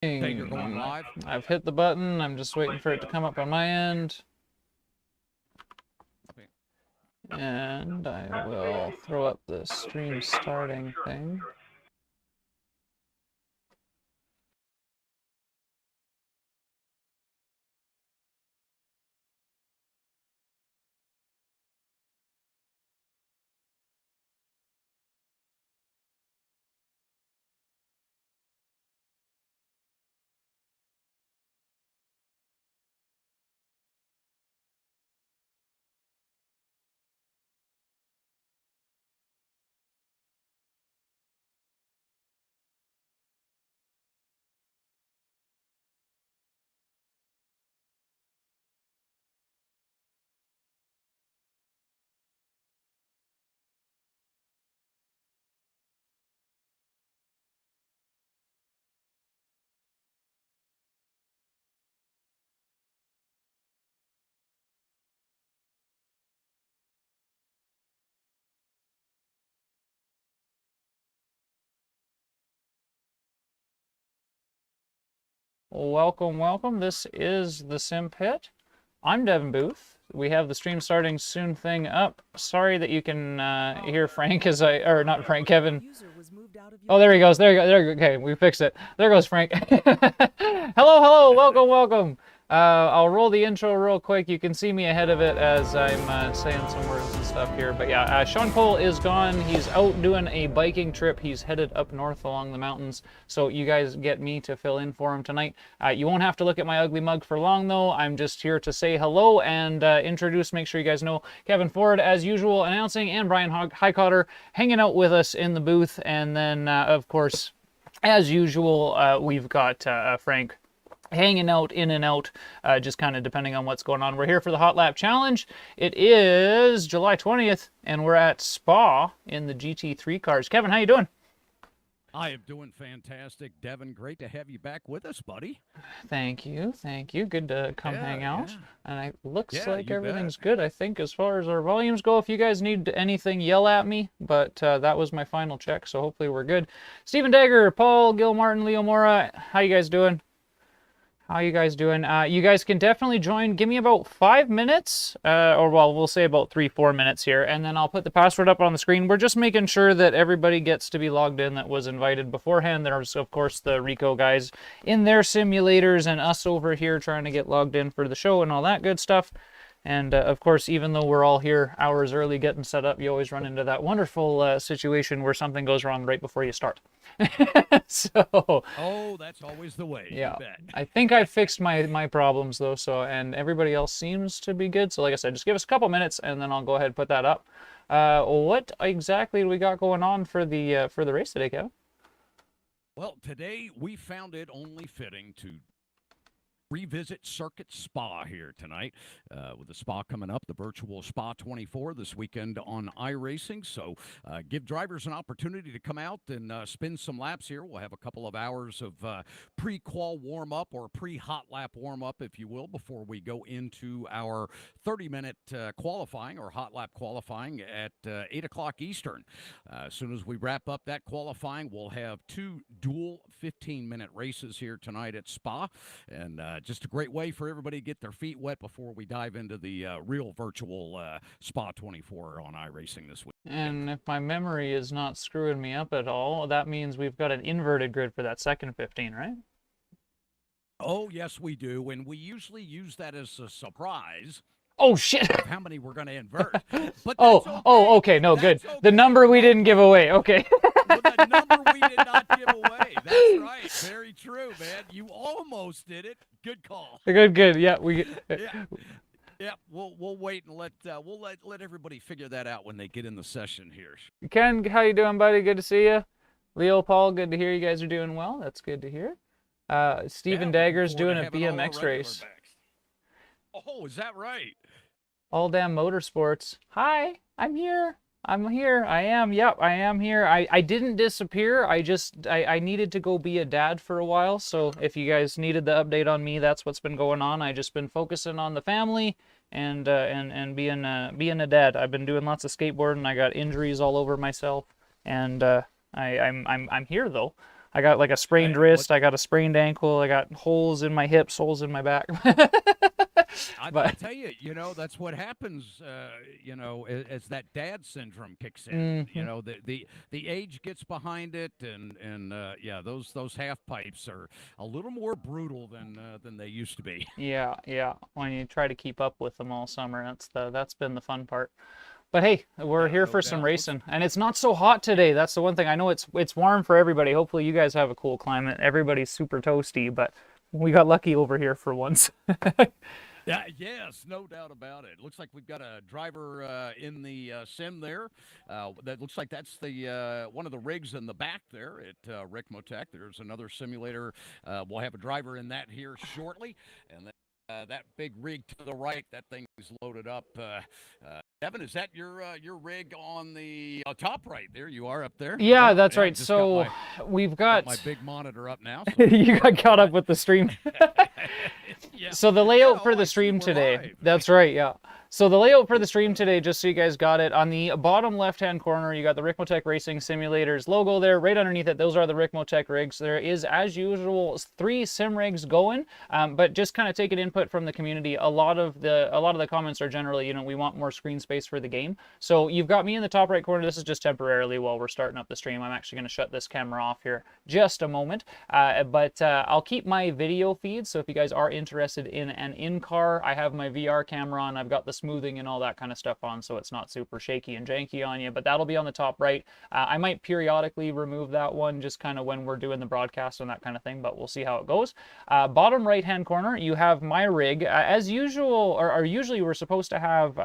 Okay, you're going live. I've hit the button. I'm just waiting for it to come up on my end. And I will throw up the stream starting thing. Welcome, welcome. This is the Simpit. I'm Devin Booth. We have the stream starting soon thing up. Sorry that you can hear Frank as or not Frank, Kevin. Oh, there he goes. There you go. There you go. Okay, we fixed it. There goes Frank. Hello, hello. Welcome, welcome. I'll roll the intro real quick. You can see me ahead of it as I'm saying some words and stuff here. But yeah, Shaun Cole is gone. He's out doing a biking trip. He's headed up north along the mountains. So you guys get me to fill in for him tonight. You won't have to look at my ugly mug for long, though. I'm just here to say hello and introduce, make sure you guys know, Kevin Ford, as usual, announcing, and Brian Highcotter hanging out with us in the booth. And then, of course, as usual, we've got Frank hanging out in and out, just kind of depending on what's going on. We're here for the Hotlap Challenge. It is July 20th, and we're at Spa in the GT3 cars. Kevin, how you doing? I am doing fantastic, Devin. Great to have you back with us, buddy. Thank you, thank you. Good to come hang out. Yeah. And it looks like everything's good, I think, as far as our volumes go. If you guys need anything, yell at me. But that was my final check, so hopefully we're good. Stephen Dagger, Paul, Gil Martin, Leo Mora, how you guys doing? How you guys doing? You guys can definitely join. Give me about 5 minutes, or well, we'll say about 3-4 minutes here, and then I'll put the password up on the screen. We're just making sure that everybody gets to be logged in that was invited beforehand. There's, of course, the Rico guys in their simulators and us over here trying to get logged in for the show and all that good stuff. And, of course, even though we're all here hours early getting set up, you always run into that wonderful situation where something goes wrong right before you start. So, oh, that's always the way. Yeah, I think I fixed my problems though, so, and everybody else seems to be good. So like I said, just give us a couple minutes and then I'll go ahead and put that up. What exactly do we got going on for the race today, Kevin? Well, today we found it only fitting to revisit Circuit Spa here tonight, with the Spa coming up, the virtual Spa 24 this weekend on iRacing. So give drivers an opportunity to come out and spin some laps here. We'll have a couple of hours of pre-qual warm-up or pre-hot lap warm-up, if you will, before we go into our 30-minute qualifying or hot lap qualifying at 8 o'clock Eastern. As soon as we wrap up that qualifying, we'll have two dual 15-minute races here tonight at Spa. And just a great way for everybody to get their feet wet before we dive into the real virtual Spa 24 on iRacing this week. And if my memory is not screwing me up at all, that means we've got an inverted grid for that second 15, right? Oh, yes, we do. And we usually use that as a surprise. Oh, shit. How many we're going to invert. But okay. No, that's good. Okay. The number we didn't give away. Okay. Well, the number we did not give away. That's right. Very true, man. You almost did it. Good call. Good. Yeah, Yeah, we'll wait and let everybody figure that out when they get in the session here. Ken, how you doing, buddy? Good to see you. Leo, Paul, good to hear you guys are doing well. That's good to hear. Stephen Dagger's doing a BMX race. Oh, is that right? All Damn Motorsports. Hi, I'm here. I am. Yep, I am here. I didn't disappear. I needed to go be a dad for a while. So if you guys needed the update on me, that's what's been going on. I just been focusing on the family and being a dad. I've been doing lots of skateboarding. I got injuries all over myself, and I'm here though. I got like a sprained What wrist, I got a sprained ankle, I got holes in my hips, holes in my back. I tell you, that's what happens. As that dad syndrome kicks in. Mhm. The age gets behind it, and yeah, those half pipes are a little more brutal than they used to be. Yeah, yeah. When you try to keep up with them all summer, that's been the fun part. But hey, we're Yeah, here no for some doubt. racing, and it's not so hot today. That's the one thing. I know it's warm for everybody. Hopefully you guys have a cool climate. Everybody's super toasty, but we got lucky over here for once. Yeah, yes, no doubt about it. Looks like we've got a driver in the sim there. That looks like that's the one of the rigs in the back there at Ricmotech. There's another simulator. We'll have a driver in that here shortly, and then that big rig to the right, that thing is loaded up. Devin, is that your rig on the top right? There you are up there. Yeah, that's right. Just got So we've got got my big monitor up now. So you got caught up with the stream. yeah. So the layout for I the see stream we're today, live. that's right, yeah. So the layout for the stream today, just so you guys got it, on the bottom left-hand corner, you got the Ricmotech Racing Simulators logo there. Right underneath it, those are the Ricmotech rigs. There is, as usual, 3 sim rigs going, but just kind of take an input from the community. A lot of the comments are generally, we want more screen space for the game. So you've got me in the top right corner. This is just temporarily while we're starting up the stream. I'm actually going to shut this camera off here just a moment, but I'll keep my video feed. So if you guys are interested in an in-car, I have my VR camera on. I've got the smoothing and all that kind of stuff on, so it's not super shaky and janky on you, but that'll be on the top right. I might periodically remove that one just kind of when we're doing the broadcast and that kind of thing, but we'll see how it goes. Bottom right hand corner, you have my rig. As usual, or usually we're supposed to have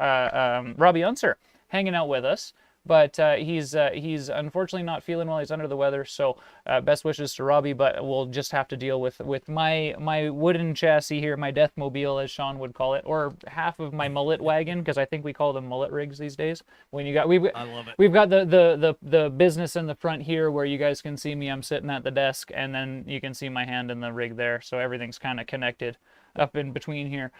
Robby Unser hanging out with us, but he's unfortunately not feeling well. He's under the weather, so best wishes to Robby, but we'll just have to deal with my wooden chassis here, my deathmobile, as Shaun would call it, or half of my mullet wagon, because I think we call them mullet rigs these days. When I love it. We've got the business in the front here where you guys can see me. I'm sitting at the desk, and then you can see my hand in the rig there, so everything's kind of connected up in between here.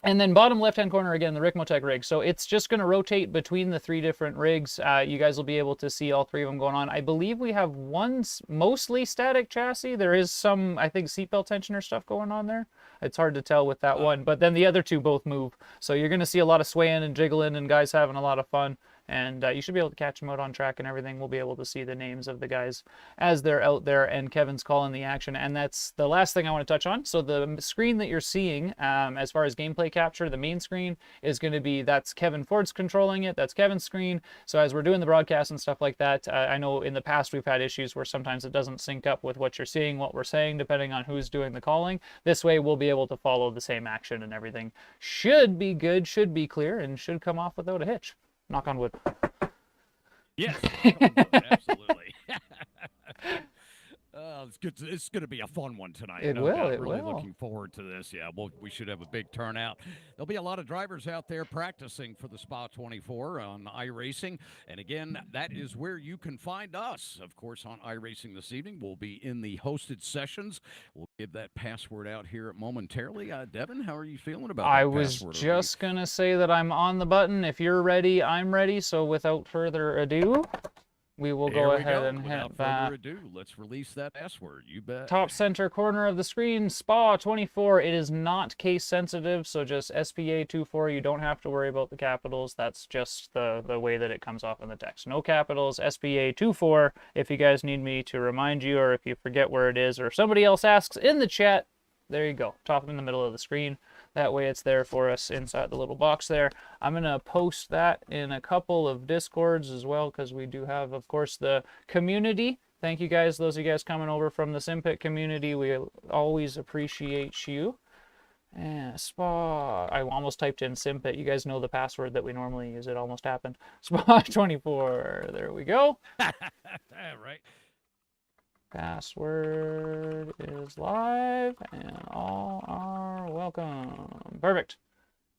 And then bottom left-hand corner, again, the Ricmotech rig. So it's just going to rotate between the 3 different rigs. You guys will be able to see all 3 of them going on. I believe we have one mostly static chassis. There is some, I think, seatbelt tensioner stuff going on there. It's hard to tell with that one. But then the other 2 both move. So you're going to see a lot of swaying and jiggling and guys having a lot of fun. And you should be able to catch them out on track and everything. We'll be able to see the names of the guys as they're out there, and Kevin's calling the action. And that's the last thing I want to touch on. So the screen that you're seeing, as far as gameplay capture, the main screen is going to be, that's Kevin Ford's controlling it. That's Kevin's screen. So as we're doing the broadcast and stuff like that, I know in the past we've had issues where sometimes it doesn't sync up with what you're seeing, what we're saying, depending on who's doing the calling. This way we'll be able to follow the same action, and everything should be good, should be clear, and should come off without a hitch. Knock on wood. Yes, absolutely. It's good. It's going to be a fun one tonight. It will. It really will. Looking forward to this. Yeah, we should have a big turnout. There'll be a lot of drivers out there practicing for the Spa 24 on iRacing. And again, that is where you can find us. Of course, on iRacing this evening, we'll be in the hosted sessions. We'll give that password out here momentarily. Devin, how are you feeling about that I was password? just going to say that I'm on the button. If you're ready, I'm ready. So without further ado, we will go ahead and hit that. Without further ado, let's release that password. You bet. Top center corner of the screen, SPA 24. It is not case sensitive, so just SPA 24. You don't have to worry about the capitals. That's just the way that it comes off in the text. No capitals, SPA 24. If you guys need me to remind you, or if you forget where it is, or if somebody else asks in the chat, there you go. Top in the middle of the screen. That way it's there for us inside the little box there. I'm going to post that in a couple of Discords as well, because we do have, of course, the community. Thank you guys, those of you guys coming over from the Simpit community. We always appreciate you. And SPA, I almost typed in Simpit. You guys know the password that we normally use. It almost happened. SPA 24. There we go. Right. Password is live and all are welcome. Perfect.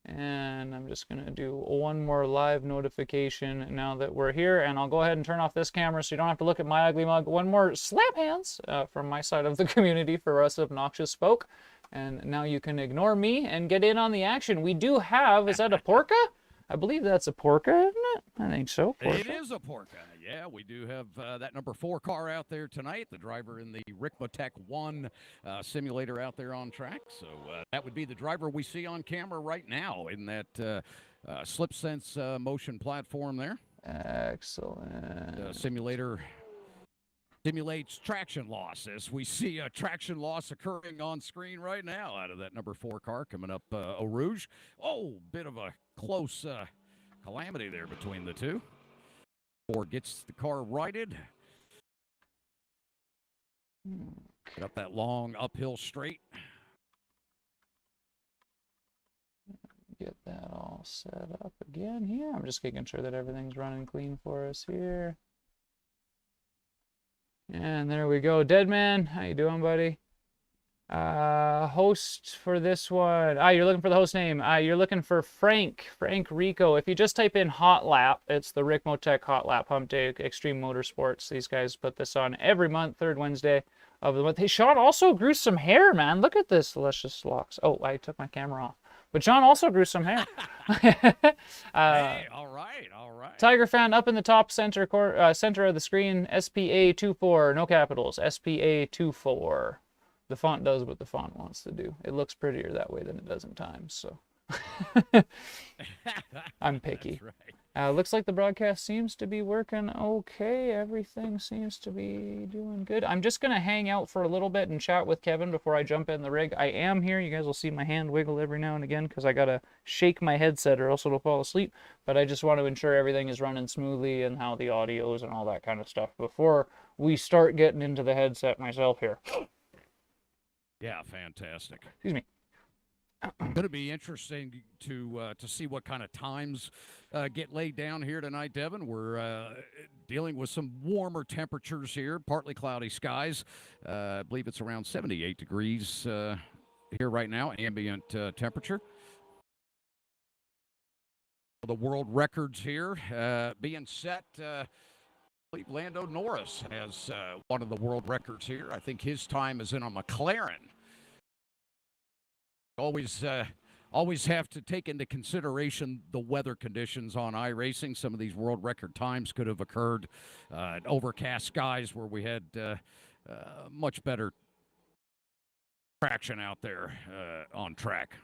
And I'm just going to do one more live notification now that we're here, and I'll go ahead and turn off this camera so you don't have to look at my ugly mug. One more slap hands from my side of the community for us obnoxious folk. And now you can ignore me and get in on the action. We do have, is that a Porca? I believe that's a Porca, isn't it? I think so. Porca. It is a Porca. Yeah, we do have that number 4 car out there tonight, the driver in the Ricmotech 1 simulator out there on track. So that would be the driver we see on camera right now in that SlipSense motion platform there. Excellent. Simulator simulates traction loss as we see a traction loss occurring on screen right now out of that number 4 car coming up Eau Rouge. Oh, bit of a close calamity there between the two. 4 gets the car righted. Get up that long uphill straight. Get that all set up again here. I'm just making sure that everything's running clean for us here. And there we go. Deadman, how you doing, buddy? Host for this one. You're looking for the host name. You're looking for Frank Rico. If you just type in Hotlap, it's the Ricmotech Hotlap Humpday Extreme Motorsports. These guys put this on every month, third Wednesday of the month. Hey, Shaun also grew some hair, man. Look at this luscious locks. Oh, I took my camera off. But Shaun also grew some hair. Hey, all right. Tiger fan up in the top center of the screen. SPA24, no capitals. SPA24. The font does what the font wants to do. It looks prettier that way than it does in Times. So I'm picky. That's right. Looks like the broadcast seems to be working okay. Everything seems to be doing good. I'm just going to hang out for a little bit and chat with Kevin before I jump in the rig. I am here. You guys will see my hand wiggle every now and again because I got to shake my headset or else it'll fall asleep. But I just want to ensure everything is running smoothly and how the audio is and all that kind of stuff before we start getting into the headset myself here. Yeah, fantastic. Excuse me. Going to be interesting to see what kind of times get laid down here tonight, Devin. We're dealing with some warmer temperatures here, partly cloudy skies. I believe it's around 78 degrees here right now, ambient temperature. The world records here being set. I believe Lando Norris has one of the world records here. I think his time is in a McLaren. Always have to take into consideration the weather conditions on iRacing. Some of these world record times could have occurred in overcast skies where we had much better traction out there on track.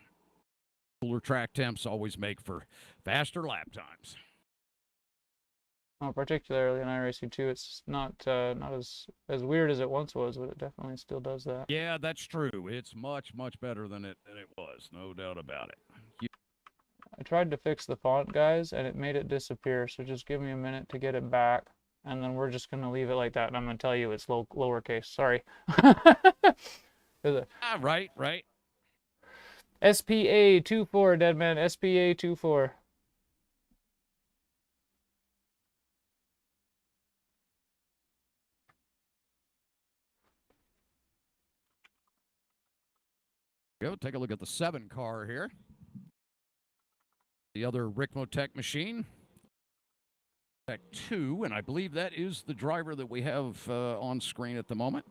Cooler track temps always make for faster lap times. Oh, particularly in iRacing 2, it's not as weird as it once was, but it definitely still does that. Yeah, that's true. It's much better than it was, no doubt about it. I tried to fix the font, guys, and it made it disappear. So just give me a minute to get it back, and then we're just gonna leave it like that. And I'm gonna tell you it's lowercase. Sorry. Right. SPA24, Deadman. SPA24. Go take a look at the 7 car here. The other Ricmotech machine. Tech 2, and I believe that is the driver that we have on screen at the moment.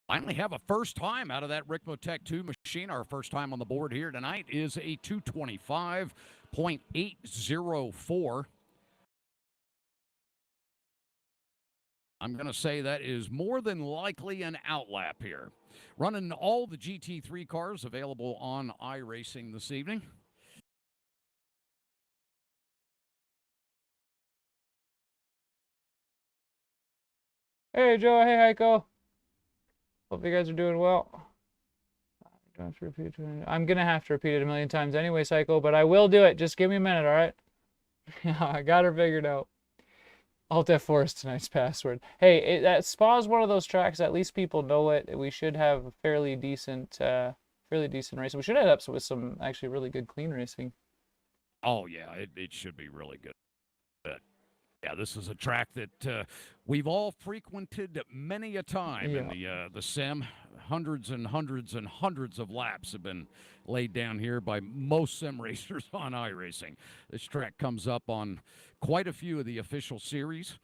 Finally have a first time out of that Ricmotech 2 machine. Our first time on the board here tonight is a 225.804. I'm going to say that is more than likely an outlap here. Running all the GT3 cars available on iRacing this evening. Hey, Joe. Hey, Heiko. Hope you guys are doing well. I'm going to have to repeat it a million times anyway, Psycho, but I will do it. Just give me a minute, all right? Yeah, I got her figured out. Alt F4 is tonight's password. Hey, that Spa is one of those tracks. At least people know it. We should have a fairly decent racing. We should end up with some actually really good clean racing. Oh yeah, it should be really good. But yeah, this is a track that we've all frequented many a time in the sim. Hundreds and hundreds and hundreds of laps have been laid down here by most sim racers on iRacing. This track comes up on quite a few of the official series.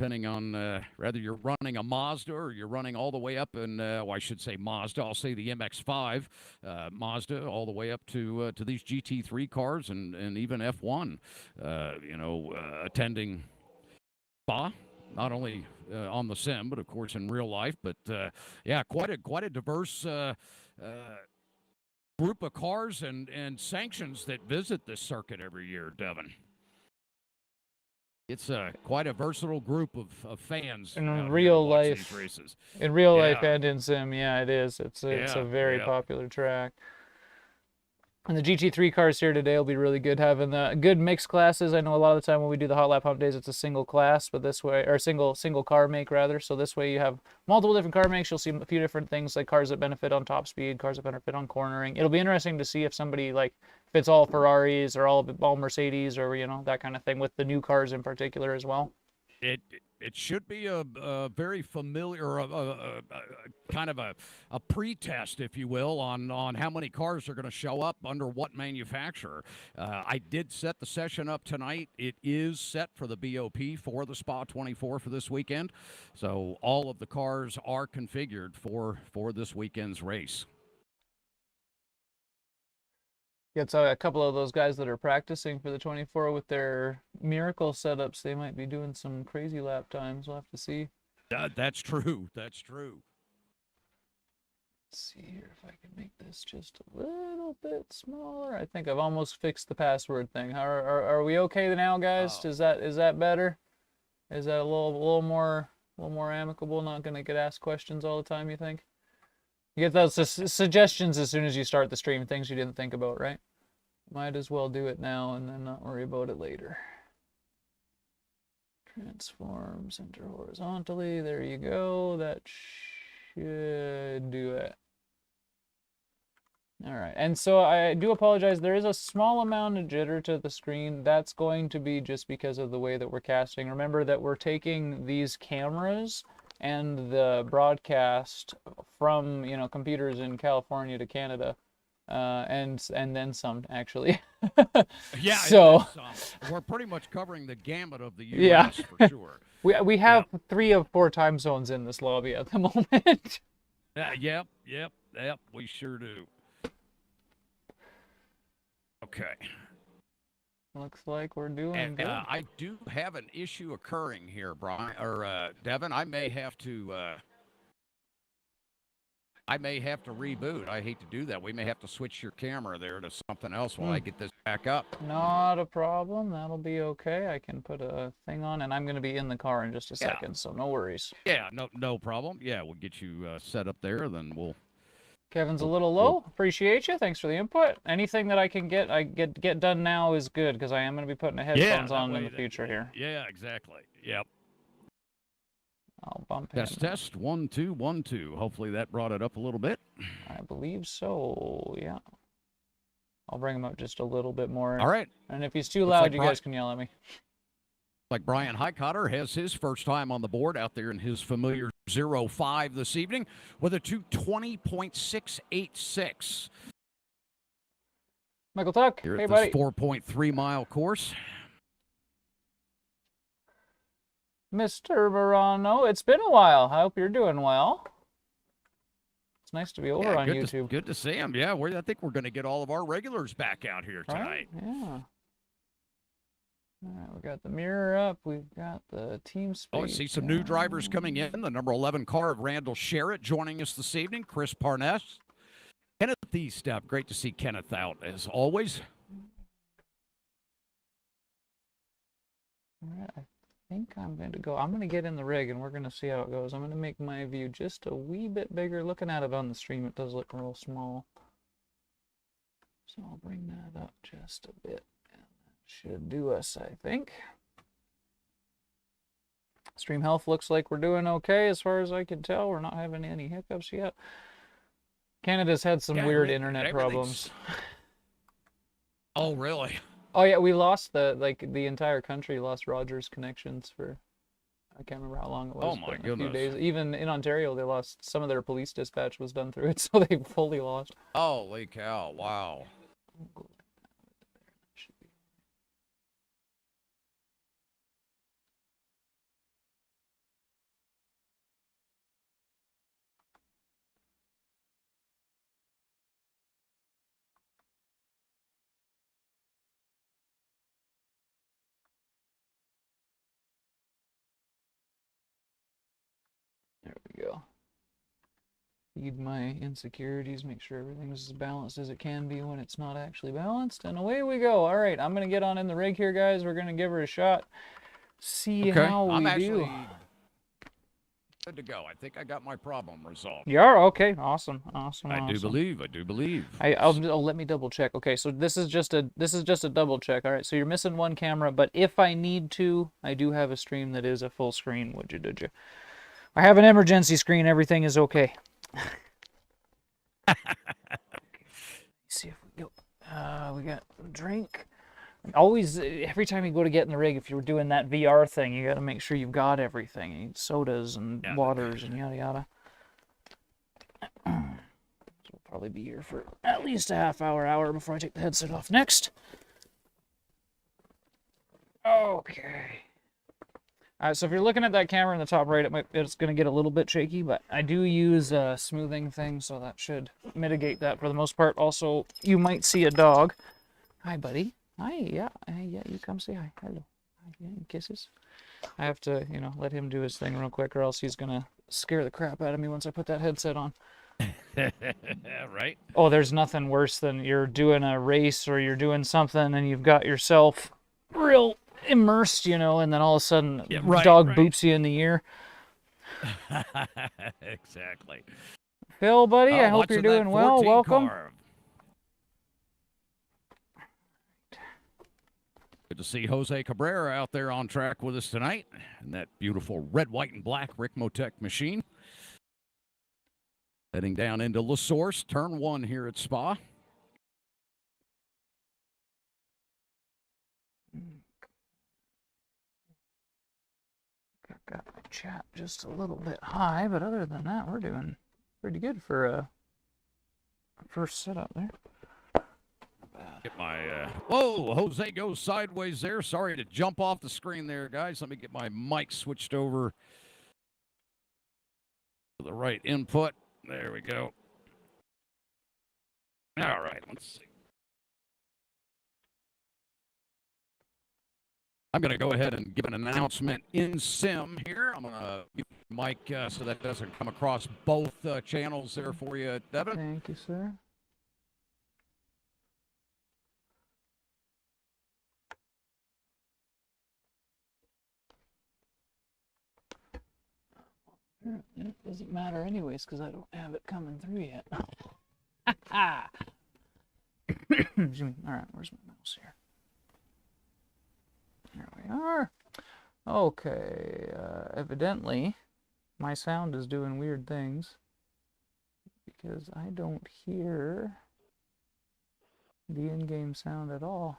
depending on whether you're running a Mazda or you're running all the way up, and well, I should say Mazda. I'll say the MX-5 Mazda, all the way up to these GT3 cars and even F1. Attending Spa, not only on the sim, but of course in real life. But yeah, quite a diverse group of cars and sanctions that visit this circuit every year, Devin. It's quite a versatile group of fans in real life. These races. In real life and in sim, yeah, it is. It's a very popular track. And the GT3 cars here today will be really good, having the good mixed classes. I know a lot of the time when we do the Hotlap Humpdays, it's a single class, but this way, or single car make rather. So this way you have multiple different car makes. You'll see a few different things, like cars that benefit on top speed, cars that benefit on cornering. It'll be interesting to see if somebody, like, if it's all Ferraris or all Mercedes, or that kind of thing, with the new cars in particular as well. It should be a very familiar, kind of a pre-test, if you will, on how many cars are going to show up under what manufacturer. I did set the session up tonight. It is set for the BOP for the Spa 24 for this weekend. So all of the cars are configured for this weekend's race. It's a couple of those guys that are practicing for the 24 with their miracle setups. They might be doing some crazy lap times. We'll have to see. That's true. That's true. Let's see here if I can make this just a little bit smaller. I think I've almost fixed the password thing. Are we okay now, guys? Oh. Is that better? Is that a little more amicable? Not gonna get asked questions all the time, you think? You get those suggestions as soon as you start the stream, things you didn't think about, right? Might as well do it now and then not worry about it later. Transform, center horizontally. There you go. That should do it. All right. And so I do apologize. There is a small amount of jitter to the screen. That's going to be just because of the way that we're casting. Remember that we're taking these cameras and the broadcast from computers in California to Canada, and then some, actually. Yeah. So we're pretty much covering the gamut of the U.S. for sure. We have 3 of 4 time zones in this lobby at the moment. Yep. We sure do. Okay. Looks like we're doing good. I do have an issue occurring here, Brian or Devin. I may have to reboot. I hate to do that. We may have to switch your camera there to something else while I get this back up. Not a problem. That'll be okay. I can put a thing on, and I'm going to be in the car in just a second, so no worries. Yeah, no problem. Yeah, we'll get you set up there, then we'll. Kevin's a little low. Appreciate you. Thanks for the input. Anything that I can get done now is good, because I am going to be putting the headphones on in the future here. Yeah, exactly. Yep. I'll bump Test 1 2 1 2. Hopefully that brought it up a little bit. I believe so. Yeah. I'll bring him up just a little bit more. All right. And if he's too loud, you guys can yell at me. Like Brian Highcotter has his first time on the board out there in his familiar 0.5 this evening with a 2:20.686. Michael Tuck, Here hey at buddy. this 4.3 mile course. Mr. Morano, it's been a while. I hope you're doing well. It's nice to be over on YouTube. Good to see him. Yeah, I think we're going to get all of our regulars back out here tonight. Right? Yeah. All right, we got the mirror up. We've got the team space. Oh, I see some new drivers coming in. The number 11 car of Randall Sherritt joining us this evening. Chris Parness. Kenneth Eastep. Great to see Kenneth out, as always. All right, I think I'm going to get in the rig, and we're going to see how it goes. I'm going to make my view just a wee bit bigger. Looking at it on the stream, it does look real small. So I'll bring that up just a bit. Should do us, I think. Stream health looks like we're doing okay as far as I can tell. We're not having any hiccups yet. Canada's had some weird internet problems. Oh, really? Oh yeah, we lost the entire country lost Rogers connections for, I can't remember how long it was. Oh my goodness. A few days. Even in Ontario, they lost some of their police dispatch was done through it, so they fully lost. Holy cow! Wow. feed my insecurities, make sure everything's as balanced as it can be when it's not actually balanced, and away we go. All right, I'm going to get on in the rig here, guys. We're going to give her a shot, see how we I'm do. actually good to go. I think I got my problem resolved. You are? Okay, awesome. I do believe. I'll let me double check. Okay, so this is just a double check. All right, so you're missing one camera, but if I need to, I do have a stream that is a full screen. Did you? I have an emergency screen. Everything is okay. Okay. See if we go. We got a drink. Always, every time you go to get in the rig, if you're doing that VR thing, you got to make sure you've got everything. You need sodas and waters and yada yada. So we'll probably be here for at least a half hour before I take the headset off next. Okay. So if you're looking at that camera in the top right, it's going to get a little bit shaky, but I do use a smoothing thing, so that should mitigate that for the most part. Also, you might see a dog. Hi, buddy. Hi, yeah, you come say hi. Hello. Hi, yeah, kisses. I have to, let him do his thing real quick, or else he's going to scare the crap out of me once I put that headset on. Right? Oh, there's nothing worse than you're doing a race or you're doing something and you've got yourself real immersed, and then all of a sudden dog boops you in the ear. Exactly. Phil, buddy, I hope you're doing well. Welcome. Good to see Jose Cabrera out there on track with us tonight, and that beautiful red, white, and black Ricmotech machine. Heading down into La Source, turn 1 here at Spa. Got my chat just a little bit high, but other than that, we're doing pretty good for a first setup there. Get my whoa, Jose goes sideways there. Sorry to jump off the screen there, guys. Let me get my mic switched over to the right input. There we go. All right, let's see. I'm going to go ahead and give an announcement in sim here. I'm going to mute the mic so that doesn't come across both channels there for you, Devin. Thank you, sir. It doesn't matter anyways because I don't have it coming through yet. All right, where's my mouse here? Here we are. Okay, evidently my sound is doing weird things because I don't hear the in-game sound at all.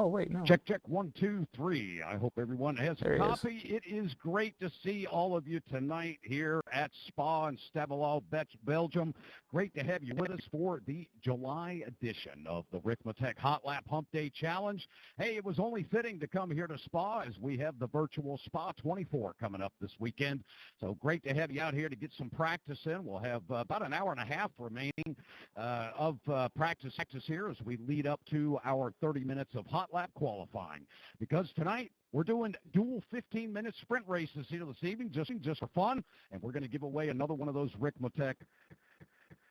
Oh, wait, no. Check, 1, 2, 3. I hope everyone has a copy. It is great to see all of you tonight here at Spa in Stavelot, Belgium. Great to have you with us for the July edition of the Ricmotech Hotlap Humpday Challenge. Hey, it was only fitting to come here to Spa as we have the virtual Spa 24 coming up this weekend. So great to have you out here to get some practice in. We'll have about an hour and a half remaining of practice here as we lead up to our 30 minutes of Hotlap qualifying. Because tonight we're doing dual 15-minute sprint races here this evening just for fun, and we're going to give away another one of those Ricmotech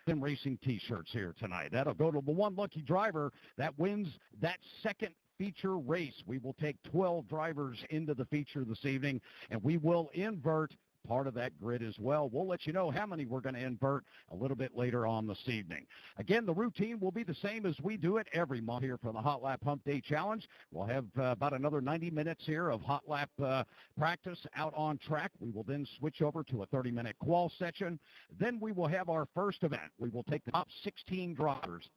Sim Racing t-shirts here tonight. That'll go to the one lucky driver that wins that second feature race. We will take 12 drivers into the feature this evening, and we will invert part of that grid as well. We'll let you know how many we're going to invert a little bit later on this evening. Again, the routine will be the same as we do it every month here for the Hotlap Humpday Challenge. We'll have about another 90 minutes here of Hotlap practice out on track. We will then switch over to a 30-minute qual session. Then we will have our first event. We will take the top 16 drivers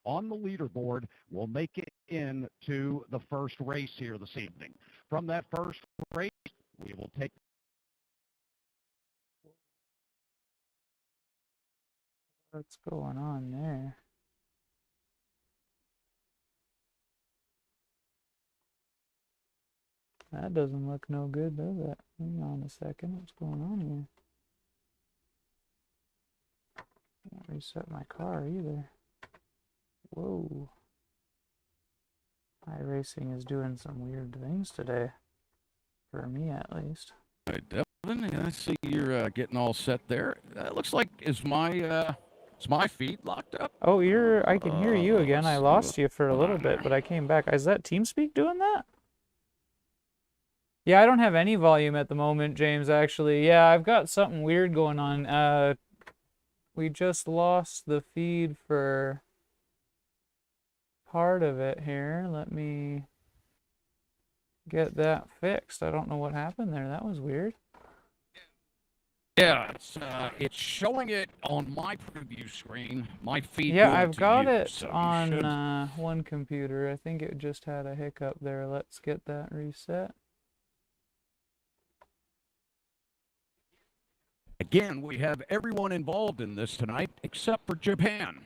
on the leaderboard will make it into the first race here this evening. From that first race, we will take. What's going on there? That doesn't look no good, does it? Hang on a second. What's going on here? Can't reset my car either. Whoa. iRacing is doing some weird things today. For me, at least. I I see you're getting all set there. Looks like is my feed locked up? Oh, I can hear you again. I Let's see lost what's you for a going little on bit, there. but I came back. Is that TeamSpeak doing that? Yeah, I don't have any volume at the moment, James, actually. Yeah, I've got something weird going on. We just lost the feed for part of it here. Let me get that fixed. I don't know what happened there. That was weird. Yeah, it's showing it on my preview screen. My feed Yeah, going I've to got you, it so you on should- one computer. I think it just had a hiccup there. Let's get that reset. Again, we have everyone involved in this tonight except for Japan.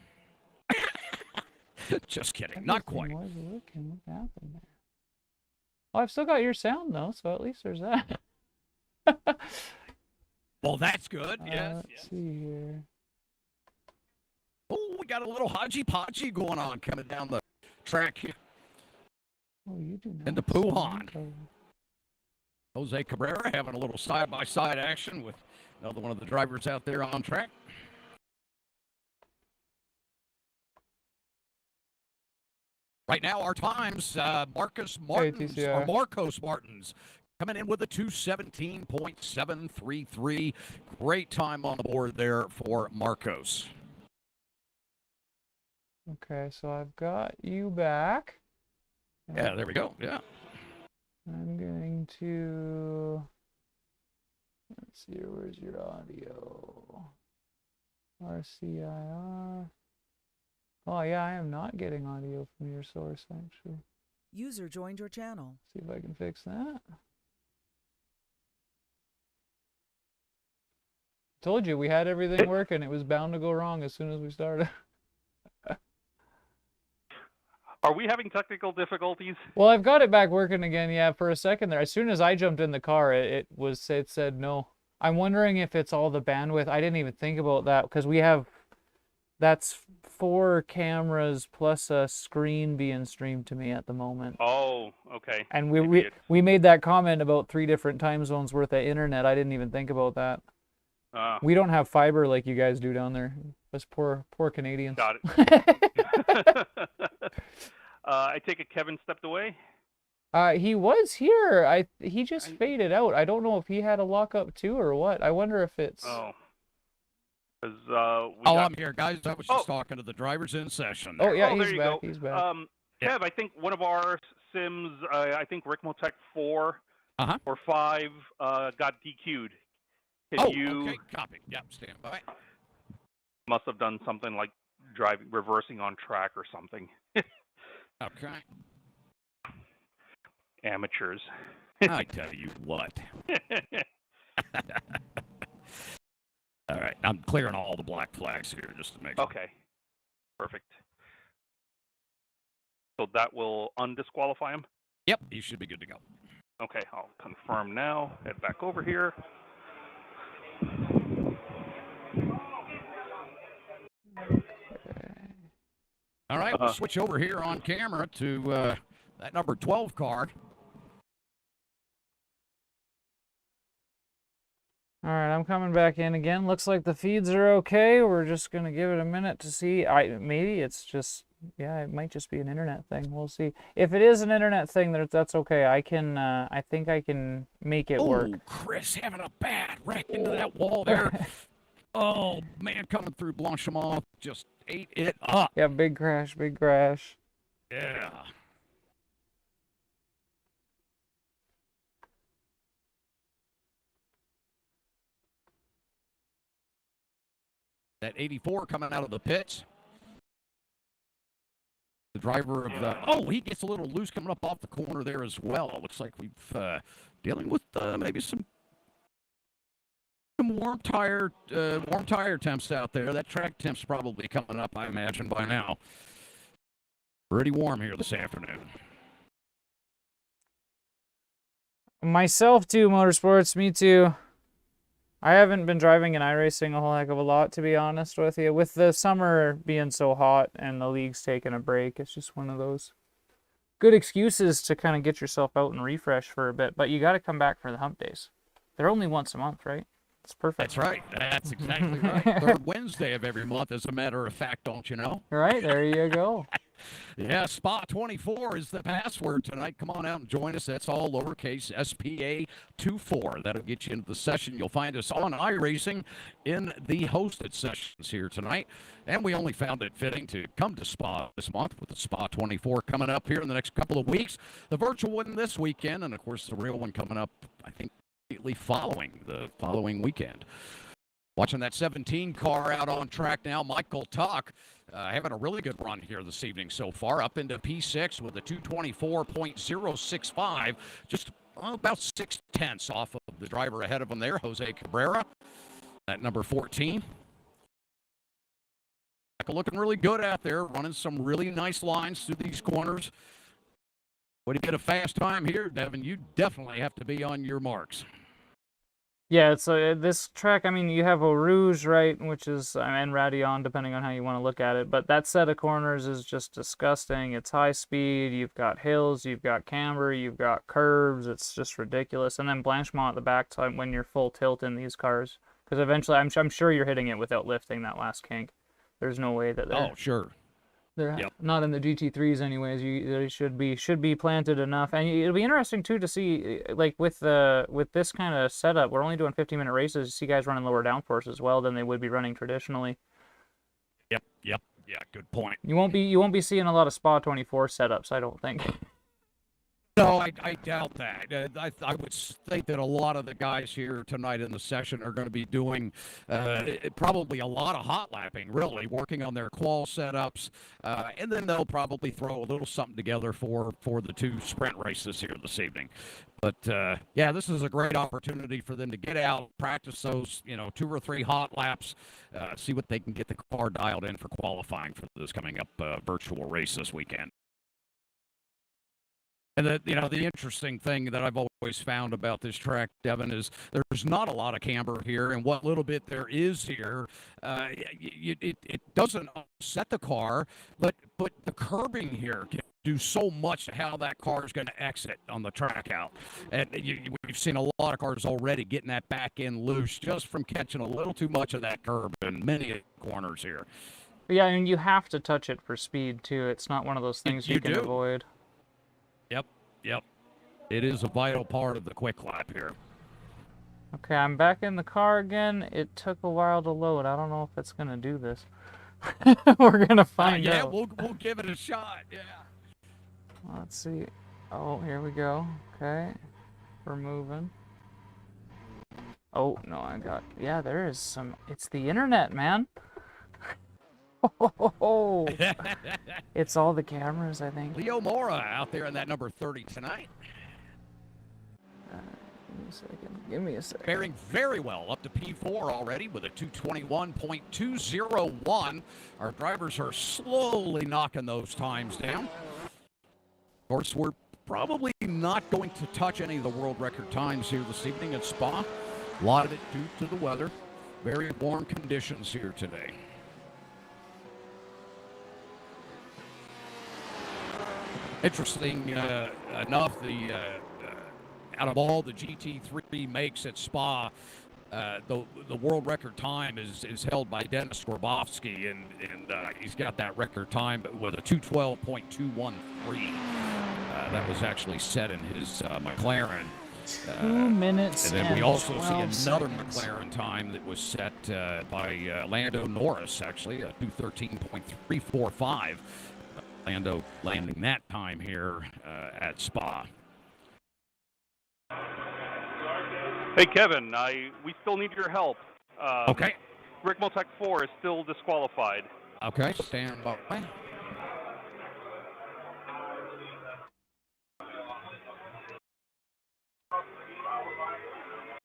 Just kidding, not quite. Everything was working. What happened there? Oh, I've still got your sound though, so at least there's that. Well, that's good. Yes. Let's see here. Oh, we got a little hodgy-podgy going on coming down the track here. Oh, you do not. And the Puhan. Jose Cabrera having a little side-by-side action with another one of the drivers out there on track. Right now, our times, Marcos Martins coming in with a 2:17.733. Great time on the board there for Marcos. Okay, so I've got you back. Yeah, there we go. Yeah. I'm going to, let's see here, where's your audio? RCIR. Oh yeah, I am not getting audio from your source actually. User joined your channel. See if I can fix that. Told you we had everything working. It was bound to go wrong as soon as we started. Are we having technical difficulties? Well, I've got it back working again. Yeah, for a second there. As soon as I jumped in the car, it said no. I'm wondering if it's all the bandwidth. I didn't even think about that because that's 4 cameras plus a screen being streamed to me at the moment. Oh, okay. And we made that comment about 3 different time zones worth of internet. I didn't even think about that. We don't have fiber like you guys do down there. Us poor Canadians. Got it. I take it Kevin stepped away? He was here. He just faded out. I don't know if he had a lockup too or what. I wonder if it's... Oh. I'm here, guys. I was just talking to the drivers in session there. Oh, yeah, there he's you back. go. He's back. Kev, I think one of our sims, I think Ricmotech 4 or 5 got DQ'd. Okay, copy. Yep, stand by. Must have done something like reversing on track or something. Okay. Amateurs. I tell you what. All right, I'm clearing all the black flags here just to make sure. Okay, perfect. So that will undisqualify him? Yep, you should be good to go. Okay, I'll confirm now. Head back over here. All right, we'll switch over here on camera to that number 12 car. All right, I'm coming back in again. Looks like the feeds are okay. We're just gonna give it a minute to see. Maybe it's just, yeah, it might just be an internet thing. We'll see. If it is an internet thing, that's okay. I think I can make it work. Oh, Chris having a bad wreck into that wall there. Oh man, coming through Blanchimont just ate it up. Yeah, big crash, big crash. Yeah. That 84 coming out of the pits. The driver of the... he gets a little loose coming up off the corner there as well. It looks like we've dealing with maybe some warm tire temps out there. That track temp's probably coming up, I imagine, by now. Pretty warm here this afternoon. Myself too, Motorsports, me too. I haven't been driving in iRacing a whole heck of a lot, to be honest with you. With the summer being so hot and the league's taking a break, it's just one of those good excuses to kind of get yourself out and refresh for a bit. But you got to come back for the hump days. They're only once a month, right? It's perfect. That's right. That's exactly right. Third Wednesday of every month, as a matter of fact, don't you know? Right, there you go. Yeah, Spa 24 is the password tonight. Come on out and join us. That's all lowercase SPA 24. That'll get you into the session. You'll find us on iRacing in the hosted sessions here tonight. And we only found it fitting to come to Spa this month with the Spa 24 coming up here in the next couple of weeks. The virtual one this weekend, and, of course, the real one coming up, I think, immediately following the following weekend. Watching that 17 car out on track now, Michael Tuck having a really good run here this evening so far, up into P6 with a 224.065, just about 6/10 off of the driver ahead of him there, Jose Cabrera, at number 14. Looking really good out there, running some really nice lines through these corners. When you get a fast time here, Devin, you definitely have to be on your marks. Yeah, it's this track, I mean, you have Eau Rouge, right, which is, and Radillon, depending on how you want to look at it, but that set of corners is just disgusting. It's high speed, you've got hills, you've got camber, you've got curves, it's just ridiculous. And then Blanchemont at the back time when you're full tilt in these cars, because eventually, I'm sure you're hitting it without lifting that last kink. There's no way that they're... Oh, sure. They're not in the GT3s anyways. They should be planted enough, and it'll be interesting too to see, like with this kind of setup, we're only doing 50-minute races. You see guys running lower downforce as well than they would be running traditionally. Yep, yeah, good point. You won't be seeing a lot of Spa 24 setups, I don't think. No, I doubt that. I would think that a lot of the guys here tonight in the session are going to be doing probably a lot of hot lapping, really, working on their qual setups, and then they'll probably throw a little something together for the two sprint races here this evening. But, yeah, this is a great opportunity for them to get out, practice those, 2 or 3 hot laps, see what they can get the car dialed in for qualifying for this coming up virtual race this weekend. And the interesting thing that I've always found about this track, Devin, is there's not a lot of camber here, and what little bit there is here, it doesn't upset the car, but the curbing here can do so much to how that car is going to exit on the track out. And we've seen a lot of cars already getting that back end loose just from catching a little too much of that curb in many corners here. Yeah, and you have to touch it for speed too. It's not one of those things you can avoid. Yep. It is a vital part of the quick lap here. Okay, I'm back in the car again. It took a while to load. I don't know if it's going to do this. We're going to find out. Yeah, we'll give it a shot, yeah. Let's see. Oh, here we go. Okay. We're moving. Oh, no, yeah, there is some... It's the internet, man. Oh, it's all the cameras, I think. Leo Mora out there in that number 30 tonight. Give me a second. Faring very well, up to P4 already with a 221.201. Our drivers are slowly knocking those times down. Of course, we're probably not going to touch any of the world record times here this evening at Spa. A lot of it due to the weather. Very warm conditions here today. Interesting enough, out of all the GT3 makes at Spa, the world record time is held by Dennis Grabowski, and he's got that record time with a 212.213. That was actually set in his McLaren. 2 minutes and then we also see another seconds. McLaren time that was set by Lando Norris, actually, a 213.345. Lando landing that time here at Spa. Hey, Kevin, we still need your help. Okay. Ricmotech 4 is still disqualified. Okay, stand by.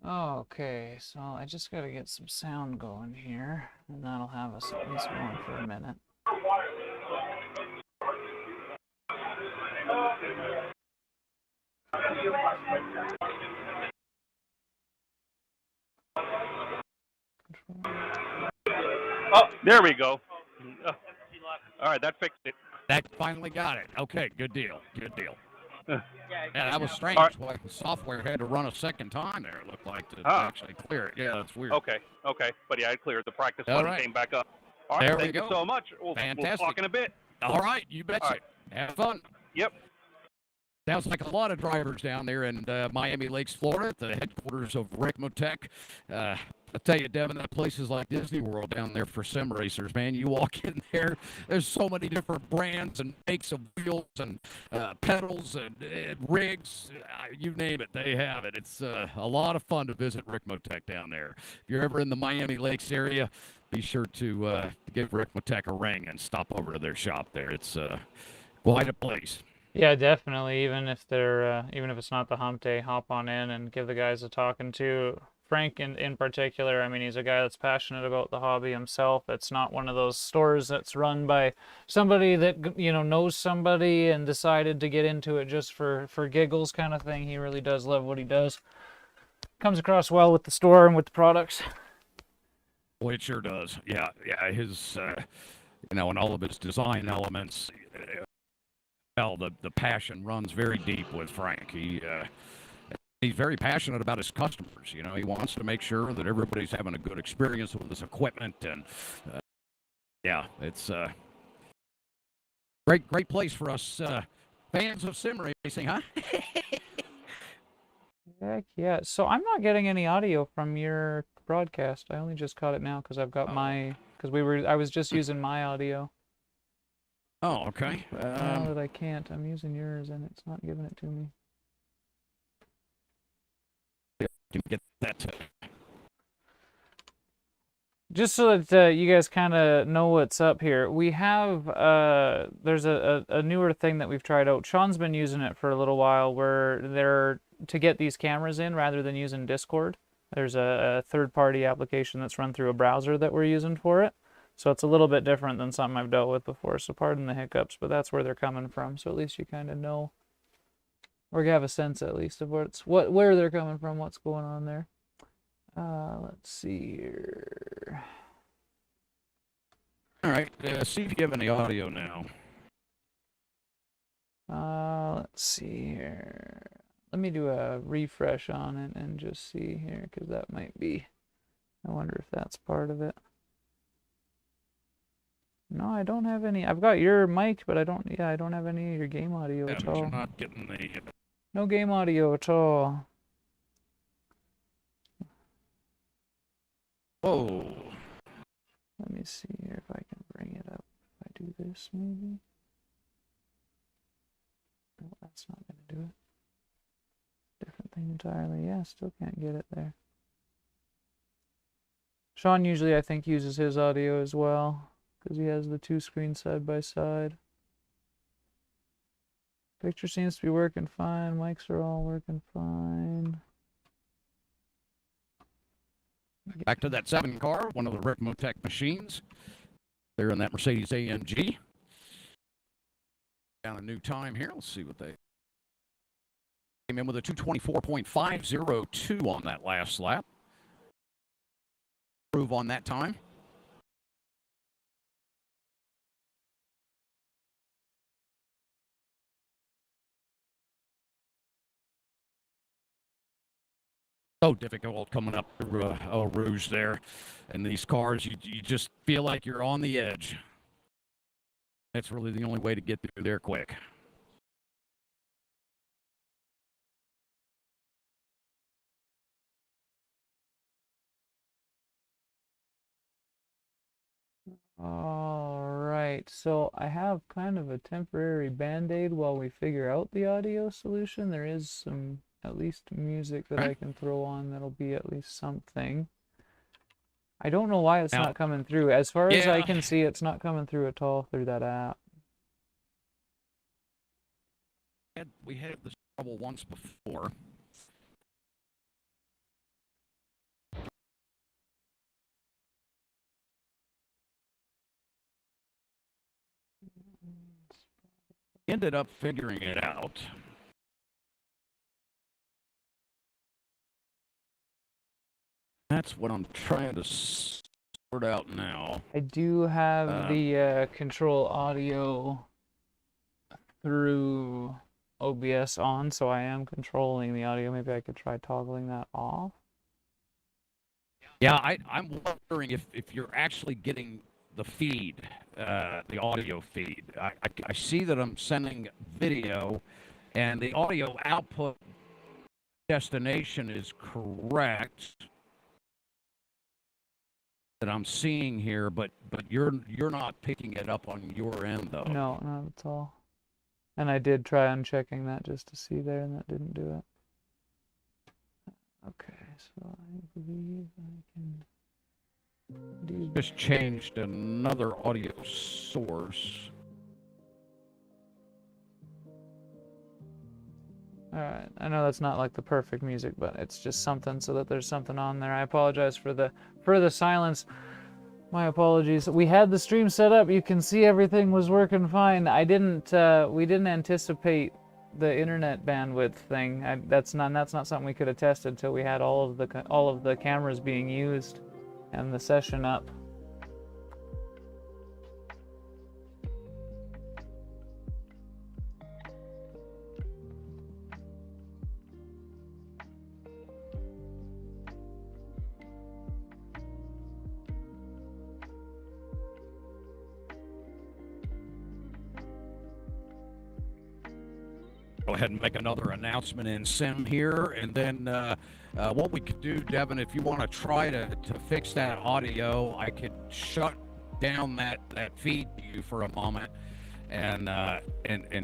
Okay, so I just gotta get some sound going here, and that'll have us at least going for a minute. Oh, there we go. All right, that fixed it. That finally got it. Okay, good deal. Good deal. Yeah, that was strange. All right. Why the software had to run a second time there, it looked like, to Ah. actually clear it. Yeah, that's weird. Okay. But yeah, I cleared the practice All one right. and came back up. All right, There we thank you go. so much. We'll talk in a bit. All right, you betcha. All right. Have fun. Yep. Sounds like a lot of drivers down there in Miami Lakes, Florida, at the headquarters of Ricmotech. I tell you, Devin, that place is like Disney World down there for sim racers, man. You walk in there, there's so many different brands and makes of wheels and pedals and rigs. You name it, they have it. It's a lot of fun to visit Ricmotech down there. If you're ever in the Miami Lakes area, be sure to give Ricmotech a ring and stop over to their shop there. It's quite a place. Yeah, definitely. Even if it's not the hump day, hop on in and give the guys a talking to. Frank in particular, I mean, he's a guy that's passionate about the hobby himself. It's not one of those stores that's run by somebody that, knows somebody and decided to get into it just for giggles kind of thing. He really does love what he does. Comes across well with the store and with the products. Well, it sure does. Yeah, his, and all of his design elements, the passion runs very deep with Frank. He's very passionate about his customers. He wants to make sure that everybody's having a good experience with his equipment, and yeah, it's a great place for us fans of sim racing, huh? Heck yeah. So I'm not getting any audio from your broadcast. I only just caught it now because I've got I was just using my audio. Oh, okay. Now that I can't, I'm using yours and it's not giving it to me. You get that. Just so that you guys kind of know what's up here, we have, there's a newer thing that we've tried out. Shaun's been using it for a little while where to get these cameras in rather than using Discord. There's a third-party application that's run through a browser that we're using for it. So it's a little bit different than something I've dealt with before. So pardon the hiccups, but that's where they're coming from. So at least you kind of know, or you have a sense at least of where they're coming from, what's going on there. Let's see here. All right, see if you have any audio now. Let's see here. Let me do a refresh on it and just see here, because that might be, I wonder if that's part of it. No, I don't have any. I've got your mic, but I don't have any of your game audio at all. You're not getting the... No game audio at all. Whoa. Let me see here if I can bring it up. If I do this, maybe. No, that's not going to do it. Different thing entirely. Yeah, still can't get it there. Shaun usually, I think, uses his audio as well, because he has the two screens side by side. Picture seems to be working fine. Mics are all working fine. Back to that 7 car, one of the Ricmotech machines. They're in that Mercedes AMG. Down a new time here. Let's see what they came in with a 224.502 on that last lap. Improve on that time. So difficult coming up through Eau Rouge there. And these cars, you just feel like you're on the edge. That's really the only way to get through there quick. All right, so I have kind of a temporary band-aid while we figure out the audio solution. There is some, at least, music that I can throw on that'll be at least something. I don't know why it's not coming through. As far as I can see, it's not coming through at all through that app. We had this trouble once before. Ended up figuring it out. That's what I'm trying to sort out now. I do have the control audio through OBS on, so I am controlling the audio. Maybe I could try toggling that off. Yeah, I'm wondering if you're actually getting the feed, the audio feed. I see that I'm sending video, and the audio output destination is correct that I'm seeing here, but you're not picking it up on your end, though. No, not at all. And I did try unchecking that just to see there, and that didn't do it. Okay, so I believe I can do... Just changed another audio source. Alright, I know that's not like the perfect music, but it's just something so that there's something on there. I apologize for the silence. My apologies. We had the stream set up. You can see everything was working fine. We didn't anticipate the internet bandwidth thing. That's not something we could have tested until we had all of the cameras being used and the session up. Go ahead and make another announcement in Sim here, and then what we could do, Devin, if you want to try to fix that audio, I could shut down that feed to you for a moment and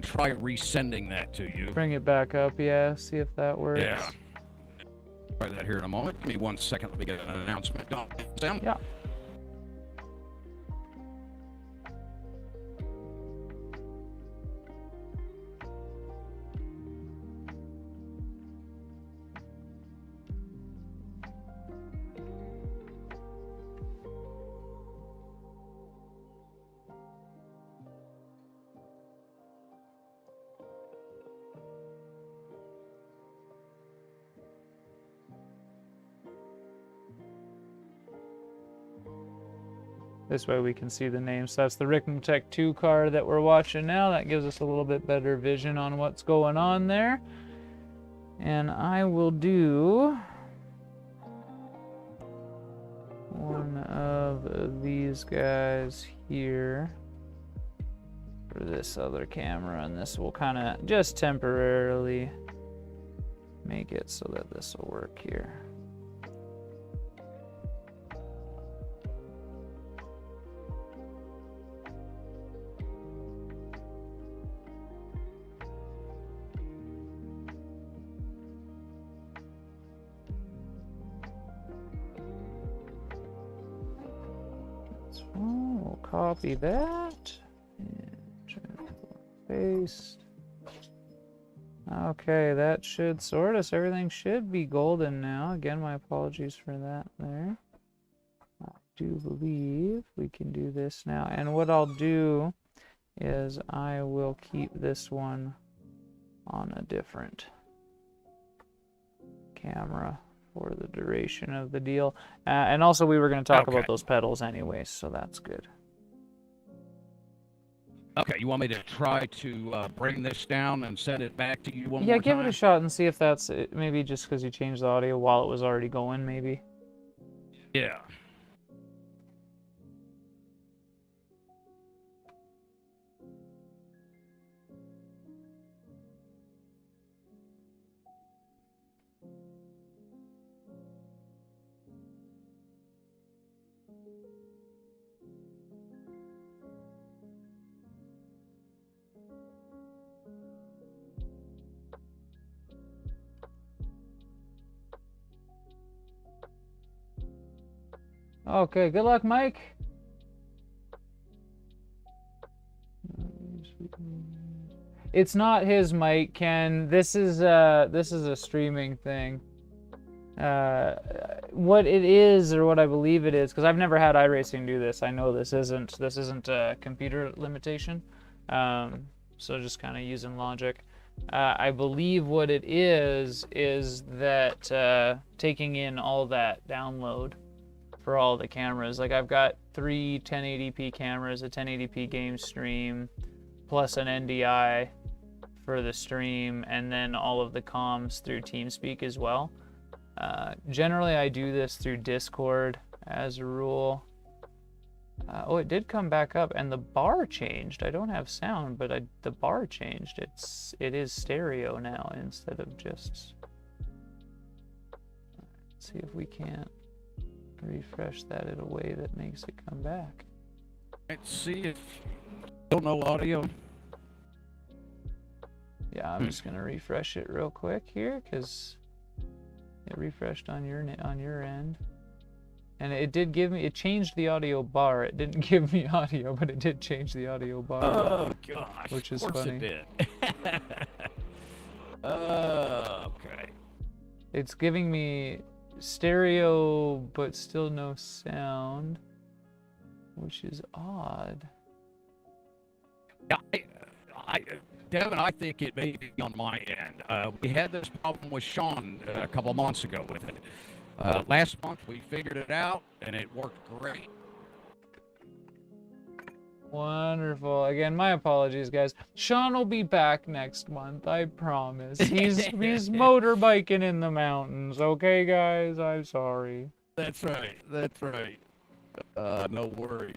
try resending that to you. Bring it back up, yeah, see if that works. Yeah. Try that here in a moment. Give me 1 second. Let me get an announcement done. Sim? Yeah. This way we can see the names. So that's the Ricmotech 2 car that we're watching now. That gives us a little bit better vision on what's going on there. And I will do one of these guys here for this other camera, and this will kind of just temporarily make it so that this will work here. We'll copy that and paste. Okay, that should sort us. Everything should be golden now. Again, my apologies for that there. I do believe we can do this now. And what I'll do is I will keep this one on a different camera for the duration of the deal. And also we were going to talk about those pedals anyways, so that's good. Okay, you want me to try to bring this down and set it back to you one more time? Yeah, give it a shot and see if that's it. Maybe just because you changed the audio while it was already going, maybe. Yeah. Okay, good luck, Mike. It's not his mic, Ken. This is a streaming thing. What it is, or what I believe it is, because I've never had iRacing do this. I know this isn't a computer limitation. So just kind of using logic. I believe what it is that taking in all that download for all the cameras. Like I've got 3 1080p cameras, a 1080p game stream, plus an NDI for the stream, and then all of the comms through TeamSpeak as well. Generally, I do this through Discord as a rule. Oh, it did come back up, and the bar changed. I don't have sound, but the bar changed. It is stereo now instead of just... Let's see if we can't refresh that in a way that makes it come back. Let's see if still no audio. Yeah, I'm just gonna refresh it real quick here because it refreshed on your end. And it did give me, it changed the audio bar. It didn't give me audio, but it did change the audio bar. Oh, gosh. Which is of course funny. It did. Okay. It's giving me stereo, but still no sound, which is odd. Devin, I think it may be on my end. We had this problem with Shaun a couple months ago with it. Last month we figured it out, and it worked great. Wonderful. Again, my apologies, guys. Shaun will be back next month, I promise. He's motorbiking in the mountains, okay, guys? I'm sorry. That's right. That's right. No worries.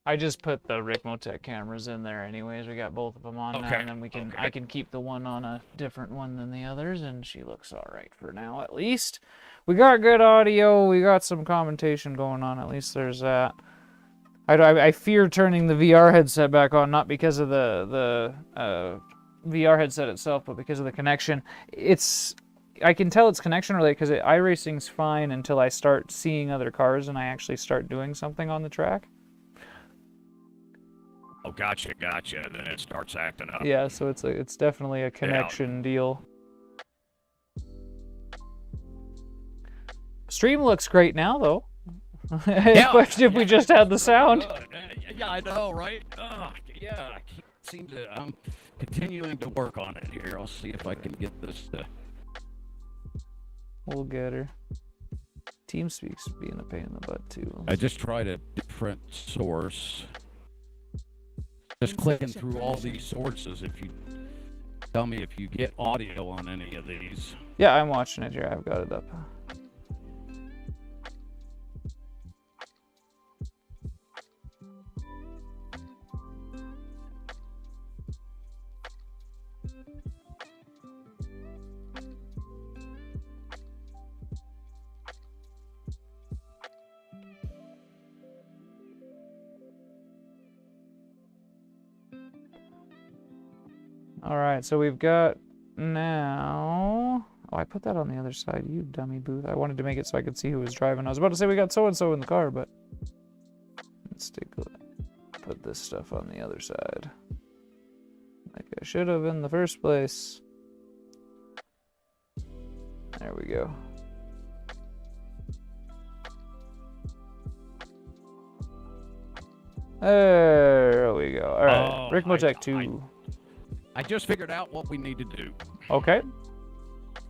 I just put the Ricmotech cameras in there anyways. We got both of them on now, and then I can keep the one on a different one than the others, and she looks all right for now, at least. We got good audio. We got some commentation going on. At least there's that. I fear turning the VR headset back on, not because of the VR headset itself, but because of the connection. I can tell it's connection related because iRacing's fine until I start seeing other cars and I actually start doing something on the track. Oh, gotcha. Then it starts acting up. Yeah, so it's definitely a connection deal. Stream looks great now, though. Especially if we just had the sound. Yeah, I know, right? Yeah, I seem to. I'm continuing to work on it here. I'll see if I can get this. We'll get her. TeamSpeak's being a pain in the butt too. I just tried a different source. Just clicking through all these sources. If you tell me if you get audio on any of these. Yeah, I'm watching it here. I've got it up. All right, so we've got now... Oh, I put that on the other side, you dummy Booth. I wanted to make it so I could see who was driving. I was about to say we got so-and-so in the car, but... Let's put this stuff on the other side. Like I should have in the first place. There we go. There we go. All right, Ricmotech 2. I just figured out what we need to do. Okay.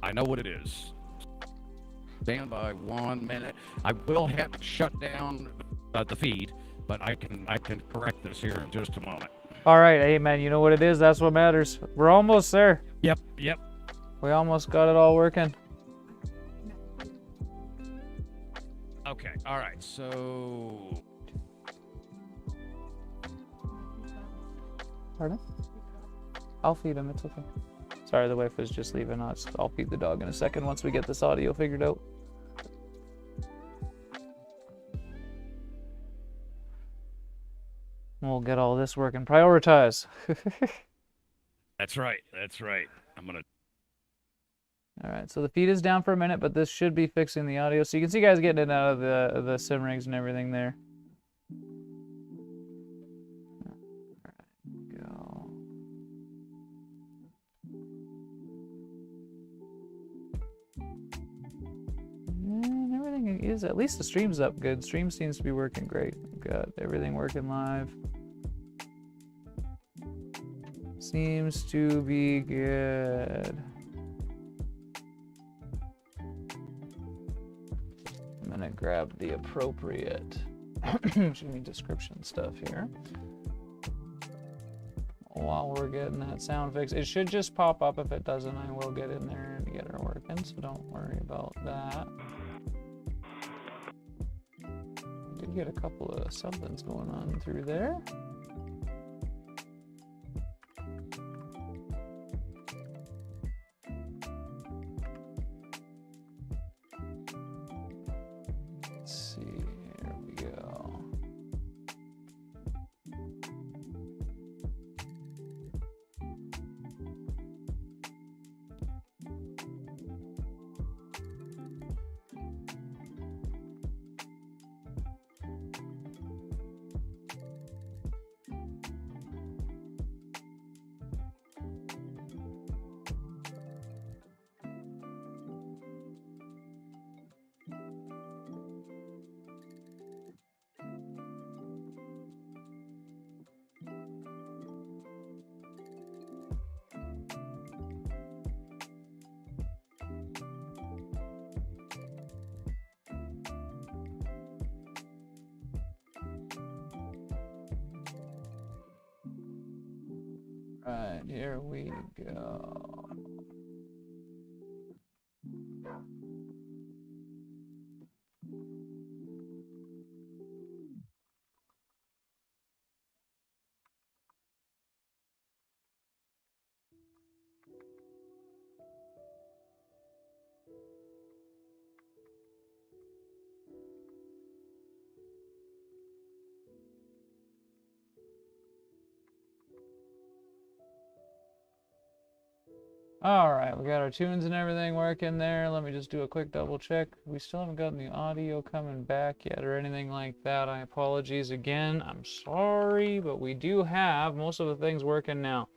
I know what it is. Stand by 1 minute. I will have to shut down the feed, but I can correct this here in just a moment. All right, hey man, you know what it is? That's what matters. We're almost there. Yep. We almost got it all working. Okay. All right. So. Pardon? I'll feed him, it's okay. Sorry, the wife was just leaving. I'll feed the dog in a second once we get this audio figured out. We'll get all this working. Prioritize. That's right. I'm gonna. All right, so the feed is down for a minute, but this should be fixing the audio. So you can see guys getting it out of the sim rigs and everything there. And everything is, at least the stream's up good. Stream seems to be working great. We've got everything working live. Seems to be good. I'm gonna grab the appropriate excuse me, description stuff here. while we're getting that sound fixed. It should just pop up. If it doesn't, I will get in there and get her working, so don't worry about that. I did get a couple of somethings going on through there. Let's see, here we go. Right, here we go. All right, we got our tunes and everything working there. Let me just do a quick double check. We still haven't gotten the audio coming back yet or anything like that. I apologize again. I'm sorry, but we do have most of the things working now.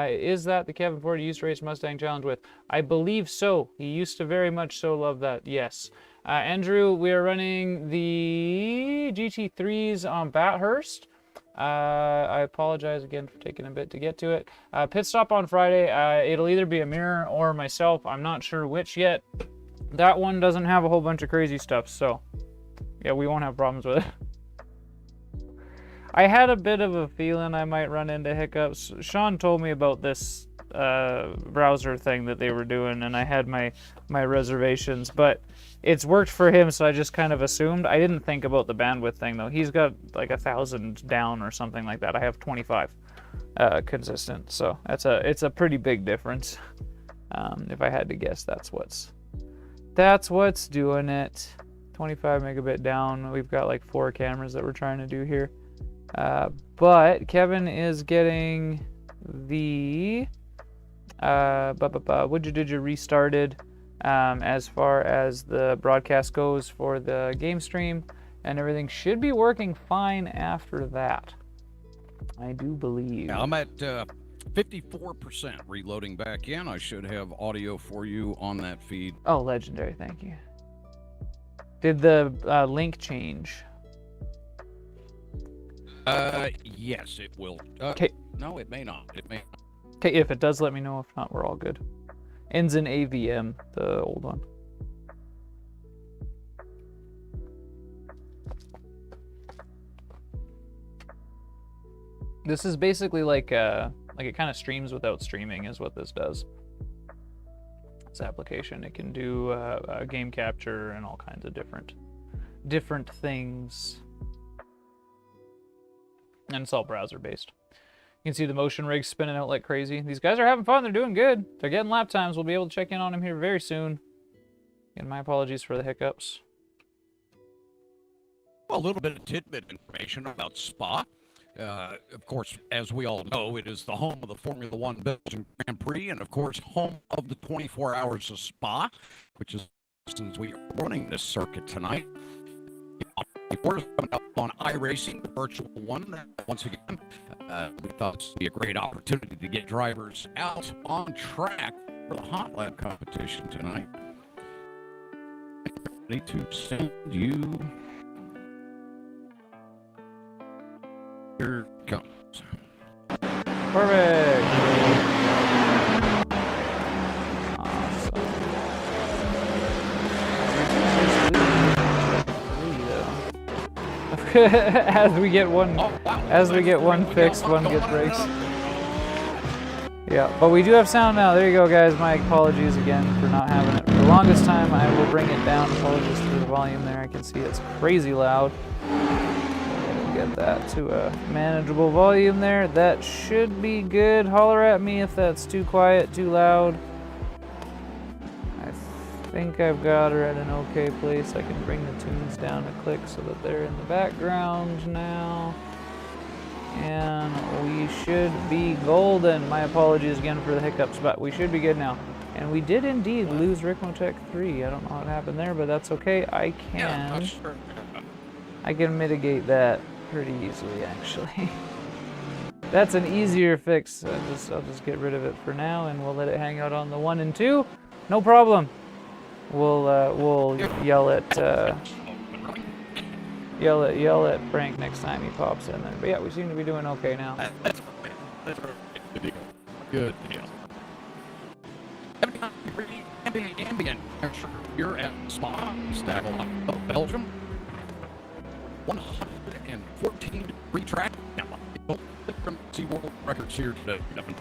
Is that the Kevin Ford used to race Mustang Challenge with? I believe so. He used to very much so love that, yes. Andrew, we are running the GT3s on Bathurst. I apologize again for taking a bit to get to it. Pit stop on Friday. It'll either be Amir or myself. I'm not sure which yet. That one doesn't have a whole bunch of crazy stuff, so yeah, we won't have problems with it. I had a bit of a feeling I might run into hiccups. Shaun told me about this browser thing that they were doing, and I had my reservations, but it's worked for him, so I just kind of assumed. I didn't think about the bandwidth thing though. He's got like 1,000 down or something like that. I have 25 consistent, so it's a pretty big difference. If I had to guess, that's what's doing it. 25 megabit down. We've got like 4 cameras that we're trying to do here, but Kevin is getting the did you restarted as far as the broadcast goes for the game stream, and everything should be working fine after that, I do believe. Yeah, I'm at 54% reloading back in. I should have audio for you on that feed. Oh, legendary, thank you. Did the link change? Yes, it will. Okay. No, it may not. It may not. Okay, if it does, let me know. If not, we're all good. Ends in AVM, the old one. This is basically like it kind of streams without streaming is what this does. This application, it can do game capture and all kinds of different things. And it's all browser based. You can see the motion rigs spinning out like crazy. These guys are having fun. They're doing good. They're getting lap times. We'll be able to check in on them here very soon. And my apologies for the hiccups. Well, a little bit of tidbit information about Spa. Of course, as we all know, it is the home of the Formula One Belgian Grand Prix, and of course, home of the 24 Hours of Spa, which is since we are running this circuit tonight. We're coming up on iRacing, the virtual one. Once again, we thought this would be a great opportunity to get drivers out on track for the Hotlap competition tonight. Ready to send you. Here it comes. Perfect. Awesome. As we get one, as we get one fixed, one gets breaks. Yeah, but we do have sound now. There you go, guys. My apologies again for not having it for the longest time. I will bring it down. Apologies for the volume there. I can see it's crazy loud. Get that to a manageable volume there. That should be good. Holler at me if that's too quiet, too loud. I think I've got her at an okay place. I can bring the tunes down a click so that they're in the background now. And we should be golden. My apologies again for the hiccups, but we should be good now. And we did indeed lose Ricmotech 3. I don't know what happened there, but that's okay. I can mitigate that pretty easily, actually. That's an easier fix. I'll just get rid of it for now, and we'll let it hang out on the 1 and 2. No problem. We'll yell at Frank next time he pops in there. But yeah, we seem to be doing okay now. Good deal. Ambient temperature here at Spa, Stavola, Belgium. 114-degree track. From SeaWorld records here today, Devin.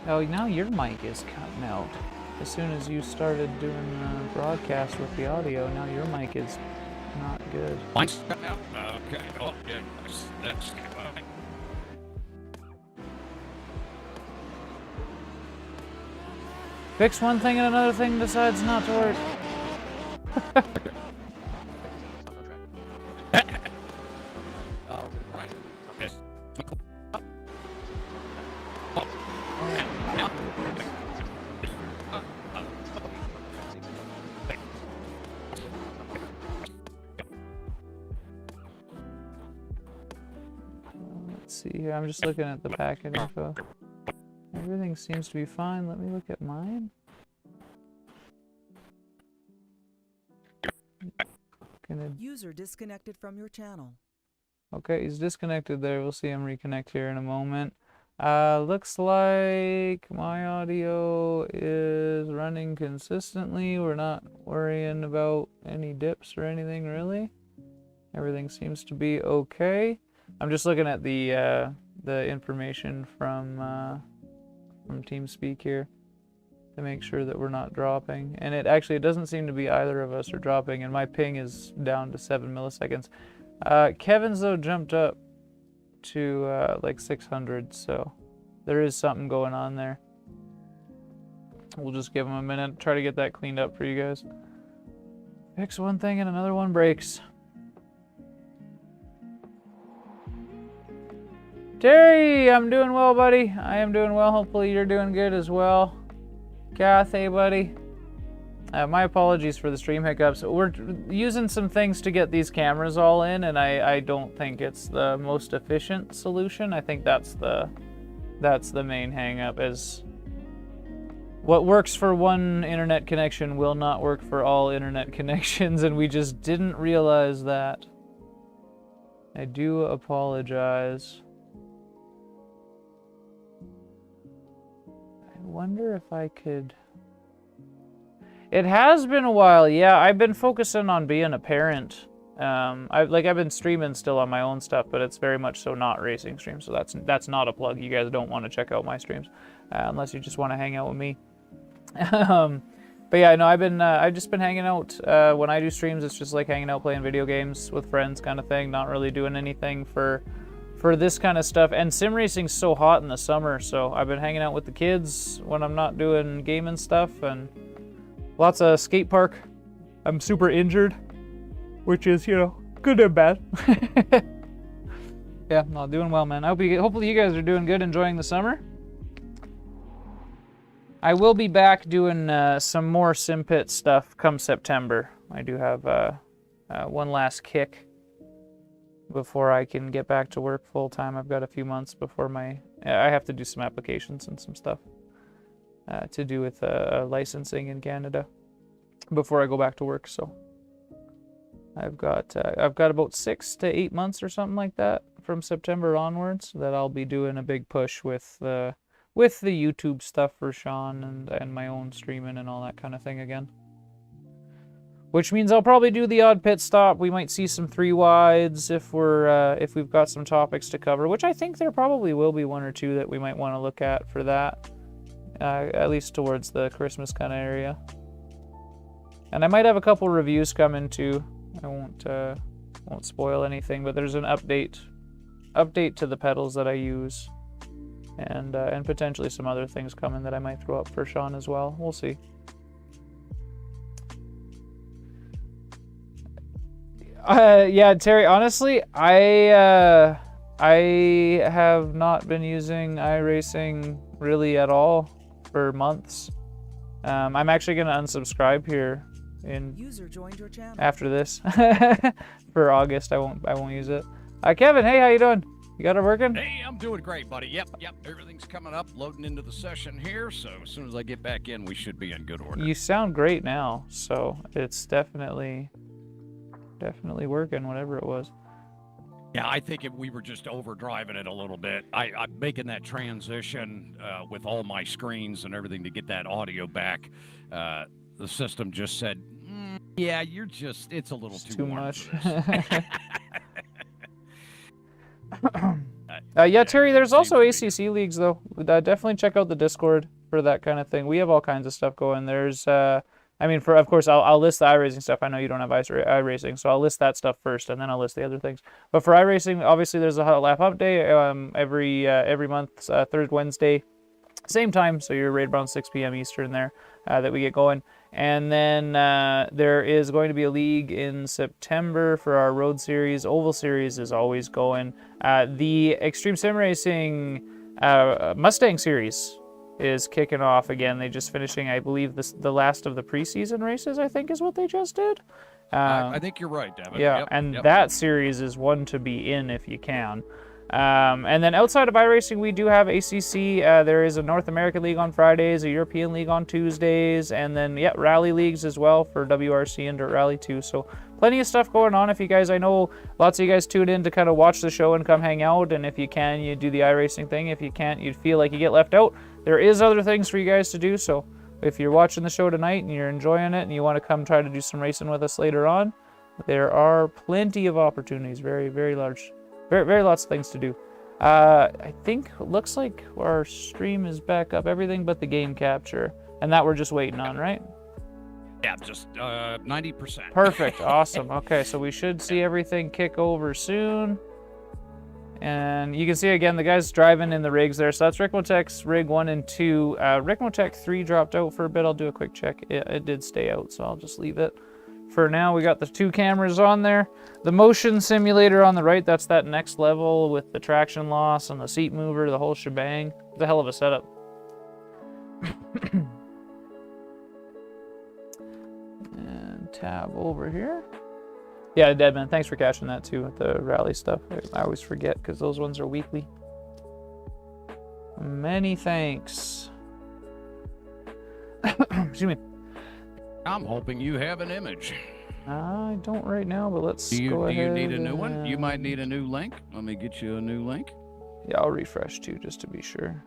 Oh, now your mic is cutting out. As soon as you started doing the broadcast with the audio, now your mic is not good. Mine's cut out? Okay. Oh, yeah. That's Fix one thing and another thing decides not to work. Let's see here. I'm just looking at the packet info. Everything seems to be fine. Let me look at mine. User disconnected from your channel. Okay, he's disconnected there. We'll see him reconnect here in a moment. Looks like my audio is running consistently. We're not worrying about any dips or anything really. Everything seems to be okay. I'm just looking at the information from TeamSpeak here to make sure that we're not dropping. And it doesn't seem to be either of us are dropping, and my ping is down to 7 milliseconds. Kevin's though jumped up to like 600, so there is something going on there. We'll just give him a minute, try to get that cleaned up for you guys. Fix one thing and another one breaks. Terry, I'm doing well, buddy. I am doing well. Hopefully you're doing good as well. Kath, hey, buddy. My apologies for the stream hiccups. We're using some things to get these cameras all in, and I don't think it's the most efficient solution. I think that's the main hang-up, is what works for one internet connection will not work for all internet connections, and we just didn't realize that. I do apologize. I wonder if I could... It has been a while, yeah. I've been focusing on being a parent. I've been streaming still on my own stuff, but it's very much so not racing streams. So that's not a plug. You guys don't want to check out my streams unless you just want to hang out with me. But yeah, no, I've just been hanging out. When I do streams, it's just like hanging out, playing video games with friends, kind of thing. Not really doing anything for this kind of stuff. And sim racing's so hot in the summer, so I've been hanging out with the kids when I'm not doing gaming stuff, and lots of skate park. I'm super injured, which is, you know, good and bad. Yeah, no, doing well, man. Hopefully you guys are doing good, enjoying the summer. I will be back doing some more Simpit stuff come September. I do have one last kick before I can get back to work full time. I've got a few months before I have to do some applications and some stuff to do with licensing in Canada before I go back to work. So I've got about 6 to 8 months or something like that from September onwards that I'll be doing a big push with the YouTube stuff for Shaun and my own streaming and all that kind of thing again. Which means I'll probably do the odd pit stop. We might see some 3 wides if we've got some topics to cover, which I think there probably will be 1 or 2 that we might want to look at for that. at least towards the Christmas kind of area. And I might have a couple reviews coming too. I won't spoil anything, but there's an update to the pedals that I use, and potentially some other things coming that I might throw up for Shaun as well. We'll see. Yeah, Terry, honestly, I have not been using iRacing really at all for months. I'm actually going to unsubscribe here User joined your channel. after this. For August, I won't use it. Kevin, hey, how you doing? You got it working? Hey, I'm doing great, buddy. Yep. Everything's coming up, loading into the session here. So as soon as I get back in, we should be in good order. You sound great now, so it's definitely working, whatever it was. Yeah, I think if we were just overdriving it a little bit. I'm making that transition with all my screens and everything to get that audio back. The system just said, yeah, it's a little too much. for this. Yeah, Terry, there's also ACC leagues, though. Definitely check out the Discord for that kind of thing. We have all kinds of stuff going. There's, of course, I'll list the iRacing stuff. I know you don't have iRacing, so I'll list that stuff first, and then I'll list the other things. But for iRacing, obviously, there's a Hotlap Humpday every month, third Wednesday, same time, so you're right around 6 p.m. Eastern there that we get going. And then there is going to be a league in September for our Road Series. Oval Series is always going. The Extreme Sim Racing Mustang Series is kicking off again. They just finishing, I believe, the last of the preseason races, I think is what they just did. I think you're right, Devin. Yeah, that series is one to be in if you can. And then outside of iRacing, we do have ACC. There is a North American League on Fridays, a European League on Tuesdays, and then, rally leagues as well for WRC and Dirt Rally too. So plenty of stuff going on. If you guys, I know lots of you guys tune in to kind of watch the show and come hang out, and if you can, you do the iRacing thing. If you can't, you feel like you get left out, there is other things for you guys to do. So if you're watching the show tonight and you're enjoying it and you want to come try to do some racing with us later on, there are plenty of opportunities, very, very large. Very lots of things to do. I think looks like our stream is back up, everything but the game capture, and that we're just waiting on, right? Yeah, just 90%. Perfect, awesome. Okay, so we should see everything kick over soon. And you can see again the guys driving in the rigs there. So that's Ricmotech's rig 1 and 2. Ricmotech 3 dropped out for a bit. I'll do a quick check. It did stay out, so I'll just leave it. For now, we got the 2 cameras on there. The motion simulator on the right, that's that next level with the traction loss and the seat mover, the whole shebang. It's a hell of a setup. And tab over here. Yeah, Deadman, thanks for catching that too with the rally stuff. I always forget because those ones are weekly. Many thanks. Excuse me. I'm hoping you have an image. I don't right now, but let's go Do you ahead. need a new one? You might need a new link. Let me get you a new link. Yeah, I'll refresh too, just to be sure.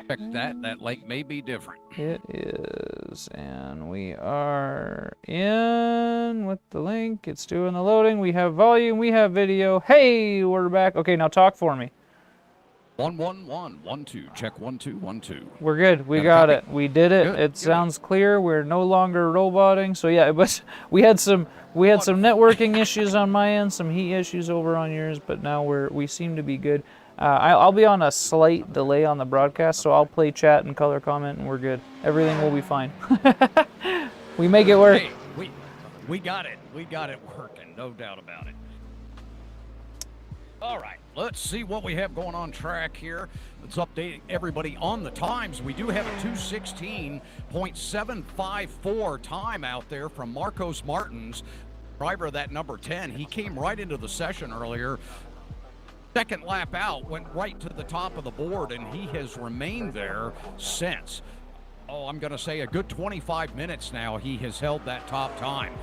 Check that. That link may be different. It is, and we are in with the link. It's doing the loading. We have volume, we have video. Hey, we're back. Okay, now talk for me. 1 1 1 1 2. Check 1 2 1 2. We're good. We got it. We did it. Good, It sounds clear. We're no longer roboting. So yeah, but we had some networking issues on my end, some heat issues over on yours, but now we seem to be good. I'll be on a slight delay on the broadcast, so I'll play chat and color comment, and we're good. Everything will be fine. We make it work. Hey, we got it. We got it working. No doubt about it. All right, let's see what we have going on track here. Let's update everybody on the times. We do have a 2:16.754 time out there from Marcos Martins, driver of that number 10. He came right into the session earlier. Second lap out, went right to the top of the board, and he has remained there since. I'm going to say a good 25 minutes now he has held that top time.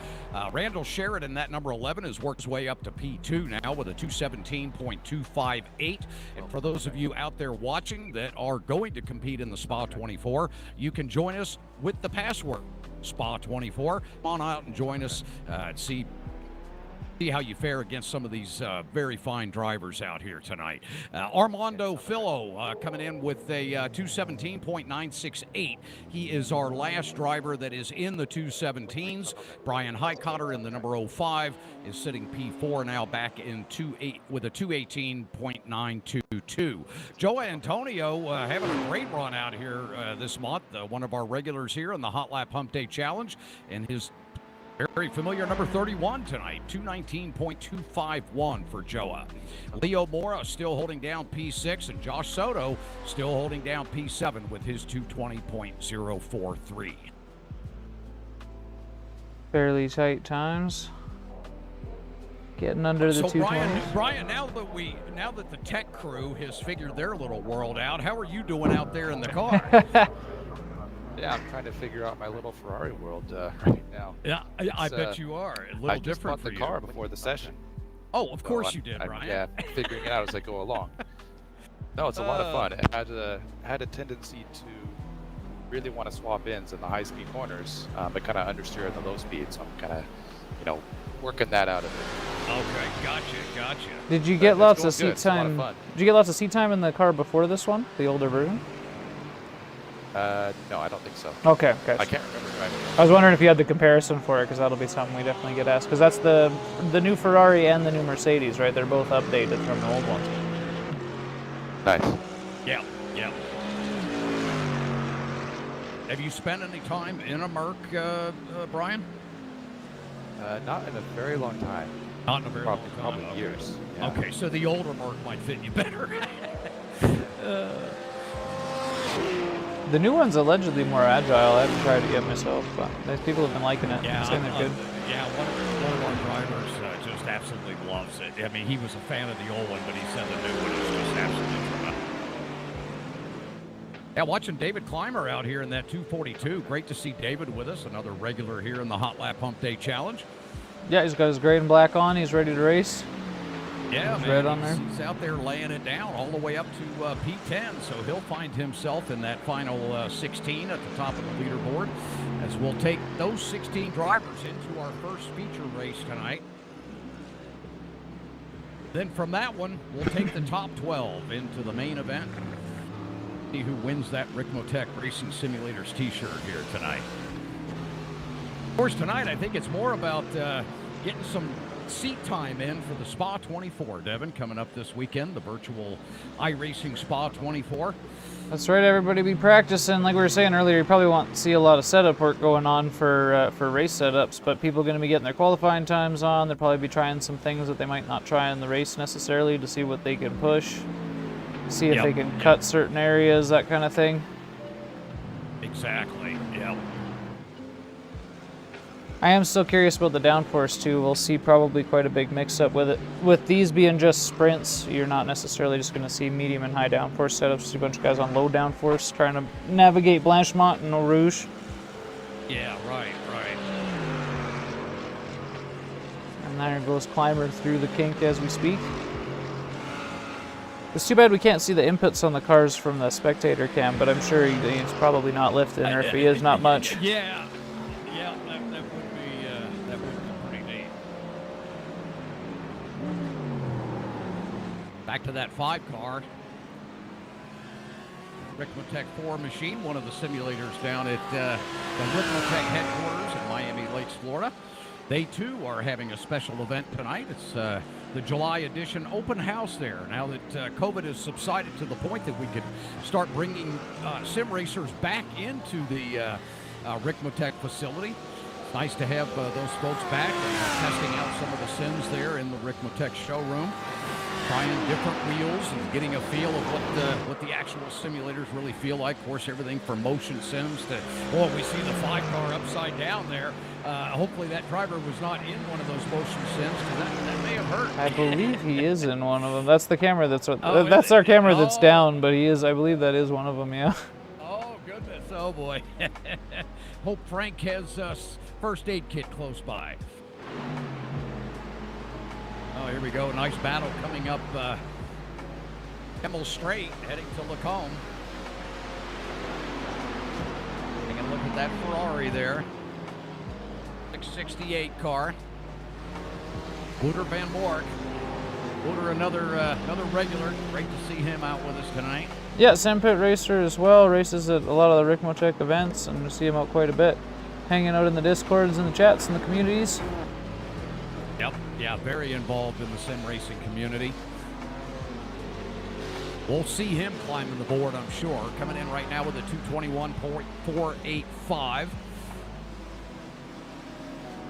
Randall Sheridan, that number 11, has worked his way up to P2 now with a 2:17.258. And for those of you out there watching that are going to compete in the Spa 24, you can join us with the password, Spa 24. Come on out and join us and see see how you fare against some of these very fine drivers out here tonight. Armando Fillo coming in with a 217.968. He is our last driver that is in the 217s. Brian Highcotter in the number 05 is sitting P4 now, back in with a 218.922. Joe Antonio having a great run out here this month. One of our regulars here in the Hotlap Humpday Challenge, and his very familiar number 31 tonight, 219.251 for Joa. Leo Mora still holding down P6, and Josh Soto still holding down P7 with his 220.043. Fairly tight times. Getting under the 220s. Brian, now that the tech crew has figured their little world out, how are you doing out there in the car? Yeah, I'm trying to figure out my little Ferrari world right now. Yeah, I bet you are. A little different for you. I just bought the car before the session. Oh, of course you did, Brian. Yeah, figuring it out as I go along. No, it's a lot of fun. I had a tendency to really want to swap ins in the high-speed corners, but kind of understeer in the low speed, so I'm kind of, working that out a bit. Okay, gotcha. Did you get lots of good. seat time? Did you get lots of seat time in the car before this one, the older version? No, I don't think so. Okay. I can't remember driving. I was wondering if you had the comparison for it, because that'll be something we definitely get asked. Because that's the new Ferrari and the new Mercedes, right? They're both updated from the old ones. Nice. Yeah. Have you spent any time in a Merc, Brian? Not in a very long time. Not in a very long time. Probably years. Yeah. Okay, so the older Merc might fit you better. The new one's allegedly more agile. I haven't tried it yet myself, but those people have been liking it. Yeah, saying they're good. Yeah, one of our drivers just absolutely loves it. I mean, he was a fan of the old one, but he said the new one is just absolutely tremendous. Yeah, watching David Clymer out here in that 242. Great to see David with us, another regular here in the Hotlap Humpday Challenge. Yeah, he's got his gray and black on. He's ready to race. Yeah, man, red on there. He's out there laying it down all the way up to P10, so he'll find himself in that final 16 at the top of the leaderboard, as we'll take those 16 drivers into our first feature race tonight. Then from that one, we'll take the top 12 into the main event. See who wins that Ricmotech Racing Simulators t-shirt here tonight. Of course, tonight I think it's more about getting some seat time in for the Spa 24, Devin, coming up this weekend, the virtual iRacing Spa 24. That's right, everybody be practicing. Like we were saying earlier, you probably won't see a lot of setup work going on for race setups, but people are going to be getting their qualifying times on. They'll probably be trying some things that they might not try in the race necessarily to see what they can push, see if they can cut certain areas, that kind of thing. Exactly, yeah. I am still curious about the downforce too. We'll see probably quite a big mix-up with it. With these being just sprints, you're not necessarily just going to see medium and high downforce setups. See a bunch of guys on low downforce trying to navigate Blanchemont and Eau Rouge. Yeah, right. And there goes Clymer through the kink as we speak. It's too bad we can't see the inputs on the cars from the spectator cam, but I'm sure he's probably not lifting, or if he is, not much. Yeah, that would be pretty neat. Back to that 5 car. Ricmotech 4 machine, one of the simulators down at the Ricmotech headquarters in Miami Lakes, Florida. They too are having a special event tonight. It's the July edition open house there. Now that COVID has subsided to the point that we could start bringing sim racers back into the Ricmotech facility. It's nice to have those folks back testing out some of the sims there in the Ricmotech showroom, trying different wheels and getting a feel of what the actual simulators really feel like. Of course, everything from motion sims to, we see the 5 car upside down there. Hopefully that driver was not in one of those motion sims, because that may have hurt. I believe he is in one of them. That's the camera that's that's our camera that's down, but he is. I believe that is one of them. Yeah. Oh goodness! Oh boy. Hope Frank has first aid kit close by. Oh, here we go. Nice battle coming up Hemel Straight, heading to Lacombe. Taking a look at that Ferrari there. 668 car. Wouter Van Mork. Wouter, another regular. Great to see him out with us tonight. Yeah, Simpit racer as well. Races at a lot of the Ricmotech events, and we see him out quite a bit. Hanging out in the Discords and the chats and the communities. Yep, yeah, very involved in the sim racing community. We'll see him climbing the board, I'm sure. Coming in right now with a 221.485.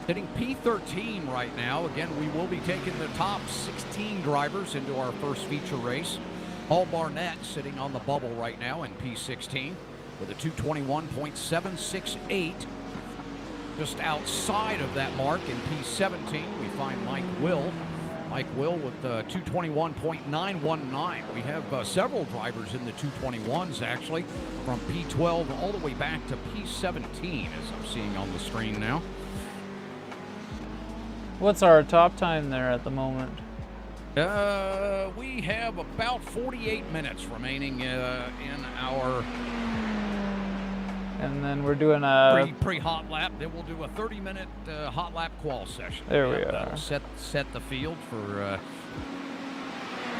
Hitting P13 right now. Again, we will be taking the top 16 drivers into our first feature race. Paul Barnett sitting on the bubble right now in P16 with a 221.768. Just outside of that mark in P17, we find Mike Will. Mike Will with 221.919. We have several drivers in the 221s, actually, from P12 all the way back to P17, as I'm seeing on the screen now. What's our top time there at the moment? We have about 48 minutes remaining in our... And then we're doing a pre-hot lap. Then we'll do a 30-minute hot lap qual session. There we are. That'll set the field for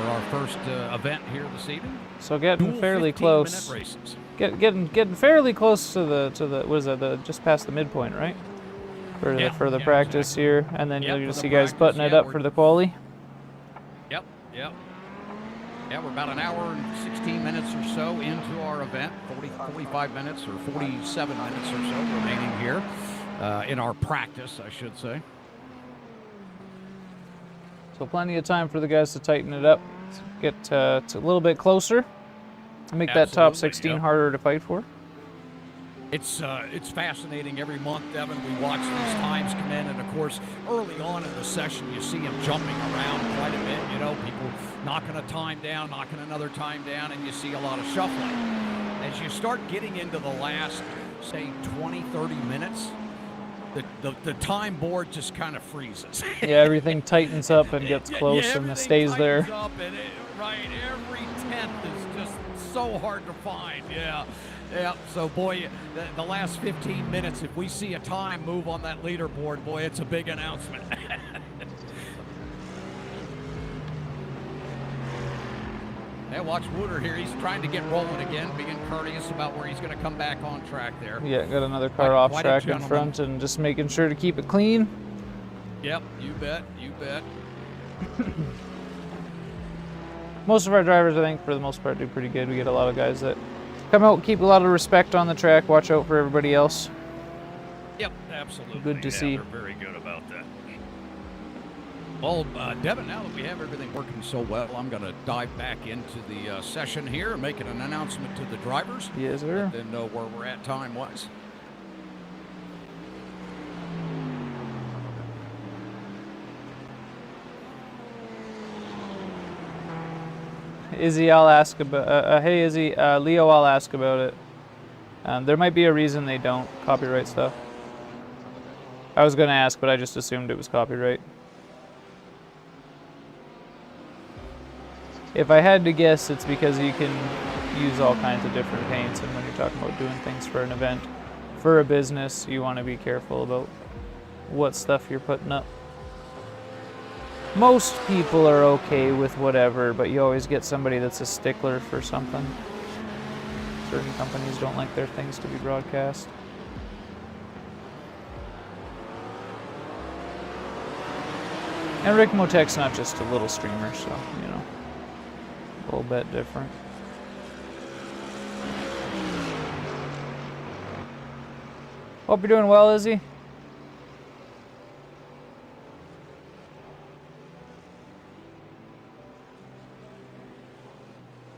our first event here this evening. So getting Dual fairly 15-minute close. races. Getting fairly close to the what is that? Just past the midpoint, right? For the practice exactly. here, and then you'll for just the see guys practice, button it up for the quali. Yep. Yeah, we're about an hour and 16 minutes or so into our event, 45 minutes or 47 minutes or so remaining here in our practice, I should say. So plenty of time for the guys to tighten it up, get to a little bit closer, make that top 16 harder to fight for. It's fascinating every month, Devin. We watch these times come in, and of course, early on in the session, you see them jumping around quite a bit. You know, people knocking a time down, knocking another time down, and you see a lot of shuffling. As you start getting into the last, say, 20, 30 minutes, the time board just kind of freezes. Yeah, everything tightens up and gets close and it stays there. Up and right, every tenth is just so hard to find. Yeah. So boy, the last 15 minutes, if we see a time move on that leaderboard, boy, it's a big announcement. Yeah, watch Wouter here. He's trying to get rolling again, being courteous about where he's going to come back on track there. Yeah, got another car off track in front and just making sure to keep it clean. Yep, you bet. Most of our drivers, I think, for the most part, do pretty good. We get a lot of guys that come out, keep a lot of respect on the track, watch out for everybody else. Yep, absolutely. Good to see. They're very good about that. Well, Devin, now that we have everything working so well, I'm going to dive back into the session here and make an announcement to the drivers. Yes, sir. Let them know where we're at time-wise. Izzy, I'll ask about. Hey, Izzy, Leo, I'll ask about it. There might be a reason they don't copyright stuff. I was going to ask, but I just assumed it was copyright. If I had to guess, it's because you can use all kinds of different paints, and when you're talking about doing things for an event, for a business, you want to be careful about what stuff you're putting up. Most people are okay with whatever, but you always get somebody that's a stickler for something. Certain companies don't like their things to be broadcast. And Ricmotech's not just a little streamer, so, you know, a little bit different. Hope you're doing well, Izzy.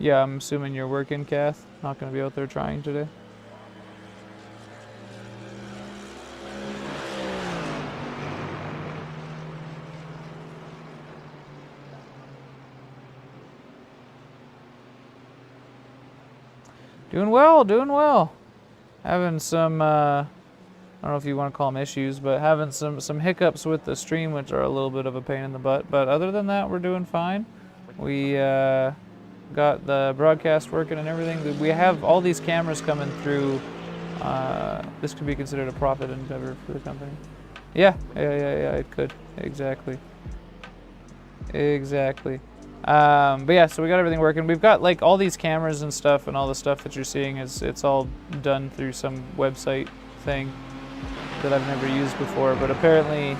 Yeah, I'm assuming you're working, Kath. Not going to be out there trying today. Doing well, doing well. Having some, I don't know if you want to call them issues, but having some hiccups with the stream, which are a little bit of a pain in the butt. But other than that, we're doing fine. We got the broadcast working and everything. We have all these cameras coming through. This could be considered a profit endeavor for the company. Yeah, it could, exactly. Exactly. But yeah, so we got everything working. We've got like all these cameras and stuff, and all the stuff that you're seeing it's all done through some website thing that I've never used before. But apparently,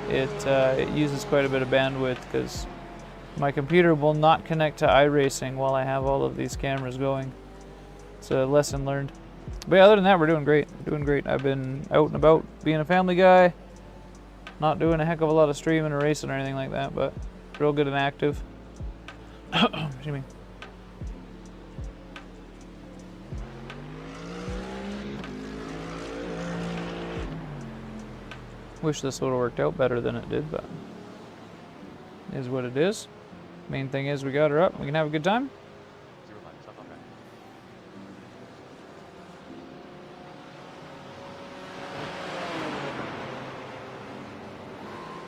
it uses quite a bit of bandwidth because my computer will not connect to iRacing while I have all of these cameras going. It's a lesson learned. But yeah, other than that, we're doing great. Doing great. I've been out and about being a family guy, not doing a heck of a lot of streaming or racing or anything like that, but real good and active. Excuse me. Wish this would have worked out better than it did, but it is what it is. Main thing is we got her up. We can have a good time.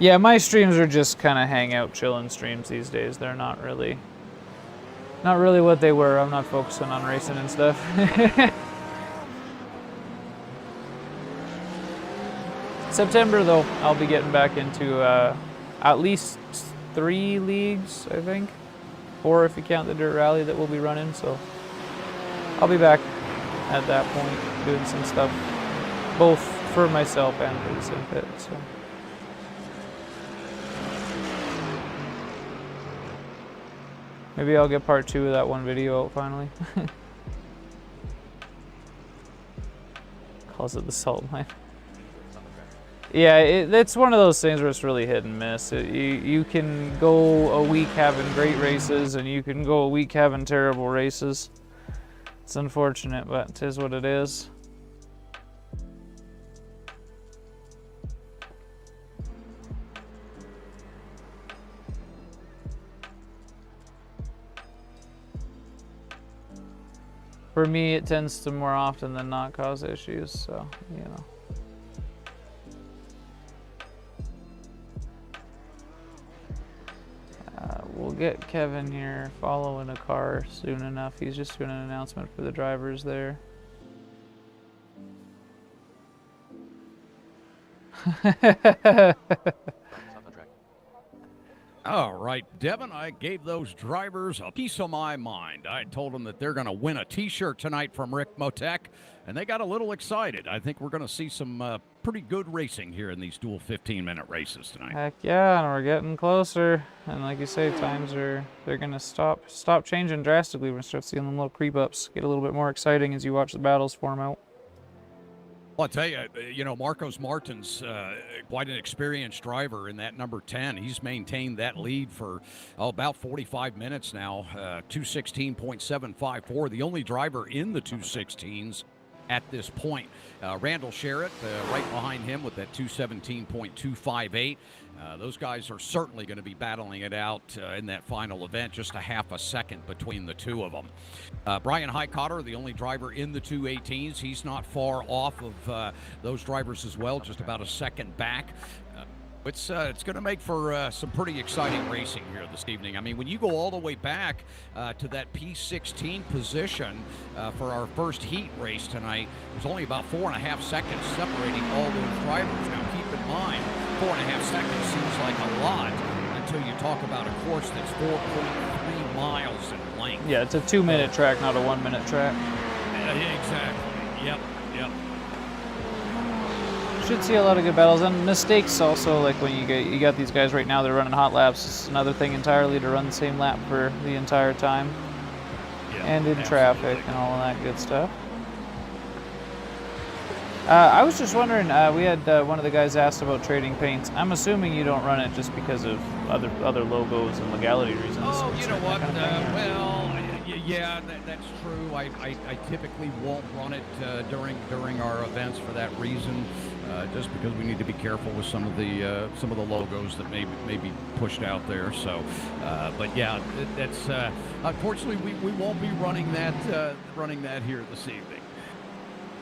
Yeah, my streams are just kind of hangout, chilling streams these days. They're not really what they were. I'm not focusing on racing and stuff. September though, I'll be getting back into at least 3 leagues, I think. 4 if you count the dirt rally that we'll be running, so I'll be back at that point doing some stuff, both for myself and for the Simpit. So. Maybe I'll get part 2 of that one video out finally. Calls it the salt mine. Yeah, it's one of those things where it's really hit and miss. You can go a week having great races, and you can go a week having terrible races. It's unfortunate, but it is what it is. For me, it tends to more often than not cause issues, so, you know. We'll get Kevin here following a car soon enough. He's just doing an announcement for the drivers there. All right, Devin, I gave those drivers a piece of my mind. I told them that they're going to win a T-shirt tonight from Ricmotech, and they got a little excited. I think we're going to see some pretty good racing here in these dual 15-minute races tonight. Heck yeah, and we're getting closer. And like you say, they're going to stop changing drastically. We're going to start seeing them little creep ups get a little bit more exciting as you watch the battles form out. Well, I'll tell you, Marcos Martin's quite an experienced driver in that number 10. He's maintained that lead for about 45 minutes now, 216.754. The only driver in the 216s at this point. Randall Sherritt right behind him with that 217.258. Those guys are certainly going to be battling it out in that final event, just a half a second between the two of them. Brian Highcotter, the only driver in the 218s. He's not far off of those drivers as well, just about a second back. It's going to make for some pretty exciting racing here this evening. I mean, when you go all the way back to that P16 position for our first heat race tonight, there's only about 4.5 seconds separating all those drivers. Now, keep in mind, 4.5 seconds seems like a lot until you talk about a course that's 4.3 miles in length. Yeah, it's a 2-minute track, not a 1-minute track. Exactly. Yep. Should see a lot of good battles and mistakes also, like when you got these guys right now, they're running hot laps. It's another thing entirely to run the same lap for the entire time. Yeah, and in traffic and all of that good stuff. I was just wondering, we had one of the guys asked about trading paints. I'm assuming you don't run it just because of other logos and legality reasons. Oh, you know what? Yeah, that's true. I typically won't run it during our events for that reason, just because we need to be careful with some of the logos that may be pushed out there. So, but yeah, that's unfortunately we won't be running that here this evening.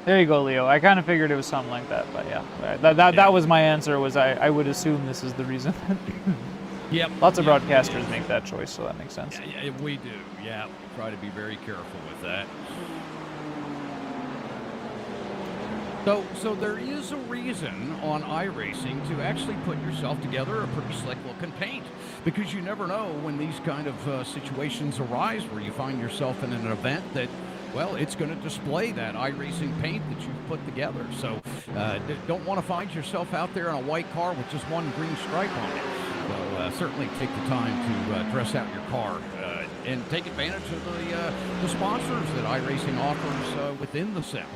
There you go, Leo. I kind of figured it was something like that, but yeah, that was my answer. Was I would assume this is the reason. Yep. Lots of broadcasters make that choice, so that makes sense. Yeah, we do. Yeah, we try to be very careful with that. So there is a reason on iRacing to actually put yourself together a pretty slick looking paint. because you never know when these kind of situations arise where you find yourself in an event that, well, it's going to display that iRacing paint that you've put together. So don't want to find yourself out there in a white car with just one green stripe on it. So certainly take the time to dress out your car and take advantage of the sponsors that iRacing offers within the sim.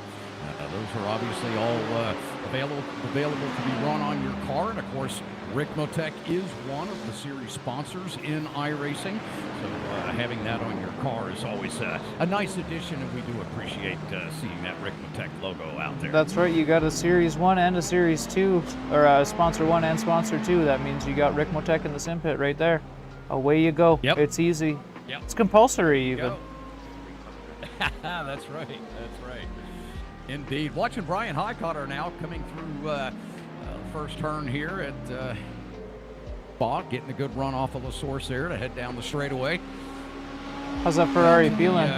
Those are obviously all available to be run on your car. And, of course, Ricmotech is one of the series sponsors in iRacing. So having that on your car is always a nice addition, and we do appreciate seeing that Ricmotech logo out there. That's right. You got a Series 1 and a Series 2, or Sponsor 1 and Sponsor 2. That means you got Ricmotech in the Simpit right there. Away you go. Yep. It's easy. Yep. It's compulsory even. That's right. That's right. Indeed. Watching Brian Highcotter now coming through the first turn here at Spa, getting a good run off of the source there to head down the straightaway. How's that Ferrari feeling?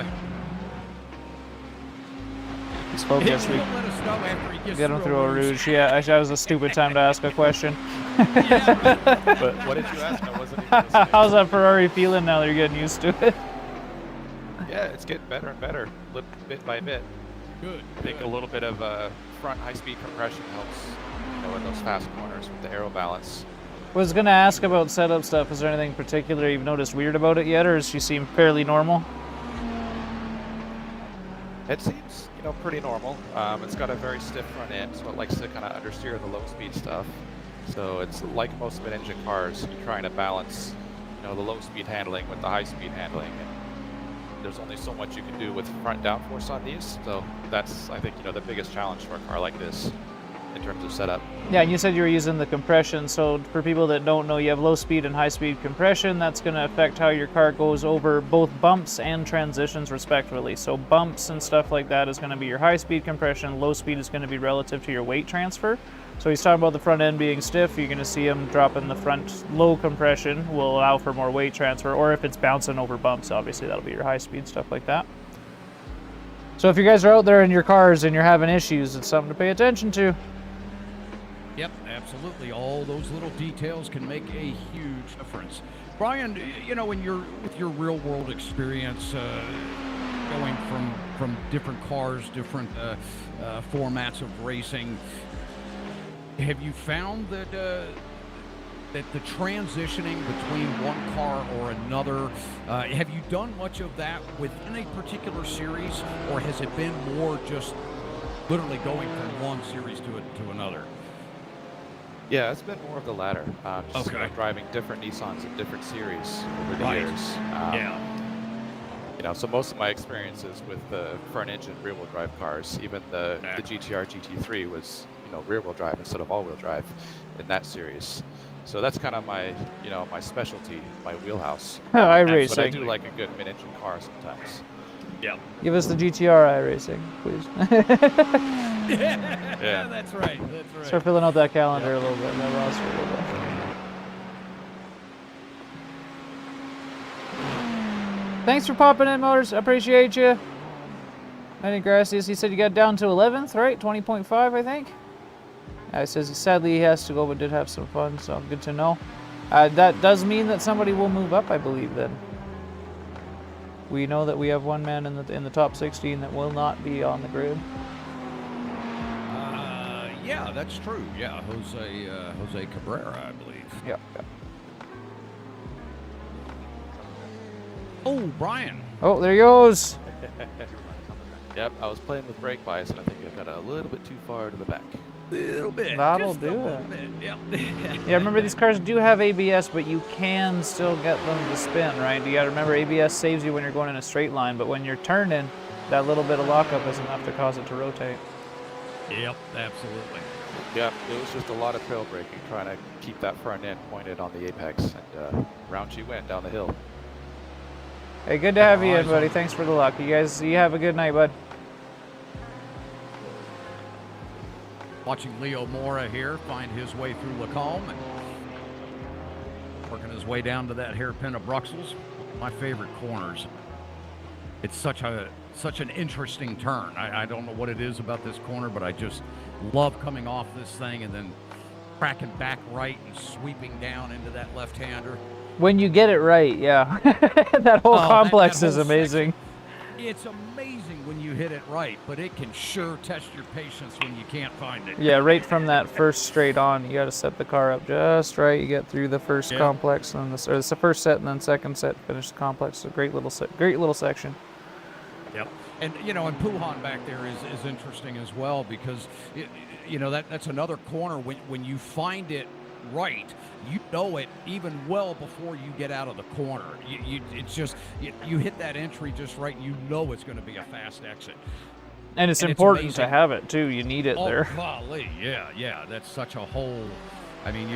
He's focused. Get him through a rouge. Yeah, that was a stupid time to ask a question. But what did you ask? I wasn't even listening. How's that Ferrari feeling now that you're getting used to it? Yeah, it's getting better and better, bit by bit. Good. I think a little bit of front high-speed compression helps, in those fast corners with the aero balance. Was gonna ask about setup stuff. Is there anything particular you've noticed weird about it yet, or does she seem fairly normal? It seems, pretty normal. It's got a very stiff front end, so it likes to kind of understeer the low-speed stuff. So it's like most mid-engine cars, you're trying to balance, the low-speed handling with the high-speed handling. And there's only so much you can do with front downforce on these. So that's, I think, the biggest challenge for a car like this in terms of setup. Yeah, and you said you were using the compression. So for people that don't know, you have low speed and high speed compression. That's going to affect how your car goes over both bumps and transitions respectively. So bumps and stuff like that is going to be your high speed compression. Low speed is going to be relative to your weight transfer. So he's talking about the front end being stiff. You're going to see him dropping the front low compression will allow for more weight transfer. Or if it's bouncing over bumps, obviously that'll be your high speed, stuff like that. So if you guys are out there in your cars and you're having issues, it's something to pay attention to. Yep, absolutely. All those little details can make a huge difference. Brian, with your real-world experience, going from different cars, different formats of racing, have you found that that the transitioning between one car or another, have you done much of that within a particular series, or has it been more just literally going from one series to another? Yeah, it's been more of the latter. Just driving different Nissans in different series over the years. So most of my experiences with the front-engine rear-wheel drive cars, even the GTR GT3 was, rear-wheel drive instead of all-wheel drive in that series. So that's kind of my, my specialty, my wheelhouse. iRacing. But I do like a good mid-engine car sometimes. Yeah. Give us the GTR iRacing, please. Yeah, that's right. That's right. Start filling out that calendar a little bit, that roster a little bit. Thanks for popping in, Motors. I appreciate you. Any Gracias, he said you got down to 11th, right? 20.5, I think. He says sadly he has to go, but did have some fun, so good to know. That does mean that somebody will move up, I believe, then. We know that we have one man in the top 16 that will not be on the grid. Yeah, that's true. Yeah, Jose Cabrera, I believe. Yeah. Oh, Brian. Oh, there he goes. Yep, I was playing with brake bias, and I think I got a little bit too far to the back. A little bit. That'll Just do a it. little bit. Yep. Yeah, remember these cars do have ABS, but you can still get them to spin, right? You gotta remember ABS saves you when you're going in a straight line, but when you're turning, that little bit of lockup is enough to cause it to rotate. Yep, absolutely. Yeah, it was just a lot of trail braking, trying to keep that front end pointed on the apex, and round you went down the hill. Hey, good to have you in, buddy. Thanks for the luck. You have a good night, bud. Watching Leo Mora here find his way through Lacombe and working his way down to that hairpin of Bruxelles. My favorite corners. It's such an interesting turn. I don't know what it is about this corner, but I just love coming off this thing and then cracking back right and sweeping down into that left-hander. When you get it right, yeah. That whole complex that is whole amazing. It's amazing when you hit it right, but it can sure test your patience when you can't find it. Yeah, right from that first straight on, you got to set the car up just right. You get through the first complex, and it's the first set, and then second set, finish the complex. So great little section. Yep. And and Puhan back there is interesting as well, because that's another corner when you find it right, you know it even well before you get out of the corner. It's just you hit that entry just right, and you know it's going to be a fast exit. And it's important to have it too. You need it there. Golly, yeah. That's such a whole. I mean,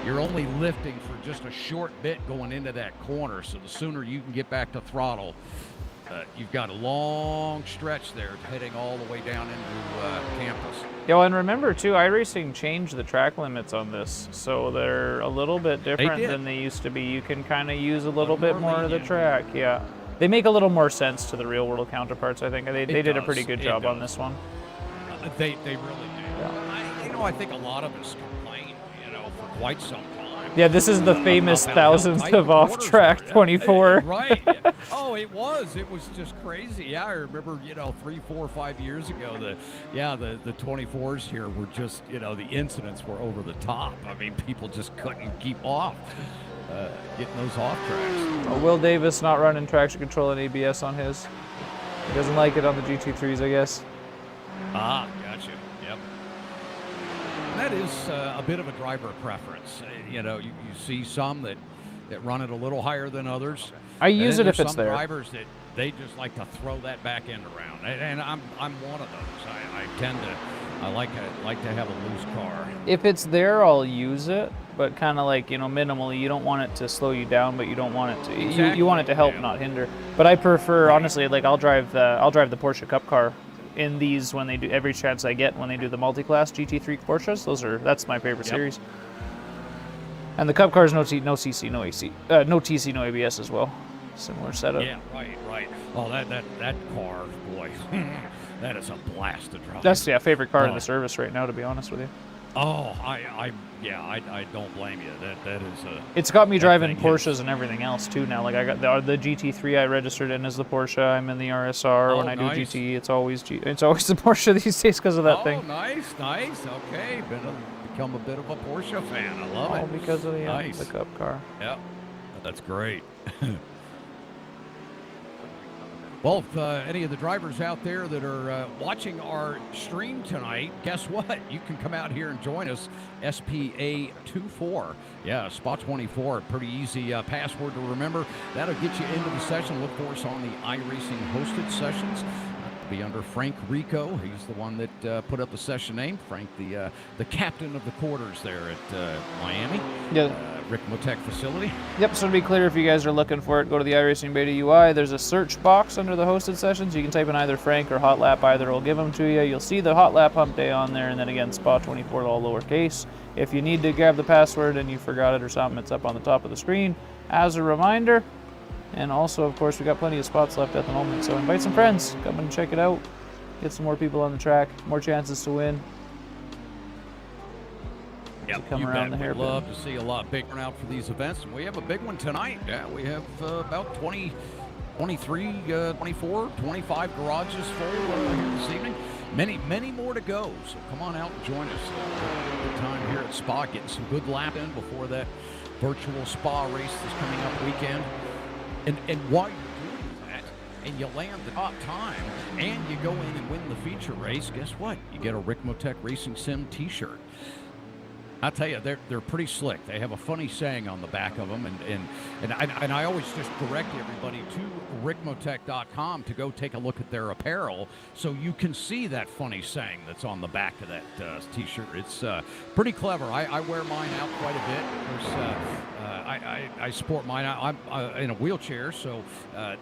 you're only lifting for just a short bit going into that corner. So the sooner you can get back to throttle, you've got a long stretch there heading all the way down into campus. Yeah, and remember too, iRacing changed the track limits on this, so they're a little bit different than they used to be. You can kind of use a little bit more of the track. Yeah, they make a little more sense to the real world counterparts. I think they did a pretty good job on this one. They really do. Yeah. I think a lot of us complain, for quite some time. Yeah, this is the famous thousands of off-track 24. Right. Oh, it was just crazy. Yeah, I remember, 3, 4, 5 years ago, the 24s here were just, the incidents were over the top. I mean, people just couldn't keep off getting those off tracks. Oh, Will Davis not running traction control and ABS on his. He doesn't like it on the GT3s, I guess. Ah, gotcha. Yep. That is a bit of a driver preference. You see some that run it a little higher than others. I use it if it's there. Some drivers that they just like to throw that back end around, and I'm one of those. I like to have a loose car. If it's there, I'll use it, but kind of like minimally. You don't want it to slow you down, but you don't want it to. Exactly. You want it to help, not hinder. But I prefer, honestly, like I'll drive the Porsche Cup car in these when they do every chance I get when they do the multi-class GT3 Porsches. That's my favorite series. And the Cup cars no CC, no AC, no TC, no ABS as well. Similar setup. Yeah, right. Oh, that car, boy, that is a blast to drive. That's favorite car in the service right now, to be honest with you. Oh, I don't blame you. That is a. It's got me driving Porsches and everything else too now. Like I got the GT3 I registered in as the Porsche. I'm in the RSR. When I do GT, it's always the Porsche these days because of that thing. Oh, nice. Okay, become a bit of a Porsche fan. I love it. All because of the Cup car. Yep, that's great. Well, if any of the drivers out there that are watching our stream tonight, guess what? You can come out here and join us, SPA24. Yeah, Spot 24, pretty easy password to remember. That'll get you into the session. Look for us on the iRacing hosted sessions. Be under Frank Rico. He's the one that put up the session name. Frank, the captain of the quarters there at Miami. Yeah. Ricmotech facility. Yep, so to be clear, if you guys are looking for it, go to the iRacing Beta UI. There's a search box under the hosted sessions. You can type in either Frank or Hotlap. Either will give them to you. You'll see the Hotlap Humpday on there, and then again, Spa24, all lowercase. If you need to grab the password and you forgot it or something, it's up on the top of the screen as a reminder. And also, of course, we got plenty of spots left at the moment, so invite some friends. Come and check it out. Get some more people on the track. More chances to win. Yep, come around the hairpin. We'd love to see a lot bigger out for these events, and we have a big one tonight. Yeah, we have about 20, 23, 24, 25 garages full here this evening. Many more to go, so come on out and join us. Good time here at Spa, getting some good lap in before that virtual Spa race this coming up weekend. And while you're doing that, and you land the top time, and you go in and win the feature race, guess what? You get a Ricmotech Racing Sim t-shirt. I'll tell you, they're pretty slick. They have a funny saying on the back of them, and I always just direct everybody to ricmotech.com to go take a look at their apparel so you can see that funny saying that's on the back of that t-shirt. It's pretty clever. I wear mine out quite a bit. Of course, I sport mine. I'm in a wheelchair, so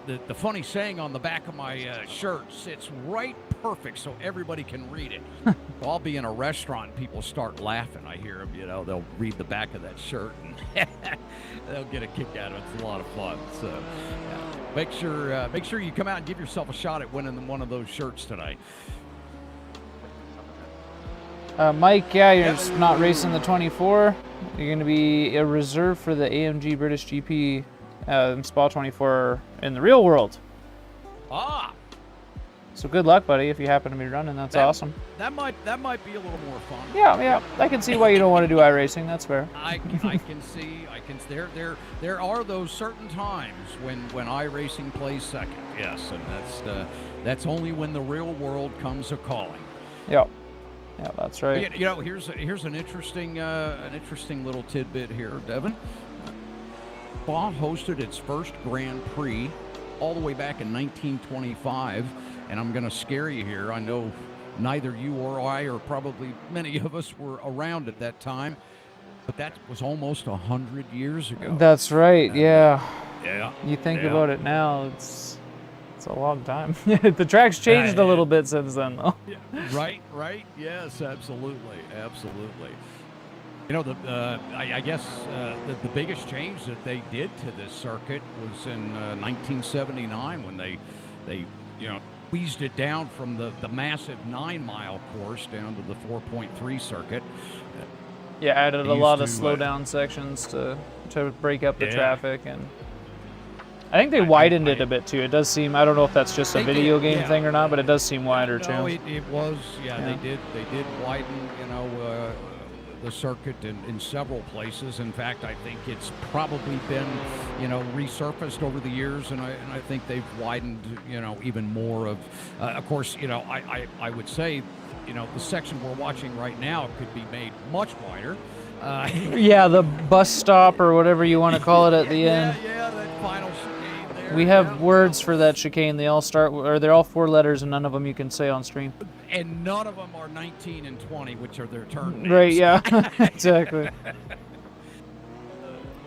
the funny saying on the back of my shirt sits right perfect so everybody can read it. So I'll be in a restaurant and people start laughing. I hear them, they'll read the back of that shirt and they'll get a kick out of it. It's a lot of fun. So make sure you come out and give yourself a shot at winning one of those shirts tonight. Mike, you're not racing the 24. You're going to be a reserve for the AMG British GP in Spa 24 in the real world. Ah, So good luck, buddy, if you happen to be running. That's awesome. that might be a little more fun. Yeah. I can see why you don't want to do iRacing. That's fair. I can see. There are those certain times when iRacing plays second. Yes, and that's only when the real world comes a calling. Yeah, that's right. You know, here's an interesting little tidbit here, Devin. Spa hosted its first Grand Prix all the way back in 1925, and I'm going to scare you here. I know neither you or I, or probably many of us, were around at that time, but that was almost 100 years ago. That's right. Yeah. Yeah. You think about it now, it's a long time. The track's changed a little bit since then, though. Right. Yes, absolutely. You know, I guess the biggest change that they did to this circuit was in 1979 when they squeezed it down from the massive 9-mile course down to the 4.3 circuit. Yeah, added a lot of slowdown sections to break up the traffic, and I think they widened it a bit too. It does seem, I don't know if that's just a video game thing or not, but it does seem wider too. No, it was. Yeah, they did widen, the circuit in several places. In fact, I think it's probably been, resurfaced over the years, and I think they've widened, even more of course, I would say, the section we're watching right now could be made much wider. Yeah, the bus stop or whatever you want to call it at the end. Yeah, that final chicane there. We have words for that chicane. They all start, or they're all 4 letters, and none of them you can say on stream. And none of them are 19 and 20, which are their turn names. Right, yeah, exactly.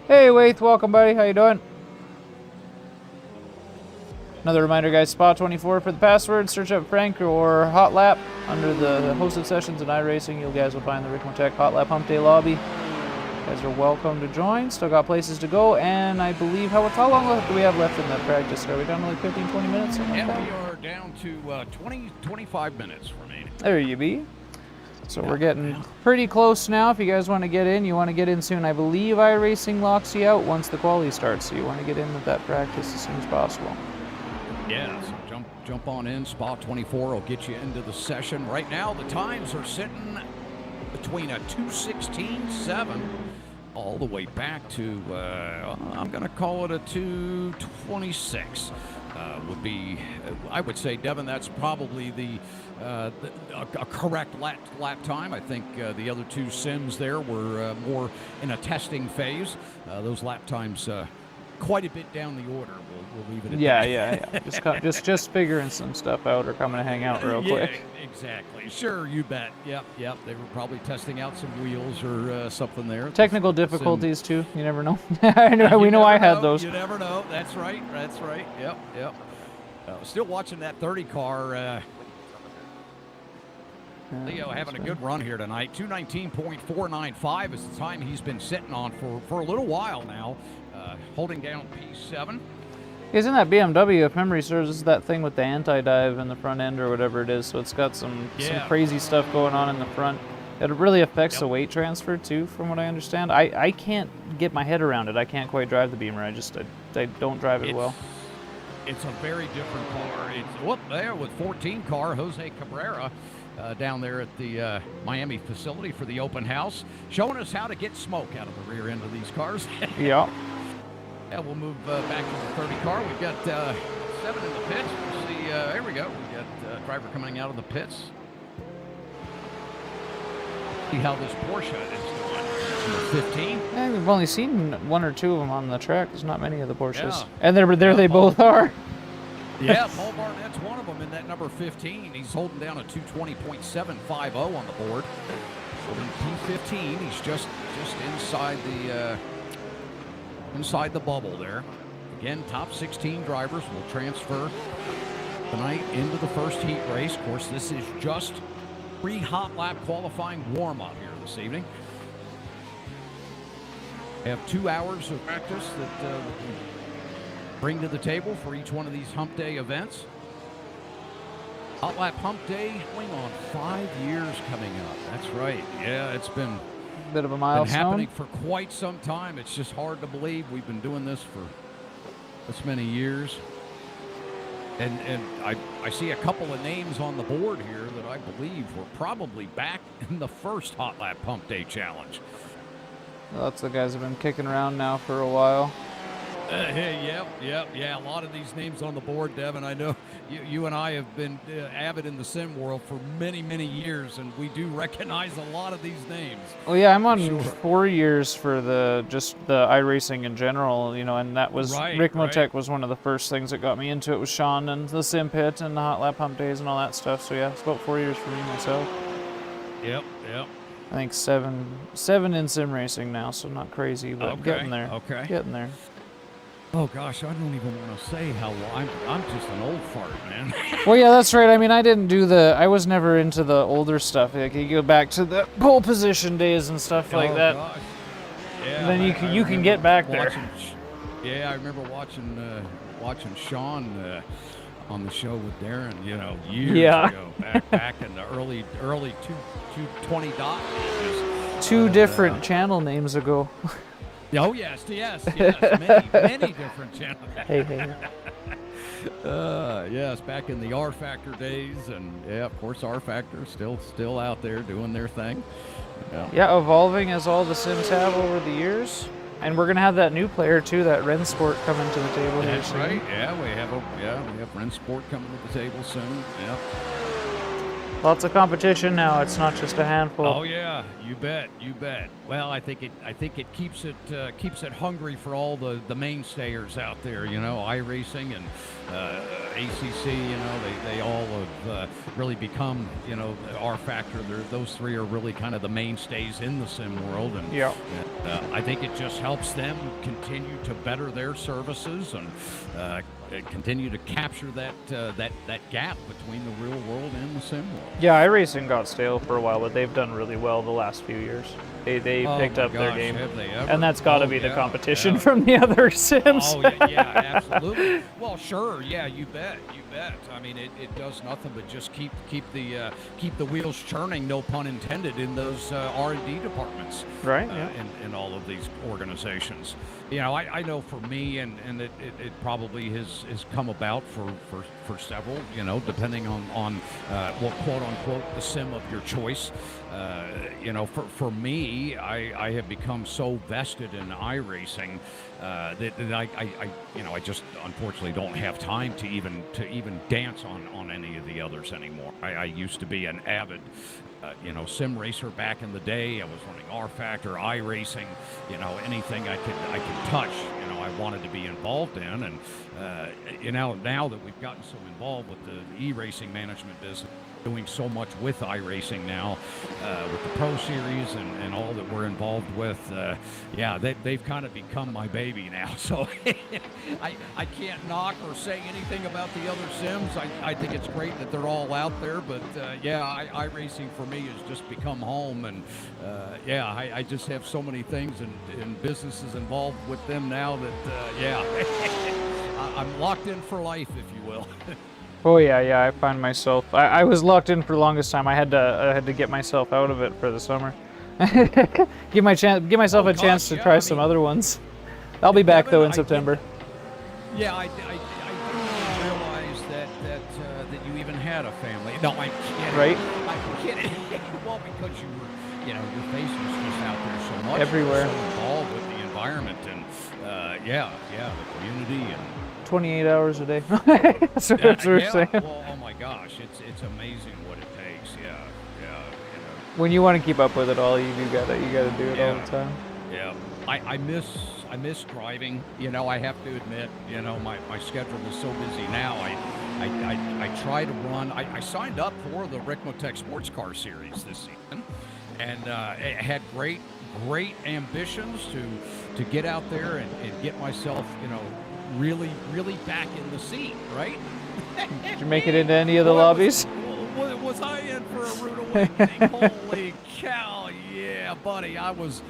Hey, Waith, welcome, buddy. How you doing? Another reminder, guys, Spa 24 for the password. Search up Frank or Hotlap under the hosted sessions in iRacing. You guys will find the Ricmotech Hotlap Humpday lobby. You guys are welcome to join. Still got places to go, and I believe, how long do we have left in the practice? Are we down to like 15, 20 minutes? Yeah, we are down to 25 minutes remaining. There you be. So we're getting pretty close now. If you guys want to get in, you want to get in soon. I believe iRacing locks you out once the quali starts, so you want to get in with that practice as soon as possible. Yeah, so jump on in. Spa 24 will get you into the session. Right now, the times are sitting between a 2:16.7 all the way back to, I'm going to call it a 2:26. Would be, I would say, Devin, that's probably a correct lap time. I think the other 2 sims there were more in a testing phase. Those lap times quite a bit down the order. We'll leave it at that. Yeah. Just figuring some stuff out or coming to hang out real quick. Exactly. Sure, you bet. Yep. They were probably testing out some wheels or something there. Technical difficulties too. You never know. We know I had those. You never know. That's right. Yep. Still watching that 30 car. Leo having a good run here tonight. 2:19.495 is the time he's been sitting on for a little while now. Holding down P7. He's in that BMW, if memory serves, is that thing with the anti-dive in the front end or whatever it is, so it's got some crazy stuff going on in the front. It really affects the weight transfer too, from what I understand. I can't get my head around it. I can't quite drive the Beamer. I don't drive it well. It's a very different car. It's there with 14 car Jose Cabrera down there at the Miami facility for the open house, showing us how to get smoke out of the rear end of these cars. Yeah. Yeah, we'll move back to the 30 car. We've got 7 in the pits. We'll see. There we go. We got a driver coming out of the pits. See how this Porsche is doing. Number 15. Yeah, we've only seen 1 or 2 of them on the track. There's not many of the Porsches. Yeah. And there they both are. Yeah, Paul Barnett's one of them in that number 15. He's holding down a 2:20.750 on the board. So in P15, he's just inside the bubble there. Again, top 16 drivers will transfer tonight into the first heat race. Of course, this is just pre-hot lap qualifying warm-up here this evening. We have 2 hours of practice that we can bring to the table for each one of these Hump Day events. Hotlap Hump Day going on 5 years coming up. That's right. Yeah, it's been Bit of a Been milestone. happening for quite some time. It's just hard to believe we've been doing this for this many years. And I see a couple of names on the board here that I believe were probably back in the first Hotlap Humpday Challenge. Lots of guys have been kicking around now for a while. Yeah. A lot of these names on the board, Devin. I know you and I have been avid in the sim world for many, many years, and we do recognize a lot of these names. Well, yeah, I'm on 4 years for just the iRacing in general, you know, and that was Ricmotech was one of the first things that got me into it. Was Shaun and the Simpit and the Hotlap Humpdays and all that stuff. So yeah, it's about 4 years for me myself. Yep. I think seven in sim racing now, so not crazy, but getting there. Okay. Getting there. Oh gosh, I don't even want to say how long. I'm just an old fart, man. Well, yeah, that's right. I mean, I was never into the older stuff. Like, you go back to the pole position days and stuff like that. Gosh. Yeah, then you can get back there. Yeah, I remember watching Shaun on the show with Darren, you know, years ago, back in the early 220 dot ages. Two different channel names ago. Oh yes, many different channels. Hey. Yes, back in the R Factor days, and yeah, of course, R Factor still out there doing their thing. Yeah, evolving as all the sims have over the years, and we're gonna have that new player too, that Ren Sport coming to the table here soon. Right. Yeah, we have Ren Sport coming to the table soon. Yeah. Lots of competition now. It's not just a handful. Oh yeah, you bet. Well, I think it keeps it hungry for all the mainstayers out there. You know, iRacing and ACC. You know, they all have really become, you know, R Factor. Those three are really kind of the mainstays in the sim world, and I think it just helps them continue to better their services and continue to capture that gap between the real world and the sim world. Yeah, iRacing got stale for a while, but they've done really well the last few years. They picked up their game, have they ever? And that's got to be the competition from the other sims. Oh yeah, absolutely. Well, sure, yeah, you bet. I mean, it does nothing but just keep the wheels churning, no pun intended, in those R&D departments, right? In all of these organizations. You know, I know for me, and it probably has come about for several, you know, depending on what quote unquote the sim of your choice. You know, for me, I have become so vested in iRacing that I just unfortunately don't have time to even dance on any of the others anymore. I used to be an avid sim racer back in the day. I was running R Factor, iRacing, you know, anything I could touch, you know, I wanted to be involved in. And now that we've gotten so involved with the e-racing management business, doing so much with iRacing now, with the Pro Series and all that we're involved with, they've kind of become my baby now. So I can't knock or say anything about the other sims. I think it's great that they're all out there, but iRacing for me has just become home, and I just have so many things and businesses involved with them now that I'm locked in for life, if you will. Oh yeah, I find myself. I was locked in for the longest time. I had to get myself out of it for the summer. give myself a chance to try some other ones. I'll be back though in September. I didn't realize that you even had a family. No, I'm kidding. Right? I'm kidding. Well, because your face was just out there so much. Everywhere. So involved with the environment and the community and. 28 hours a day. That's what we're saying. Well, oh my gosh, it's amazing what it takes. Yeah. When you want to keep up with it all, you gotta do it all the time. Yeah. I miss driving. You know, I have to admit, you know, my schedule is so busy now. I try to run. I signed up for the Ricmotech Sports Car Series this season, and it had great ambitions to get out there and get myself, you know, really back in the seat, right? Did you make it into any of the lobbies? Was I in for a rude awakening? Holy cow! Yeah, buddy, I was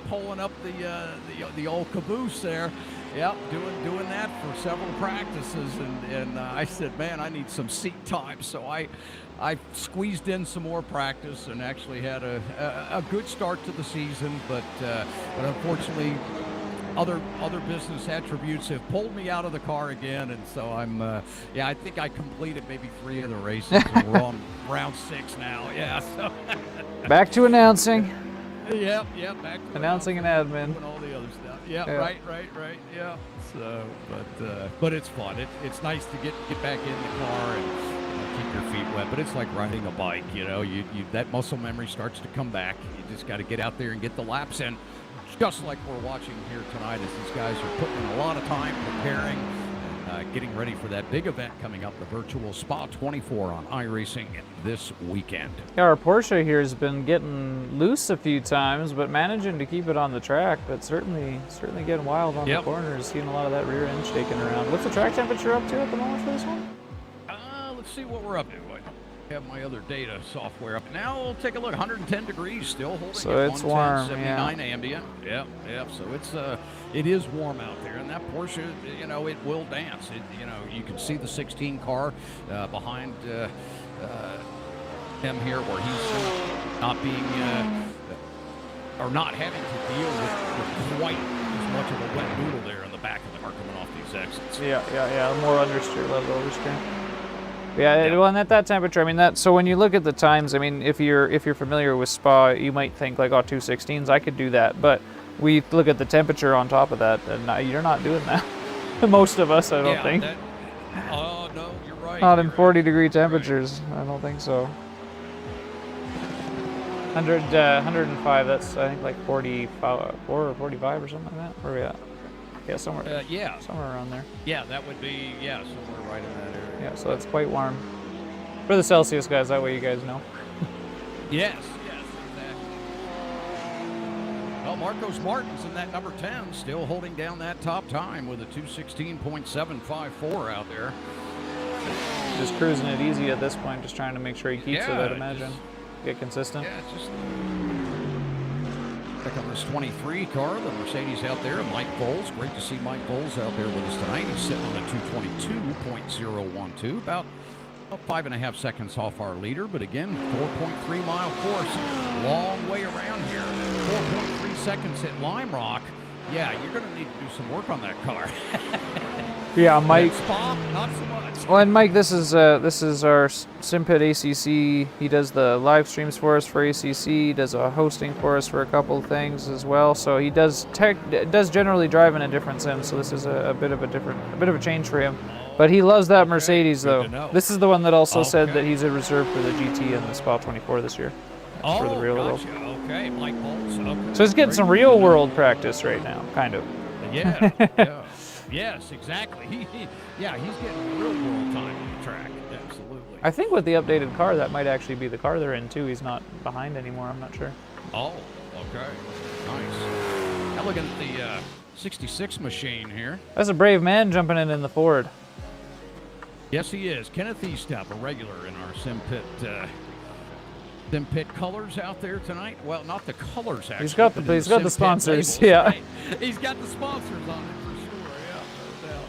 pulling up the old caboose there, Yep, doing that for several practices, and I said, man, I need some seat time, so I squeezed in some more practice and actually had a good start to the season, but unfortunately, other business attributes have pulled me out of the car again, and so I think I completed maybe 3 of the races, and we're on round 6 now. Yeah, so back to announcing. Yep, back to announcing and admin. Doing all the other stuff. Yeah, right. Yeah. So, but it's fun. It's nice to get back in the car and keep your feet wet. But it's like riding a bike. You that muscle memory starts to come back. You just got to get out there and get the laps in. Just like we're watching here tonight, as these guys are putting in a lot of time preparing, getting ready for that big event coming up, the virtual Spa 24 on iRacing this weekend. Yeah, our Porsche here has been getting loose a few times, but managing to keep it on the track, but certainly getting wild on the corners, seeing a lot of that rear end shaking around. What's the track temperature up to at the moment for this one? Let's see what we're up to. I have my other data software up now. We'll take a look. 110 degrees, still holding. So it's warm, 79 ambient. Yep. So it is warm out there, and that Porsche, it will dance. You can see the 16 car behind him here, where he's not being or not having to deal with quite as much of a wet noodle there in the back of the car coming off these exits. Yeah. More understeer, less oversteer. Yeah, well, and at that temperature, I mean, so when you look at the times, I mean, if you're familiar with Spa, you might think like, 2:16s, I could do that, but we look at the temperature on top of that, and you're not doing that. Most of us, I don't think. Oh, no, you're right. Not in 40-degree temperatures. Right. I don't think so. 105, that's, I think, like 44 or 45 or something like that. Where are we at? Yeah, somewhere. Somewhere around there. Yeah, that would be, somewhere right in that area. Yeah, so that's quite warm. For the Celsius guys, that way you guys know. Yes, exactly. Well, Marcos Martin's in that number 10, still holding down that top time with a 2:16.754 out there. Just cruising it easy at this point, just trying to make sure he keeps it, I'd imagine. Get consistent. Yeah, just pick up this 23 car, the Mercedes out there, Mike Bowles. Great to see Mike Bowles out there with us tonight. He's sitting on a 2:22.012, about 5.5 seconds off our leader, but again, 4.3-mile course, long way around here. 4.3 seconds at Lime Rock. Yeah, you're going to need to do some work on that car. Yeah, Mike. Spa, not so much. Well, and Mike, this is our Simpit ACC. He does the live streams for us for ACC. He does a hosting for us for a couple of things as well. So he does generally drive in a different sim. So this is a bit of a change for him. But he loves that Mercedes, though. This is the one that also said that he's a reserve for the GT and the Spa 24 this year. For the real world. Okay, Mike Bowles. Okay. So he's getting some real world practice right now, kind of. Yeah. Yes, exactly. He's getting real world time on the track. Absolutely. I think with the updated car, that might actually be the car they're in, too. He's not behind anymore, I'm not sure. Oh, okay. Nice. Now looking at the 66 machine here. That's a brave man jumping in the Ford. Yes, he is. Kenneth Eastop, a regular in our Simpit colors out there tonight. Well, not the colors, actually. He's got the sponsors, yeah. Right. He's got the sponsors on it for sure,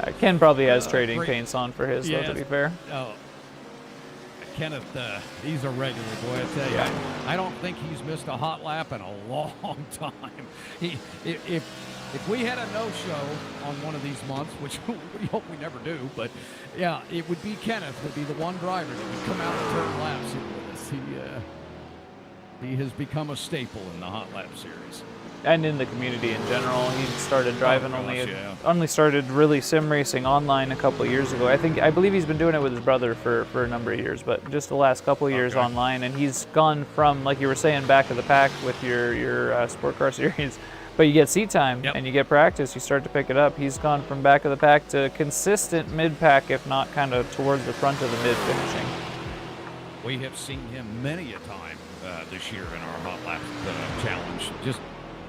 yeah. Ken probably has trading paints on for his, though, to be fair. Oh, Kenneth, he's a regular, boy, I tell you. I don't think he's missed a hot lap in a long time. If we had a no-show on one of these months, which we hope we never do, but yeah, it would be Kenneth would be the one driver that would come out and turn laps with us. He has become a staple in the Hot Lap series. And in the community in general. He started driving only started really sim racing online a couple of years ago. I believe he's been doing it with his brother for a number of years, but just the last couple of years online. And he's gone from, like you were saying, back of the pack with your sport car series, but you get seat time and you get practice, you start to pick it up. He's gone from back of the pack to consistent mid-pack, if not kind of towards the front of the mid-finishing. We have seen him many a time this year in our Hot Lap challenge, just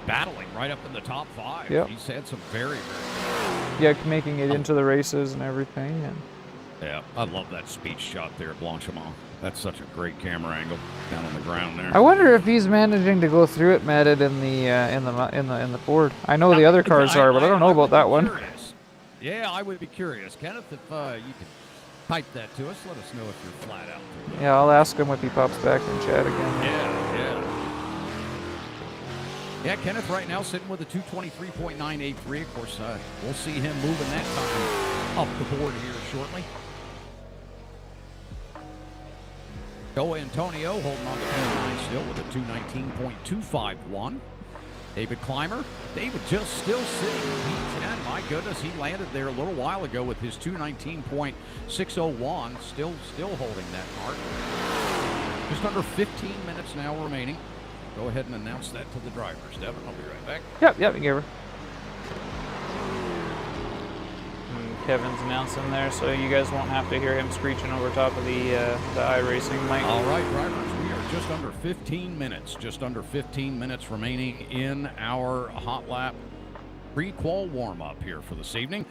battling right up in the top 5. Yep. He's had some very making it into the races and everything. And yeah, I love that speech shot there at Blanchimont. That's such a great camera angle down on the ground there. I wonder if he's managing to go through it matted in the Ford. I know the other cars are, but I don't know about that one. Yeah, I would be curious. Kenneth, if you could type that to us, let us know if you're flat out. Yeah, I'll ask him if he pops back in chat again. Yeah, Kenneth right now sitting with a 223.983. Of course, we'll see him moving that time up the board here shortly. Joe Antonio holding on to 29 still with a 219.251. David Clymer. David just still sitting in P10. My goodness, he landed there a little while ago with his 219.601. Still holding that mark. Just under 15 minutes now remaining. Go ahead and announce that to the drivers. Devin, I'll be right back. Yep, you gave her. And Kevin's announcing there, so you guys won't have to hear him screeching over top of the iRacing mic. All right, drivers, we are just under 15 minutes. Just under 15 minutes remaining in our Hot Lap pre-qual warm-up here for this evening.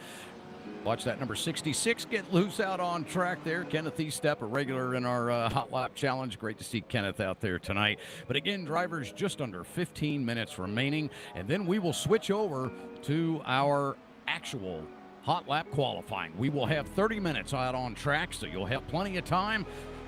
Watch that number 66 get loose out on track there. Kenneth Estep, a regular in our Hot Lap Challenge. Great to see Kenneth out there tonight. But again, drivers, just under 15 minutes remaining. And then we will switch over to our actual Hot Lap qualifying. We will have 30 minutes out on track, so you'll have plenty of time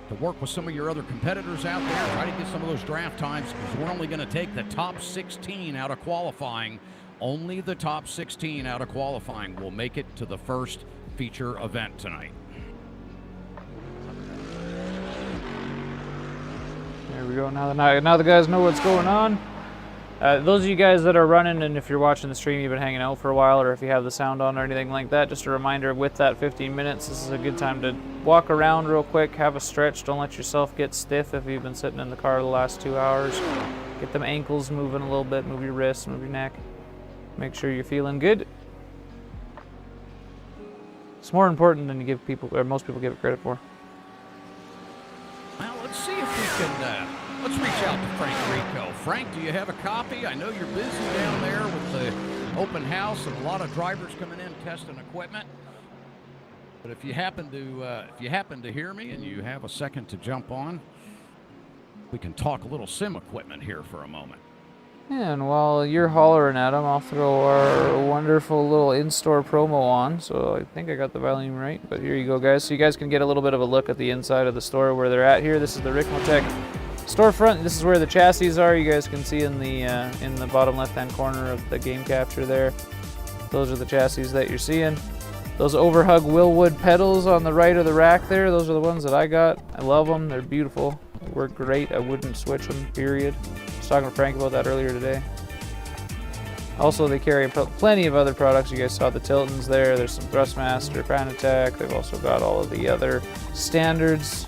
to work with some of your other competitors out there. Try to get some of those draft times, because we're only going to take the top 16 out of qualifying. Only the top 16 out of qualifying will make it to the first feature event tonight. There we go. Now the guys know what's going on. Those of you guys that are running, and if you're watching the stream, you've been hanging out for a while, or if you have the sound on or anything like that, just a reminder, with that 15 minutes, this is a good time to walk around real quick, have a stretch. Don't let yourself get stiff if you've been sitting in the car the last 2 hours. Get them ankles moving a little bit, move your wrists, move your neck. Make sure you're feeling good. It's more important than you give people, or most people give it credit for. Well, let's see if we can, let's reach out to Frank Rico. Frank, do you have a copy? I know you're busy down there with the open house and a lot of drivers coming in testing equipment. But if you happen to hear me and you have a second to jump on, we can talk a little sim equipment here for a moment. Yeah, and while you're hollering at them, I'll throw our wonderful little in-store promo on. So I think I got the volume right, but here you go, guys. So you guys can get a little bit of a look at the inside of the store where they're at here. This is the Ricmotech storefront. This is where the chassis are. You guys can see in the bottom left-hand corner of the game capture there. Those are the chassis that you're seeing. Those overhug Willwood pedals on the right of the rack there, those are the ones that I got. I love them. They're beautiful. They work great. I wouldn't switch them, period. I was talking to Frank about that earlier today. Also, they carry plenty of other products. You guys saw the Tiltons there. There's some Thrustmaster, Fanatec. They've also got all of the other standards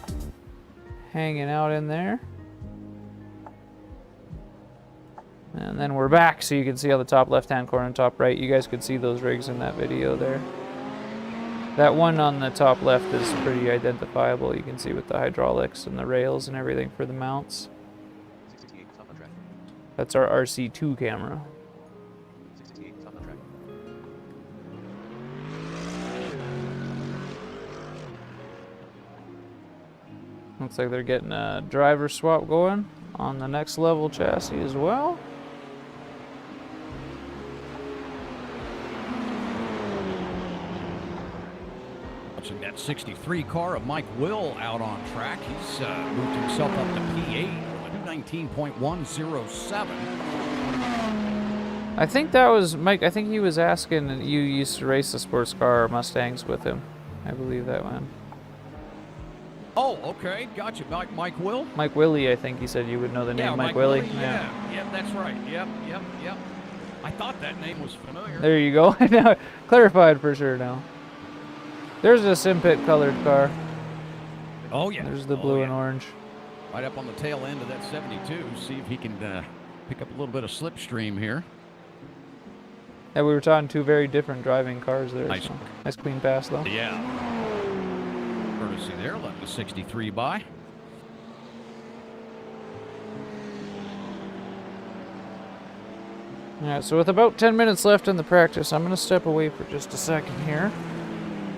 hanging out in there. And then we're back, so you can see on the top left-hand corner and top right. You guys could see those rigs in that video there. That one on the top left is pretty identifiable. You can see with the hydraulics and the rails and everything for the mounts. That's our RC2 camera. Looks like they're getting a driver swap going on the next level chassis as well. Watching that 63 car of Mike Will out on track. He's moved himself up to P8 with 19.107. I think that was Mike. I think he was asking, you used to race the sports car Mustangs with him. I believe that one. Oh, okay. Gotcha. Mike Will? Mike Willie, I think he said you would know the name. Mike Willie. Yeah, that's right. Yep. I thought that name was familiar. There you go. Now, clarified for sure now. There's a Simpit colored car. Oh, yeah. There's the blue and orange. Right up on the tail end of that 72. See if he can pick up a little bit of slipstream here. Yeah, we were talking two very different driving cars there. Nice, so. Nice clean pass, though. Yeah. Courtesy there, letting the 63 by. All right, so with about 10 minutes left in the practice, I'm going to step away for just a second here.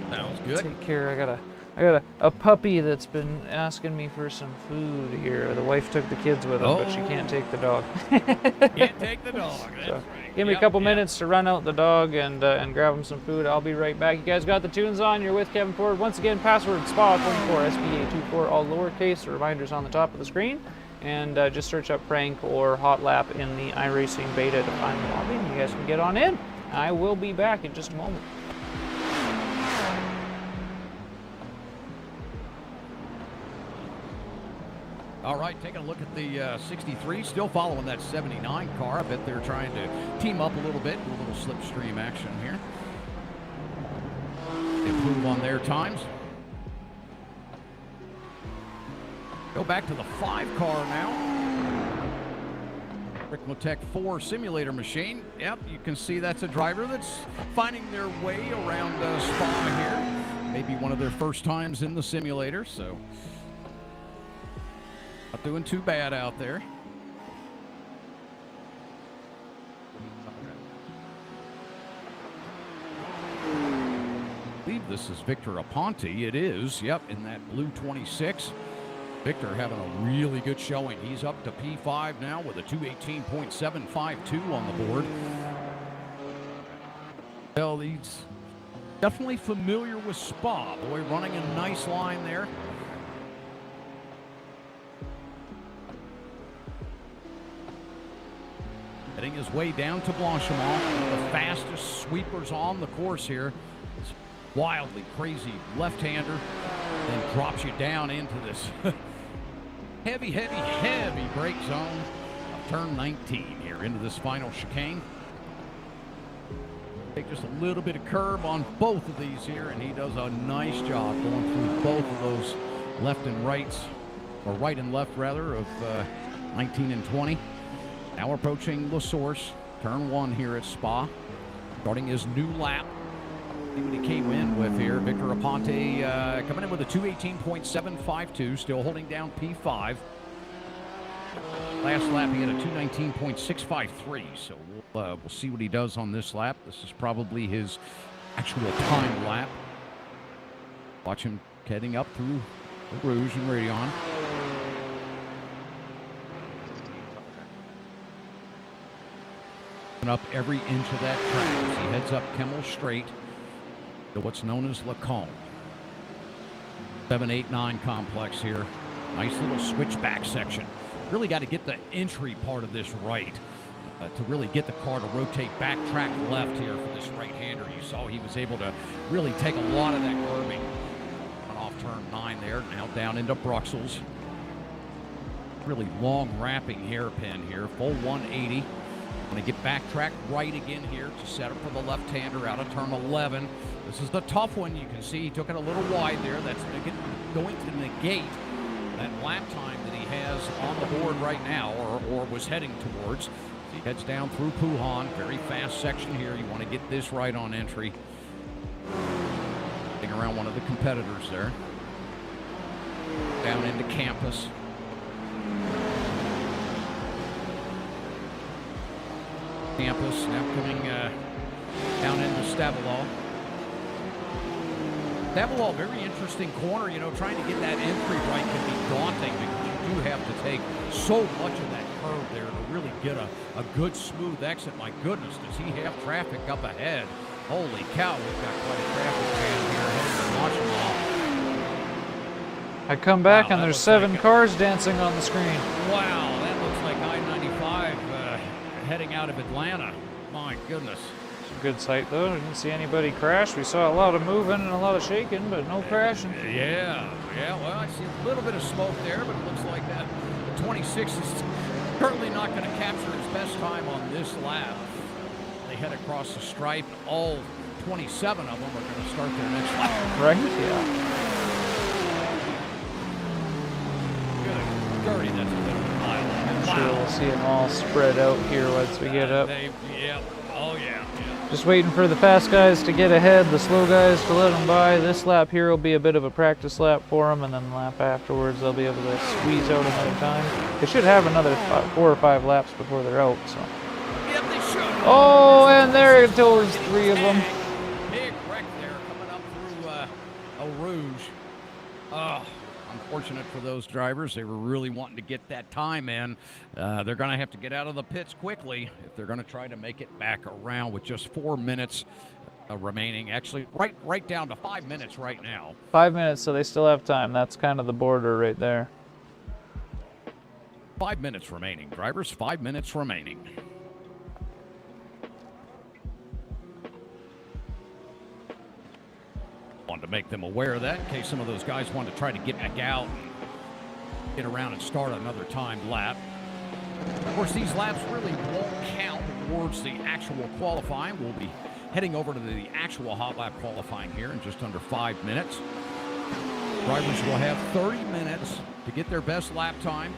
Sounds good. Take care. I got to I got a puppy that's been asking me for some food here. The wife took the kids with her, but she can't take the dog. Can't take the dog. That's So, right. give me a couple minutes to run out the dog and grab him some food. I'll be right back. You guys got the tunes on. You're with Kevin Ford. Once again, password SPA24, SPA24, all lowercase. The reminders on the top of the screen. And just search up Frank or Hotlap in the iRacing beta to find the lobby. And you guys can get on in. I will be back in just a moment. All right, taking a look at the 63, still following that 79 car. I bet they're trying to team up a little bit, do a little slipstream action here. Improve on their times. Go back to the 5 car now. Ricmotech 4 simulator machine. Yep, you can see that's a driver that's finding their way around Spa here. Maybe one of their first times in the simulator, so not doing too bad out there. I believe this is Victor Aponte. It is, yep, in that blue 26. Victor having a really good showing. He's up to P5 now with a 218.752 on the board. Well, he's definitely familiar with Spa. Boy, running a nice line there. Heading his way down to Blanchimont, one of the fastest sweepers on the course here. This wildly crazy left-hander, then drops you down into this heavy brake zone of turn 19 here into this final chicane. Take just a little bit of curb on both of these here, and he does a nice job going through both of those left and rights, or right and left rather, of 19 and 20. Now approaching La Source, turn 1 here at Spa, starting his new lap. See what he came in with here. Victor Aponte coming in with a 218.752, still holding down P5. Last lap he had a 219.653, so we'll see what he does on this lap. This is probably his actual time lap. Watch him heading up through the Rouge and Radion. Up every inch of that track as he heads up Kemmel Straight to what's known as Lacombe. 7, 8, 9 complex here. Nice little switchback section. Really got to get the entry part of this right to really get the car to rotate back track left here for this right-hander. You saw he was able to really take a lot of that curving. Off turn 9 there, now down into Bruxelles. Really long wrapping hairpin here, full 180. Going to get backtrack right again here to set up for the left-hander out of turn 11. This is the tough one. You can see he took it a little wide there. That's going to negate that lap time that he has on the board right now, or was heading towards. He heads down through Puhan. Very fast section here. You want to get this right on entry. Getting around one of the competitors there. Down into Campus. Campus now coming down into Stavelot. Stavelot, very interesting corner. You know, trying to get that entry right can be daunting because you do have to take so much of that curve there to really get a good smooth exit. My goodness, does he have traffic up ahead? Holy cow, we've got quite a traffic jam here heading to Washington. I come back and there's 7 cars dancing on the screen. Wow, that looks like I-95 heading out of Atlanta. My goodness. It's a good sight though. We didn't see anybody crash. We saw a lot of moving and a lot of shaking, but no crashing. Yeah, well, I see a little bit of smoke there, but it looks like that the 26 is currently not going to capture its best time on this lap. They head across the stripe. All 27 of them are going to start their next lap. Right? Yeah. Good. Dirty, that's a bit of a mile. I'm sure we'll see them all spread out here once we get up. Oh yeah. Just waiting for the fast guys to get ahead, the slow guys to let them by. This lap here will be a bit of a practice lap for them, and then the lap afterwards they'll be able to squeeze out another time. They should have another 4 or 5 laps before they're out. So. Yep, they should. Oh, and there it goes, 3 of them. Big wreck there coming up through Eau Rouge. Oh, unfortunate for those drivers. They were really wanting to get that time in. They're going to have to get out of the pits quickly if they're going to try to make it back around with just 4 minutes remaining. Actually, right down to 5 minutes right now. 5 minutes, so they still have time. That's kind of the border right there. 5 minutes remaining, drivers. 5 minutes remaining. Wanted to make them aware of that in case some of those guys want to try to get back out and get around and start another timed lap. Of course, these laps really won't count towards the actual qualifying. We'll be heading over to the actual hot lap qualifying here in just under 5 minutes. Drivers will have 30 minutes to get their best lap time.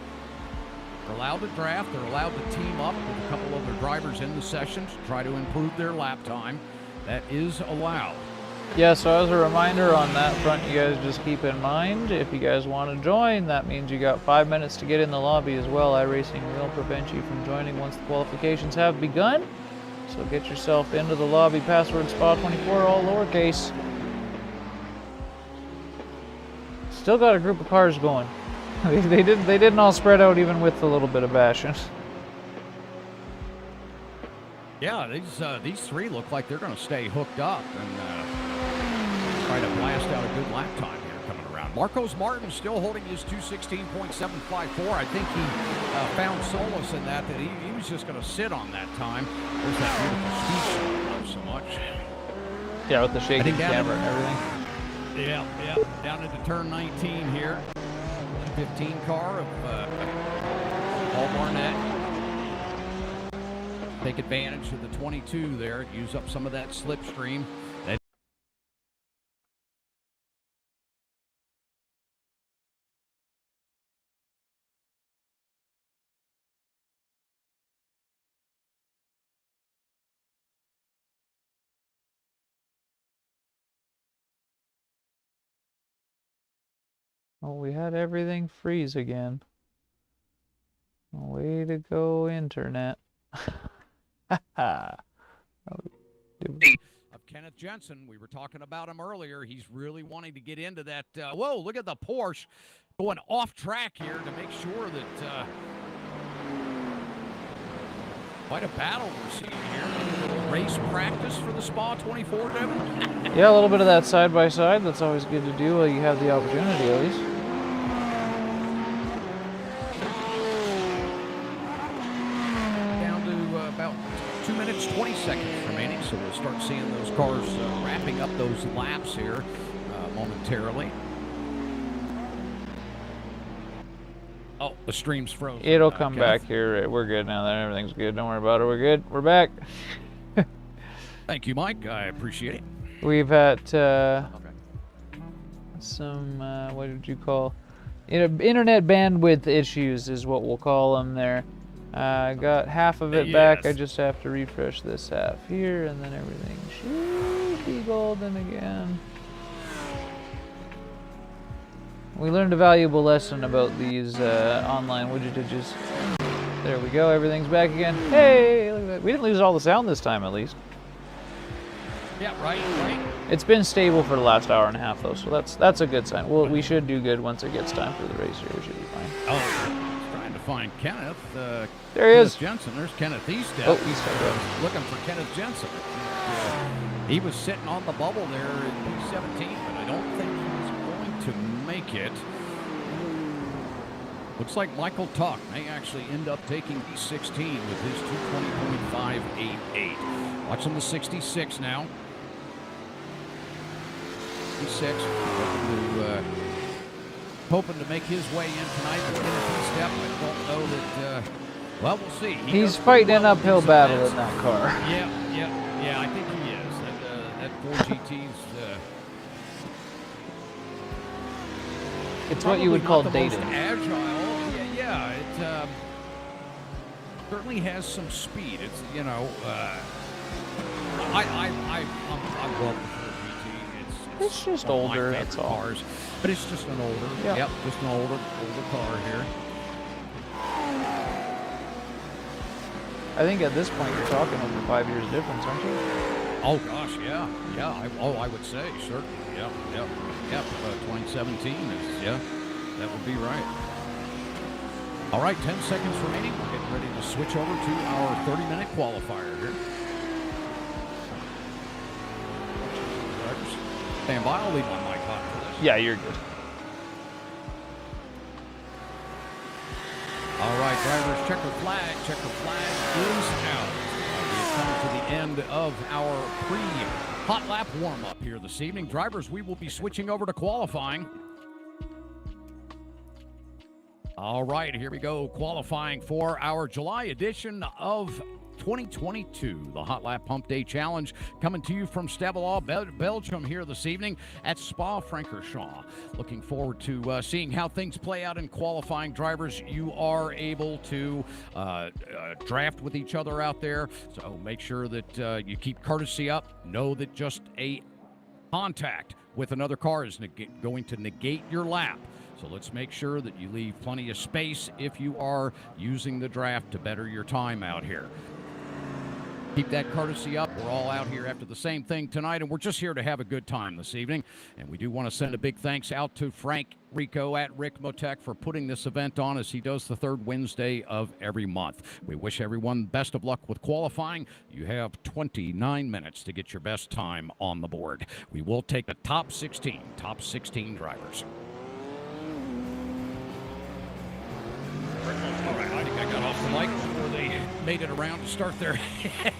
They're allowed to draft. They're allowed to team up with a couple other drivers in the session to try to improve their lap time. That is allowed. Yeah, so as a reminder on that front, you guys just keep in mind, if you guys want to join, that means you got 5 minutes to get in the lobby as well. iRacing will prevent you from joining once the qualifications have begun. So get yourself into the lobby. Password SPA24, all lowercase. Still got a group of cars going. They didn't all spread out even with a little bit of bashing. Yeah, these three look like they're going to stay hooked up and try to blast out a good lap time here coming around. Marcos Martin still holding his 2:16.754. I think he found solace in that he was just going to sit on that time. There's that beautiful speed shot I love so much. Yeah, with the shaking camera and everything. Yeah, down into turn 19 here. 15 car of Paul Barnett. Take advantage of the 22 there, use up some of that slipstream. Oh, we had everything freeze again. Way to go, internet. Of Kenneth Jensen, we were talking about him earlier. He's really wanting to get into that. Whoa, look at the Porsche going off track here to make sure that quite a battle we're seeing here. Race practice for the Spa 24, Devin? Yeah, a little bit of that side by side. That's always good to do while you have the opportunity, at least. Down to about 2 minutes, 20 seconds remaining, so we'll start seeing those cars wrapping up those laps here momentarily. Oh, the stream's frozen. It'll come back here. We're good now. Everything's good. Don't worry about it. We're good. We're back. Thank you, Mike. I appreciate it. We've had some, what did you call? Internet bandwidth issues is what we'll call them there. Got half of it back. I just have to refresh this half here, and then everything should be golden again. We learned a valuable lesson about these online widgetages. There we go, everything's back again. Hey, look at that. We didn't lose all the sound this time, at least. Yeah, right. It's been stable for the last hour and a half, though, so that's a good sign. We should do good once it gets time for the race here. We should be fine. Oh, trying to find Kenneth. There he is. Jensen. There's Kenneth Easted. Oh, Easted. Looking for Kenneth Jensen. He was sitting on the bubble there in P17, but I don't think he's going to make it. Looks like Michael Tuck may actually end up taking P16 with his 220.588. Watching the 66 now. 66. Hoping to make his way in tonight. Step. I don't know that. Well, we'll see. He's fighting an uphill battle in that car. Yeah. I think he is. That 4GT's. It's what you would call dated. Agile. Yeah. It certainly has some speed. It's I love the 4GT. It's just older. That's all. Cars, but it's just an older. Yep, just an older car here. I think at this point you're talking over 5 years difference, aren't you? Oh gosh, yeah. I would say certainly. Yep. 2017 is that would be right. All right, 10 seconds remaining. We're getting ready to switch over to our 30-minute qualifier here. Stand by. I'll leave my mic hot for this. Yeah, you're good. All right, drivers, checker flag is out. We've come to the end of our pre-hot lap warm-up here this evening. Drivers, we will be switching over to qualifying. All right, here we go. Qualifying for our July edition of 2022, the Hotlap Humpday Challenge, coming to you from Stavola, Belgium here this evening at Spa-Francorchamps. Looking forward to seeing how things play out in qualifying. Drivers, you are able to draft with each other out there, so make sure that you keep courtesy up. Know that just a contact with another car is going to negate your lap. So let's make sure that you leave plenty of space if you are using the draft to better your time out here. Keep that courtesy up. We're all out here after the same thing tonight, and we're just here to have a good time this evening. And we do want to send a big thanks out to Frank Rico at Ricmotech for putting this event on, as he does the third Wednesday of every month. We wish everyone best of luck with qualifying. You have 29 minutes to get your best time on the board. We will take the top 16 drivers. All right, I think I got off the mic before they made it around to start their hot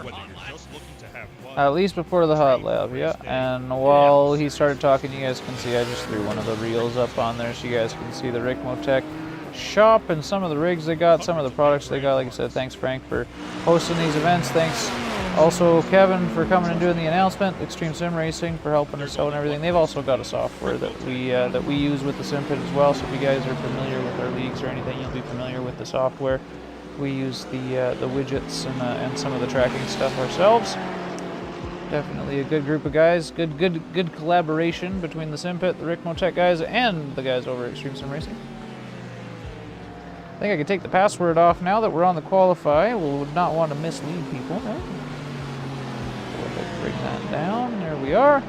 lap. At least before the hot lap, yeah. And while he started talking, you guys can see I just threw one of the reels up on there so you guys can see the Ricmotech shop and some of the rigs they got, some of the products they got. Like I said, thanks Frank for hosting these events. Thanks also Kevin for coming and doing the announcement. Extreme Sim Racing for helping us out and everything. They've also got a software that we use with the Simpit as well. So if you guys are familiar with our leagues or anything, you'll be familiar with the software. We use the widgets and some of the tracking stuff ourselves. Definitely a good group of guys. Good collaboration between the Simpit, the Ricmotech guys, and the guys over at Extreme Sim Racing. I think I could take the password off now that we're on the qualify. We would not want to mislead people. Right? Go ahead and bring that down. There we are.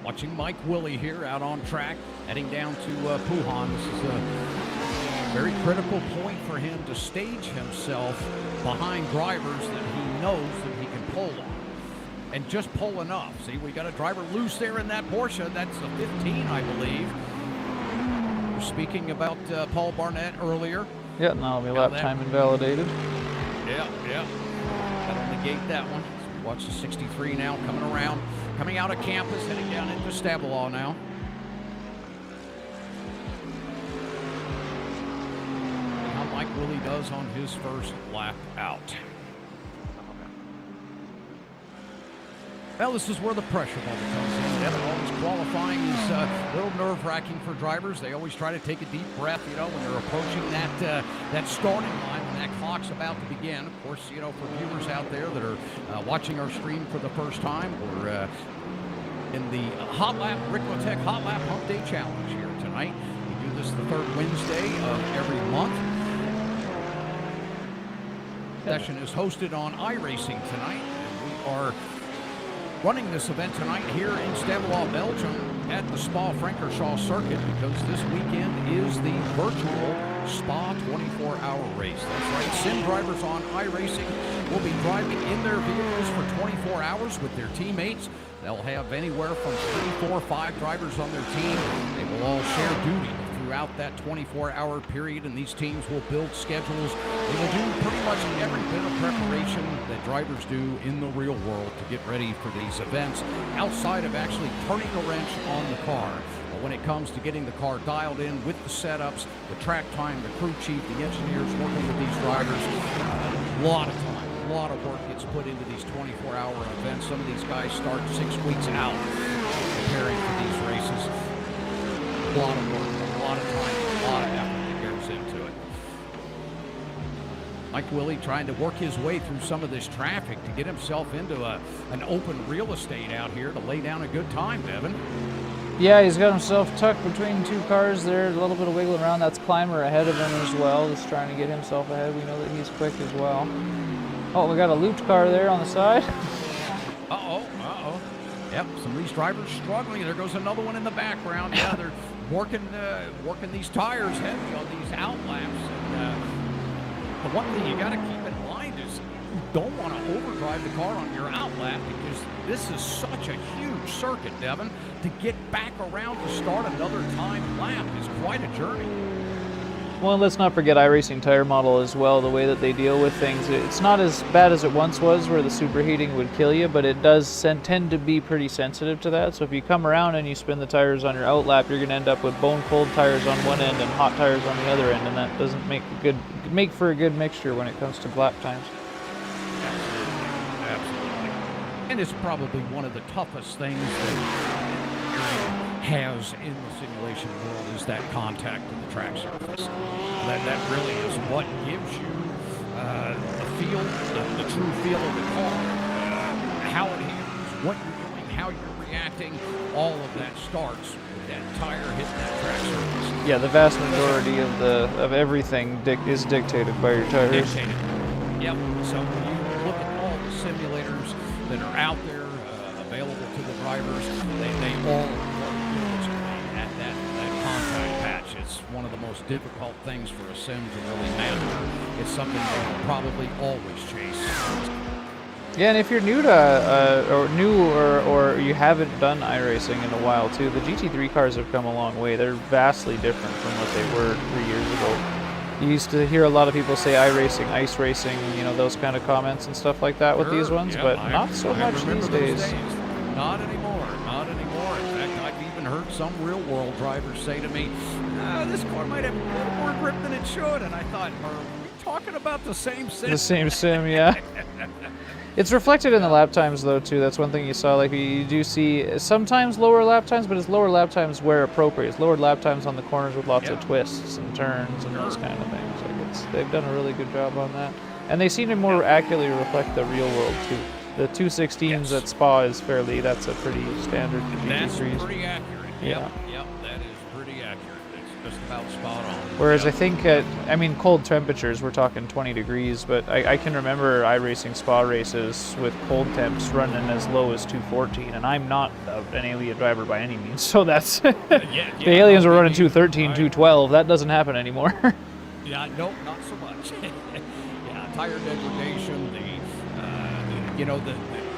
Watching Mike Willie here out on track, heading down to Puhan. This is a very critical point for him to stage himself behind drivers that he knows that he can pull on. And just pull enough. See, we got a driver loose there in that Porsche. That's a 15, I believe. Speaking about Paul Barnett earlier. Yeah, now we lap time invalidated. Yeah. That'll negate that one. So we watch the 63 now coming around, coming out of campus, heading down into Stavola now. And how Mike Willie does on his first lap out. Well, this is where the pressure bubble comes in. Devin, always qualifying is a little nerve-wracking for drivers. They always try to take a deep breath, when they're approaching that starting line, when that clock's about to begin. Of course, for viewers out there that are watching our stream for the first time, we're in the Ricmotech Hotlap Humpday Challenge here tonight. We do this the third Wednesday of every month. The session is hosted on iRacing tonight, and we are running this event tonight here in Stavola, Belgium at the Spa-Francorchamps circuit, because this weekend is the virtual Spa 24-hour race. That's right, sim drivers on iRacing will be driving in their vehicles for 24 hours with their teammates. They'll have anywhere from 3, 4, 5 drivers on their team. They will all share duty throughout that 24-hour period, and these teams will build schedules. They will do pretty much every bit of preparation that drivers do in the real world to get ready for these events, outside of actually turning a wrench on the car. But when it comes to getting the car dialed in with the setups, the track time, the crew chief, the engineers working with these drivers, a lot of time, a lot of work gets put into these 24-hour events. Some of these guys start 6 weeks out preparing for these races. A lot of work, a lot of time, a lot of effort that goes into it. Mike Willie trying to work his way through some of this traffic to get himself into an open real estate out here to lay down a good time, Devin. Yeah, he's got himself tucked between two cars there, a little bit of wiggling around. That's Climber ahead of him as well, just trying to get himself ahead. We know that he's quick as well. Oh, we got a looped car there on the side. Yep, some of these drivers struggling. There goes another one in the background. Yeah, they're working these tires heavy on these outlaps. And the one thing you got to keep in mind is you don't want to overdrive the car on your outlap, because this is such a huge circuit, Devin. To get back around to start another time lap is quite a journey. Well, let's not forget iRacing tire model as well, the way that they deal with things. It's not as bad as it once was where the superheating would kill you, but it does tend to be pretty sensitive to that. So if you come around and you spin the tires on your outlap, you're going to end up with bone cold tires on one end and hot tires on the other end, and that doesn't make for a good mixture when it comes to lap times. Absolutely. And it's probably one of the toughest things that has in the simulation world is that contact with the track surface. That really is what gives you the feel, the true feel of the car, how it handles, what you're doing, how you're reacting. All of that starts with that tire hitting that track surface. Yeah, the vast majority of everything is dictated by your tires. Dictated. Yep. So when you look at all the simulators that are out there available to the drivers, they all that contact patch. It's one of the most difficult things for a sim to really master. It's something they will probably always chase. Yeah, and if you're new to or you haven't done iRacing in a while too, the GT3 cars have come a long way. They're vastly different from what they were 3 years ago. You used to hear a lot of people say iRacing, ice racing, you know, those kind of comments and stuff like that with these ones, but not so much these days. Not anymore, not anymore. In fact, I've even heard some real-world drivers say to me, this car might have a little more grip than it should. And I thought, are we talking about the same sim? The same sim, yeah. It's reflected in the lap times, though, too. That's one thing you saw. Like, you do see sometimes lower lap times, but it's lower lap times where appropriate. It's lower lap times on the corners with lots of twists and turns and those kind of things. Like, they've done a really good job on that. And they seem to more accurately reflect the real world, too. The 216s at Spa is that's a pretty standard for GT3s. That's pretty accurate. Yep, that is pretty accurate. It's just about spot on. Whereas I think cold temperatures, we're talking 20 degrees, but I can remember iRacing Spa races with cold temps running as low as 214, and I'm not an alien driver by any means, so that's... the aliens were running 213, 212. That doesn't happen anymore. Yeah, nope, not so much. Yeah, tire degradation,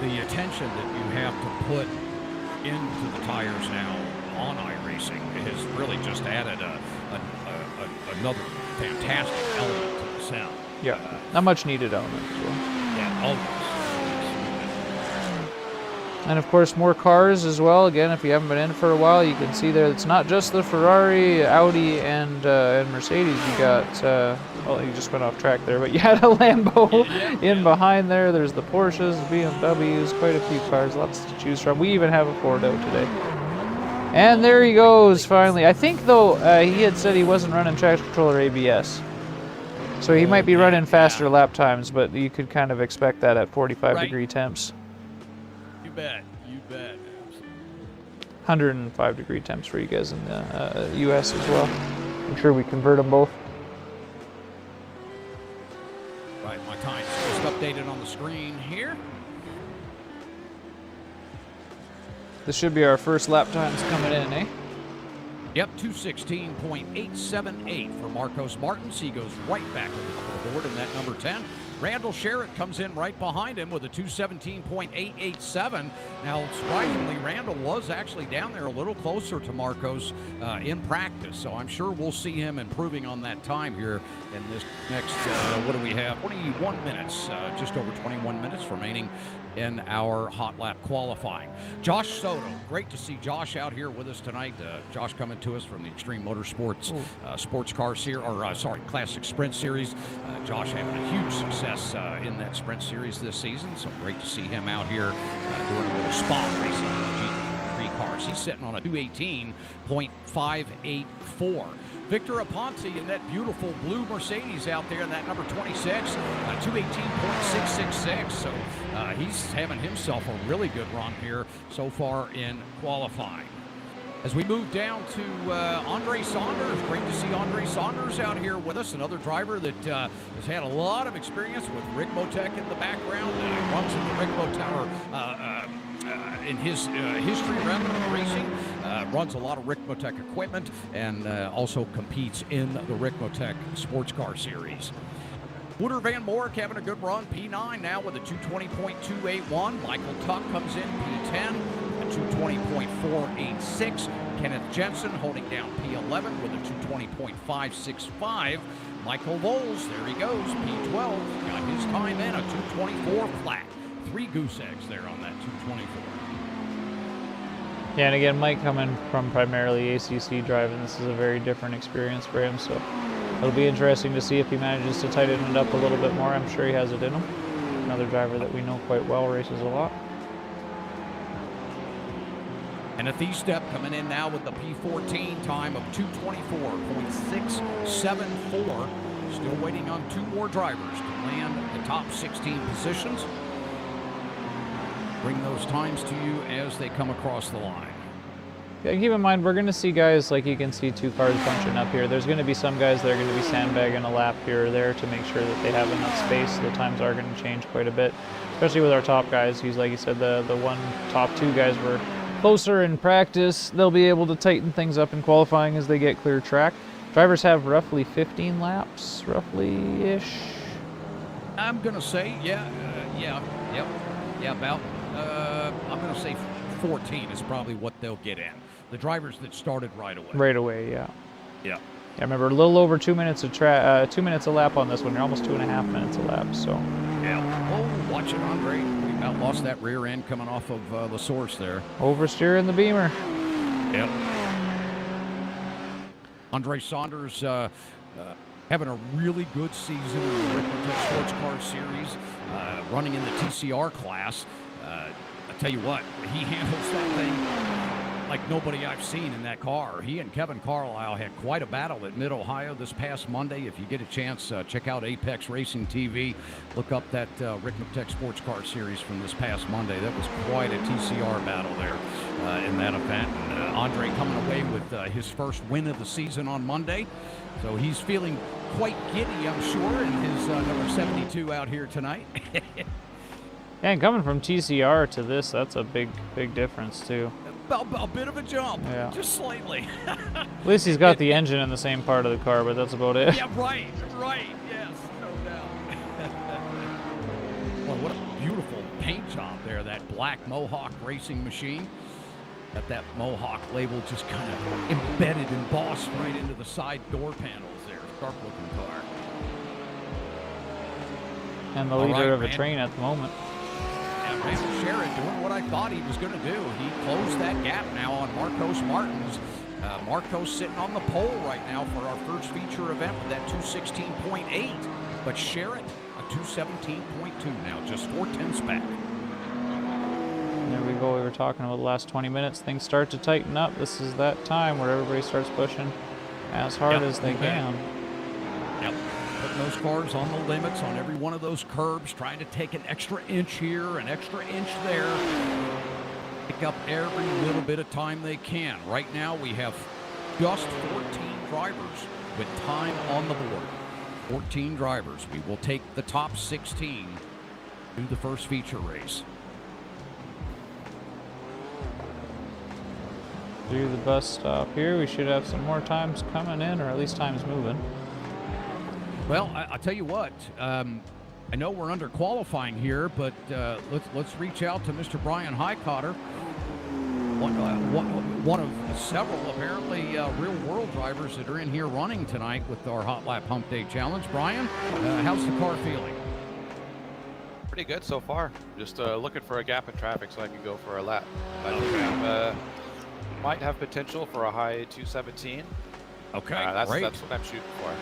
the attention that you have to put into the tires now on iRacing has really just added another fantastic element to the sound. Yeah, not much needed element as well. Yeah, always. And of course, more cars as well. Again, if you haven't been in for a while, you can see there it's not just the Ferrari, Audi, and Mercedes. You got, well, you just went off track there, but you had a Lambo in behind there. There's the Porsches, BMWs, quite a few cars, lots to choose from. We even have a Ford out today. And there he goes, finally. I think, though, he had said he wasn't running traction control or ABS. So he might be running faster lap times, but you could kind of expect that at 45-degree temps. You bet. 105-degree temps for you guys in the U.S. as well. I'm sure we convert them both. Right, my time's just updated on the screen here. This should be our first lap times coming in, eh? Yep, 216.878 for Marcos Martins. He goes right back to the board in that number 10. Randall Sherritt comes in right behind him with a 217.887. Now, surprisingly, Randall was actually down there a little closer to Marcos in practice, so I'm sure we'll see him improving on that time here in this next, what do we have, 21 minutes, just over 21 minutes remaining in our hot lap qualifying. Josh Soto, great to see Josh out here with us tonight. Josh coming to us from the Extreme Motorsports Sports Car Series, Classic Sprint Series. Josh having a huge success in that Sprint Series this season, so great to see him out here doing a little spot racing on the GT3 cars. He's sitting on a 218.584. Victor Aponte in that beautiful blue Mercedes out there in that number 26, 218.666. So he's having himself a really good run here so far in qualifying. As we move down to Andre Saunders, great to see Andre Saunders out here with us, another driver that has had a lot of experience with Ricmotech in the background. Runs in the Ricmotech in his history rather than racing. Runs a lot of Ricmotech equipment and also competes in the Ricmotech Sports Car Series. Wouter Van Moork having a good run, P9 now with a 220.281. Michael Tuck comes in, P10. 220.486. Kenneth Jensen holding down P11 with a 220.565. Michael Voles, there he goes, P12. Got his time in, a 224 flat. 3 goose eggs there on that 224. Yeah, and again, Mike coming from primarily ACC driving, this is a very different experience for him, so it'll be interesting to see if he manages to tighten it up a little bit more. I'm sure he has it in him. Another driver that we know quite well, races a lot. And a T-step coming in now with the P14 time of 224.674. Still waiting on 2 more drivers to land the top 16 positions. Bring those times to you as they come across the line. Yeah, keep in mind, we're going to see guys, like you can see 2 cars bunching up here. There's going to be some guys that are going to be sandbagging a lap here or there to make sure that they have enough space. The times are going to change quite a bit, especially with our top guys. He's, like you said, the top 2 guys were closer in practice. They'll be able to tighten things up in qualifying as they get clear track. Drivers have roughly 15 laps, roughly-ish. I'm going to say, about, I'm going to say 14 is probably what they'll get in. The drivers that started right away. Right away, yeah. Yeah. Yeah, remember, a little over 2 minutes of 2 minutes a lap on this one. You're almost 2.5 minutes a lap, so. Yeah. Oh, watch it, Andre. We about lost that rear end coming off of the source there. Oversteering the Beamer. Yep. Andre Saunders having a really good season in the Ricmotech Sports Car Series, running in the TCR class. I tell you what, he handles that thing like nobody I've seen in that car. He and Kevin Carlisle had quite a battle at Mid-Ohio this past Monday. If you get a chance, check out Apex Racing TV. Look up that Ricmotech Sports Car Series from this past Monday. That was quite a TCR battle there in that event. And, Andre coming away with his first win of the season on Monday. So he's feeling quite giddy, I'm sure, in his number 72 out here tonight. And coming from TCR to this, that's a big difference, too. A bit of a jump, yeah. Just slightly. At least he's got the engine in the same part of the car, but that's about it. Yeah, right, yes, no doubt. Well, what a beautiful paint job there, that black Mohawk racing machine. Got that Mohawk label just kind of embedded, embossed right into the side door panels there. Sharp-looking car. And the leader of a train at the moment. Randall Sherrod doing what I thought he was going to do. He closed that gap now on Marcos Martins. Marcos sitting on the pole right now for our first feature event with that 216.8. But Sherrod, a 217.2 now, just 4/10 back. There we go. We were talking about the last 20 minutes. Things start to tighten up. This is that time where everybody starts pushing as hard as they can. Yep. Putting those cars on the limits on every one of those curbs, trying to take an extra inch here, an extra inch there. Pick up every little bit of time they can. Right now we have just 14 drivers with time on the board. 14 drivers. We will take the top 16 to the first feature race. Through the bus stop here, we should have some more times coming in, or at least times moving. Well, I'll tell you what. I know we're under qualifying here, but let's reach out to Mr. Brian Highcotter, one of several apparently real-world drivers that are in here running tonight with our Hotlap Humpday Challenge. Brian, how's the car feeling? Pretty good so far. Just looking for a gap in traffic so I can go for a lap. I think might have potential for a high 217. Okay, that's great. That's what I'm shooting for.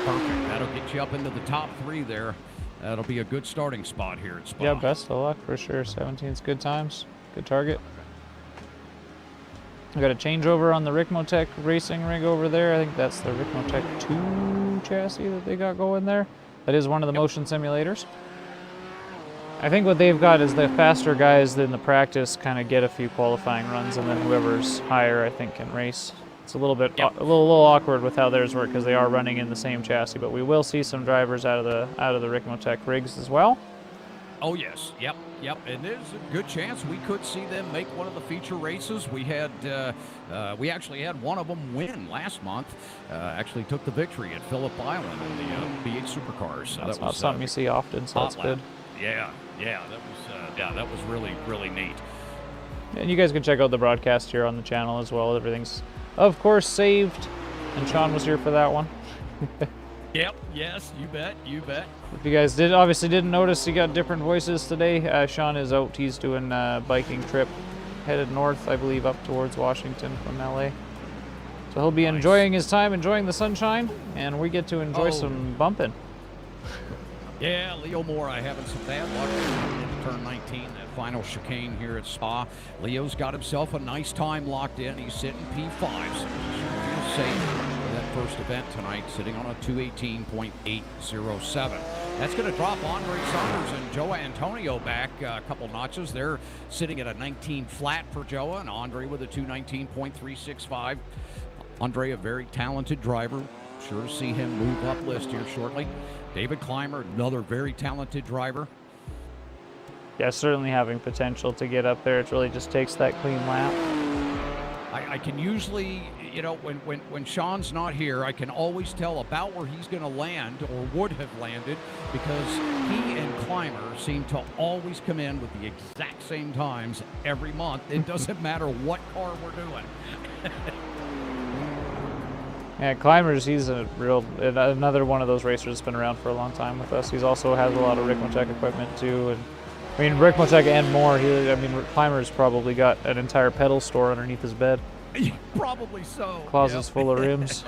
Perfect. That'll get you up into the top 3 there. That'll be a good starting spot here at Spa. Yeah, best of luck for sure. 17's good times, good target. We got a changeover on the Ricmotech racing rig over there. I think that's the Ricmotech 2 chassis that they got going there. That is one of the motion simulators. I think what they've got is the faster guys in the practice kind of get a few qualifying runs, and then whoever's higher, I think, can race. It's a little bit a little awkward with how theirs work because they are running in the same chassis, but we will see some drivers out of the Ricmotech rigs as well. Oh yes, yep. And there's a good chance we could see them make one of the feature races. We actually had one of them win last month. Actually took the victory at Phillip Island in the B8 Supercars. So That's that not was something you see often, so that's good. Yeah, that was really neat. And you guys can check out the broadcast here on the channel as well. Everything's, of course, saved, and Shaun was here for that one. Yep. Yes, you bet. If you guys obviously didn't notice, you got different voices today. Shaun is out. He's doing a biking trip headed north, I believe, up towards Washington from LA. So he'll be enjoying his time, enjoying the sunshine, and we get to enjoy some bumping. Yeah, Leo Moore, I having some bad luck in turn 19, that final chicane here at Spa. Leo's got himself a nice time locked in. He's sitting P5, so he's safe for that first event tonight, sitting on a 218.807. That's going to drop Andre Saunders and Joa Antonio back a couple notches. They're sitting at a 19 flat for Joa, and Andre with a 219.365. Andre, a very talented driver. Sure to see him move up list here shortly. David Clymer, another very talented driver. Yeah, certainly having potential to get up there. It really just takes that clean lap. I can usually, when Shaun's not here, I can always tell about where he's going to land or would have landed, because he and Clymer seem to always come in with the exact same times every month. It doesn't matter what car we're doing. Yeah, Climbers, he's another one of those racers that's been around for a long time with us. He's also has a lot of Ricmotech equipment too, and I mean Ricmotech and more. Climbers probably got an entire pedal store underneath his bed. Probably so. Closets full of rims.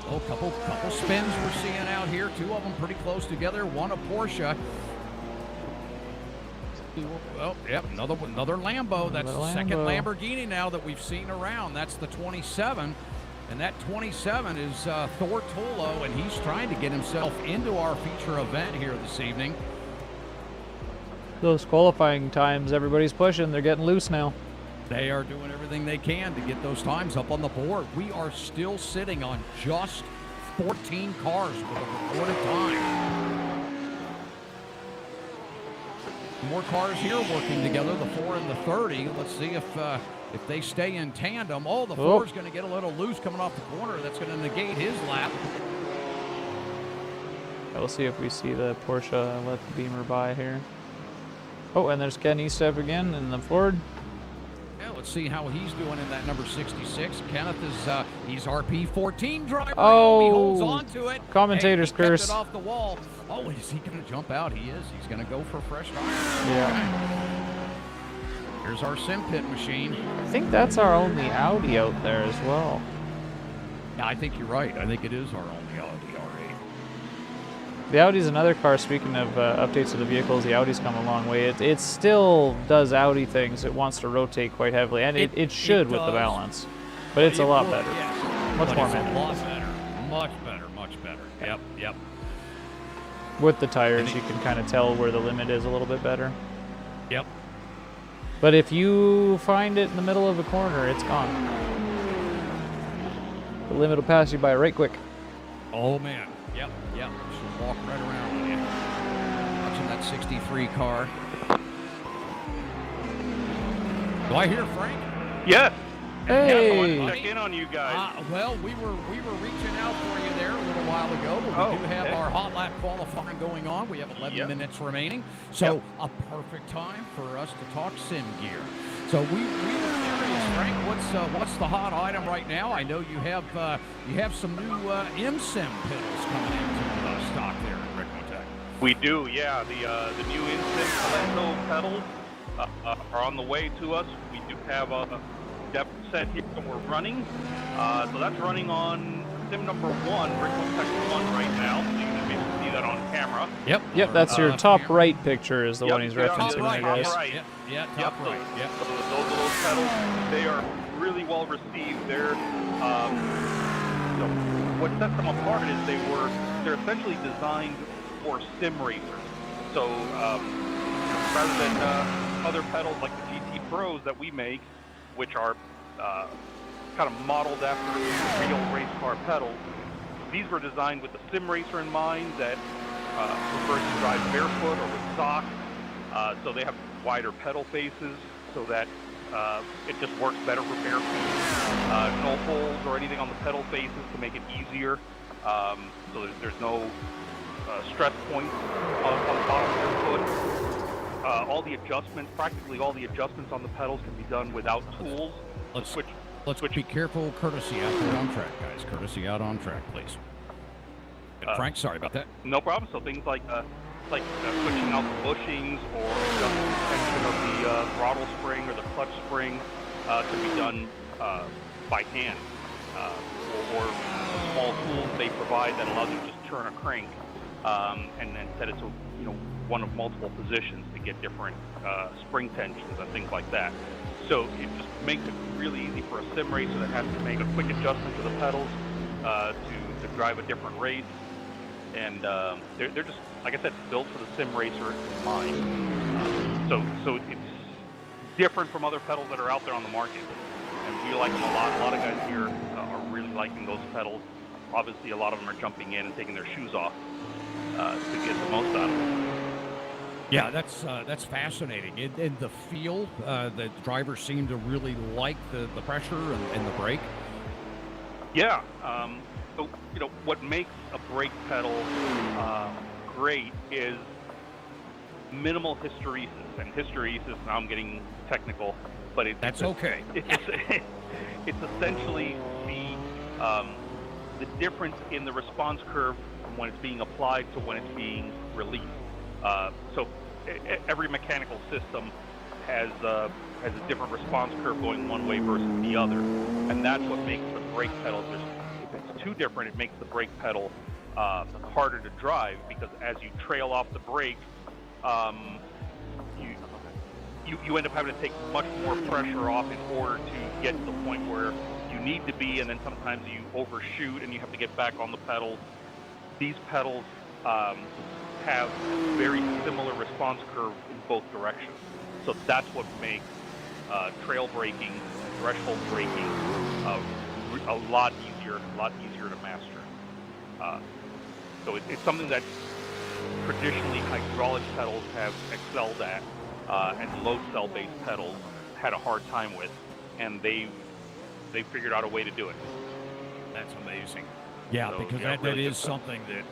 Oh, couple spins we're seeing out here. Two of them pretty close together. One a Porsche. Oh, yep, another Lambo. That's the second Lamborghini now that we've seen around. That's the 27, and that 27 is Thor Tolo, and he's trying to get himself into our feature event here this evening. Those qualifying times, everybody's pushing. They're getting loose now. They are doing everything they can to get those times up on the board. We are still sitting on just 14 cars with a recorded time. More cars here working together, the 4 and the 30. Let's see if they stay in tandem. Oh, the 4 is going to get a little loose coming off the corner. That's going to negate his lap. We'll see if we see the Porsche let the Beamer by here. Oh, and there's Ken Estep again in the Ford. Yeah, let's see how he's doing in that number 66. Kenneth is he's RP14 driver. Oh, he holds on to it. Commentator's curse. Kept it off the wall. Oh, is he going to jump out? He is. He's going to go for fresh tires. Yeah. Here's our Simpit machine. I think that's our only Audi out there as well. Yeah, I think you're right. I think it is our only Audi R8. The Audi's another car, speaking of updates to the vehicles, the Audi's come a long way. It still does Audi things. It wants to rotate quite heavily, and it should with the balance. But it's a lot better. Yes. Much more a managed. lot better. Much better. Yep. With the tires, you can kind of tell where the limit is a little bit better. Yep. But if you find it in the middle of a corner, it's gone. The limit will pass you by right quick. Oh, man. Yep. She'll walk right around with you. Watching that 63 car. Do I hear Frank? Yes. Hey. I wanted to check in on you guys. Well, we were reaching out for you there a little while ago, but we do have our Hotlap qualifying going on. We have 11 minutes remaining, so a perfect time for us to talk sim gear. So we were curious, Frank, what's the hot item right now? I know you have some new M-Sim pedals coming into stock there at Ricmotech. We do, yeah. The new Instant Talento pedals are on the way to us. We do have a depth set here that we're running. So that's running on sim number 1, Ricmotech 1 right now. So you can maybe see that on camera. Yep, that's your top right picture is the one he's referencing there, guys. Top right. Yep. So those little pedals, they are really well received. They're, what sets them apart is they're essentially designed for sim racers. So rather than other pedals like the GT Pros that we make, which are kind of modeled after real race car pedals, these were designed with the sim racer in mind that prefers to drive barefoot or with socks. So they have wider pedal faces so that it just works better for bare feet. No holes or anything on the pedal faces to make it easier. So there's no stress points on the bottom of your foot. All the adjustments, practically all the adjustments on the pedals can be done without tools. Let's be careful. Courtesy out there on track, guys. Courtesy out on track, please. And Frank, sorry about that. No problem. So things like switching out the bushings or adjusting the tension of the throttle spring or the clutch spring can be done by hand, or small tools they provide that allows you to just turn a crank and then set it to one of multiple positions to get different spring tensions and things like that. So it just makes it really easy for a sim racer that has to make a quick adjustment to the pedals to drive a different race. And they're just, like I said, built for the sim racer in mind. So it's different from other pedals that are out there on the market. And we like them a lot. A lot of guys here are really liking those pedals. Obviously, a lot of them are jumping in and taking their shoes off to get the most out of it. Yeah, that's fascinating. And the feel, the drivers seem to really like the pressure and the brake. Yeah. So, what makes a brake pedal great is minimal hysteresis. And hysteresis, now I'm getting technical, but that's okay. It's essentially the difference in the response curve from when it's being applied to when it's being released. So every mechanical system has a different response curve going one way versus the other, and that's what makes the brake pedal. If it's too different, it makes the brake pedal harder to drive, because as you trail off the brake, you end up having to take much more pressure off in order to get to the point where you need to be, and then sometimes you overshoot and you have to get back on the pedals. These pedals have a very similar response curve in both directions. So that's what makes trail braking, threshold braking a lot easier to master. So it's something that traditionally hydraulic pedals have excelled at, and load cell based pedals had a hard time with, and they figured out a way to do it. That's amazing. Yeah, so, because that is something that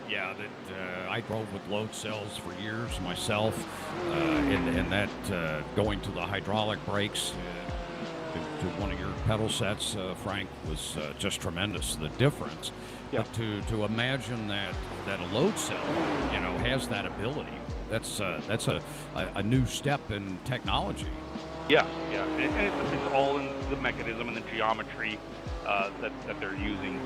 I drove with load cells for years myself, and that going to the hydraulic brakes to one of your pedal sets, Frank, was just tremendous. The difference. Yeah. But to imagine that a load cell, has that ability, that's a new step in technology. Yeah, and it's all in the mechanism and the geometry that they're using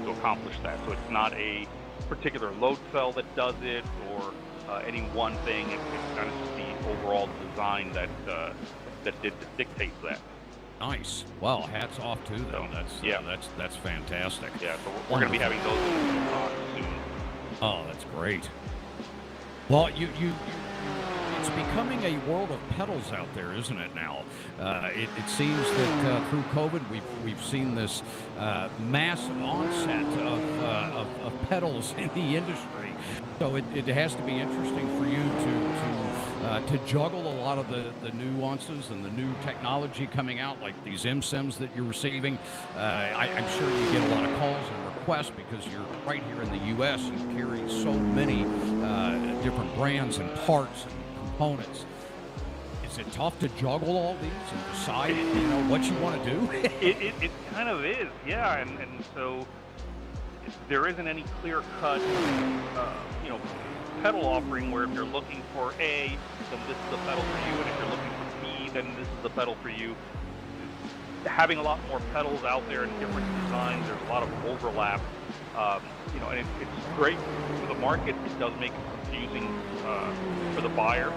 to accomplish that. So it's not a particular load cell that does it, or any one thing. It's kind of just the overall design that dictates that. Nice. Well, hats off to them. That's fantastic. Yeah, so we're going to be having those soon. Oh, that's great. Well, it's becoming a world of pedals out there, isn't it now? It seems that through COVID, we've seen this massive onset of pedals in the industry. So it has to be interesting for you to juggle a lot of the nuances and the new technology coming out, like these MSIMs that you're receiving. I'm sure you get a lot of calls and requests because you're right here in the U.S. You carry so many different brands and parts and components. Is it tough to juggle all these and decide what you want to do? It kind of is, yeah, and so there isn't any clear-cut pedal offering where if you're looking for A, then this is the pedal for you, and if you're looking for B, then this is the pedal for you. Having a lot more pedals out there in different designs, there's a lot of overlap, and it's great for the market. It does make it confusing for the buyer,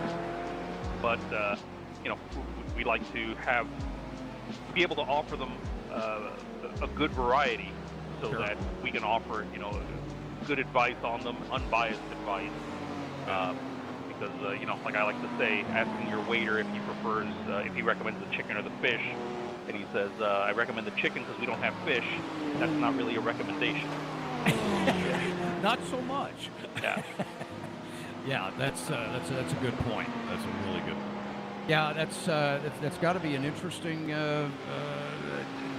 but we like to be able to offer them a good variety, so sure. that we can offer good advice on them, unbiased advice, because you know, like I like to say, asking your waiter if he prefers, if he recommends the chicken or the fish, and he says, I recommend the chicken because we don't have fish. That's not really a recommendation. Not so much. Yeah. Yeah, that's a good point. That's a really good point. Yeah, that's got to be an interesting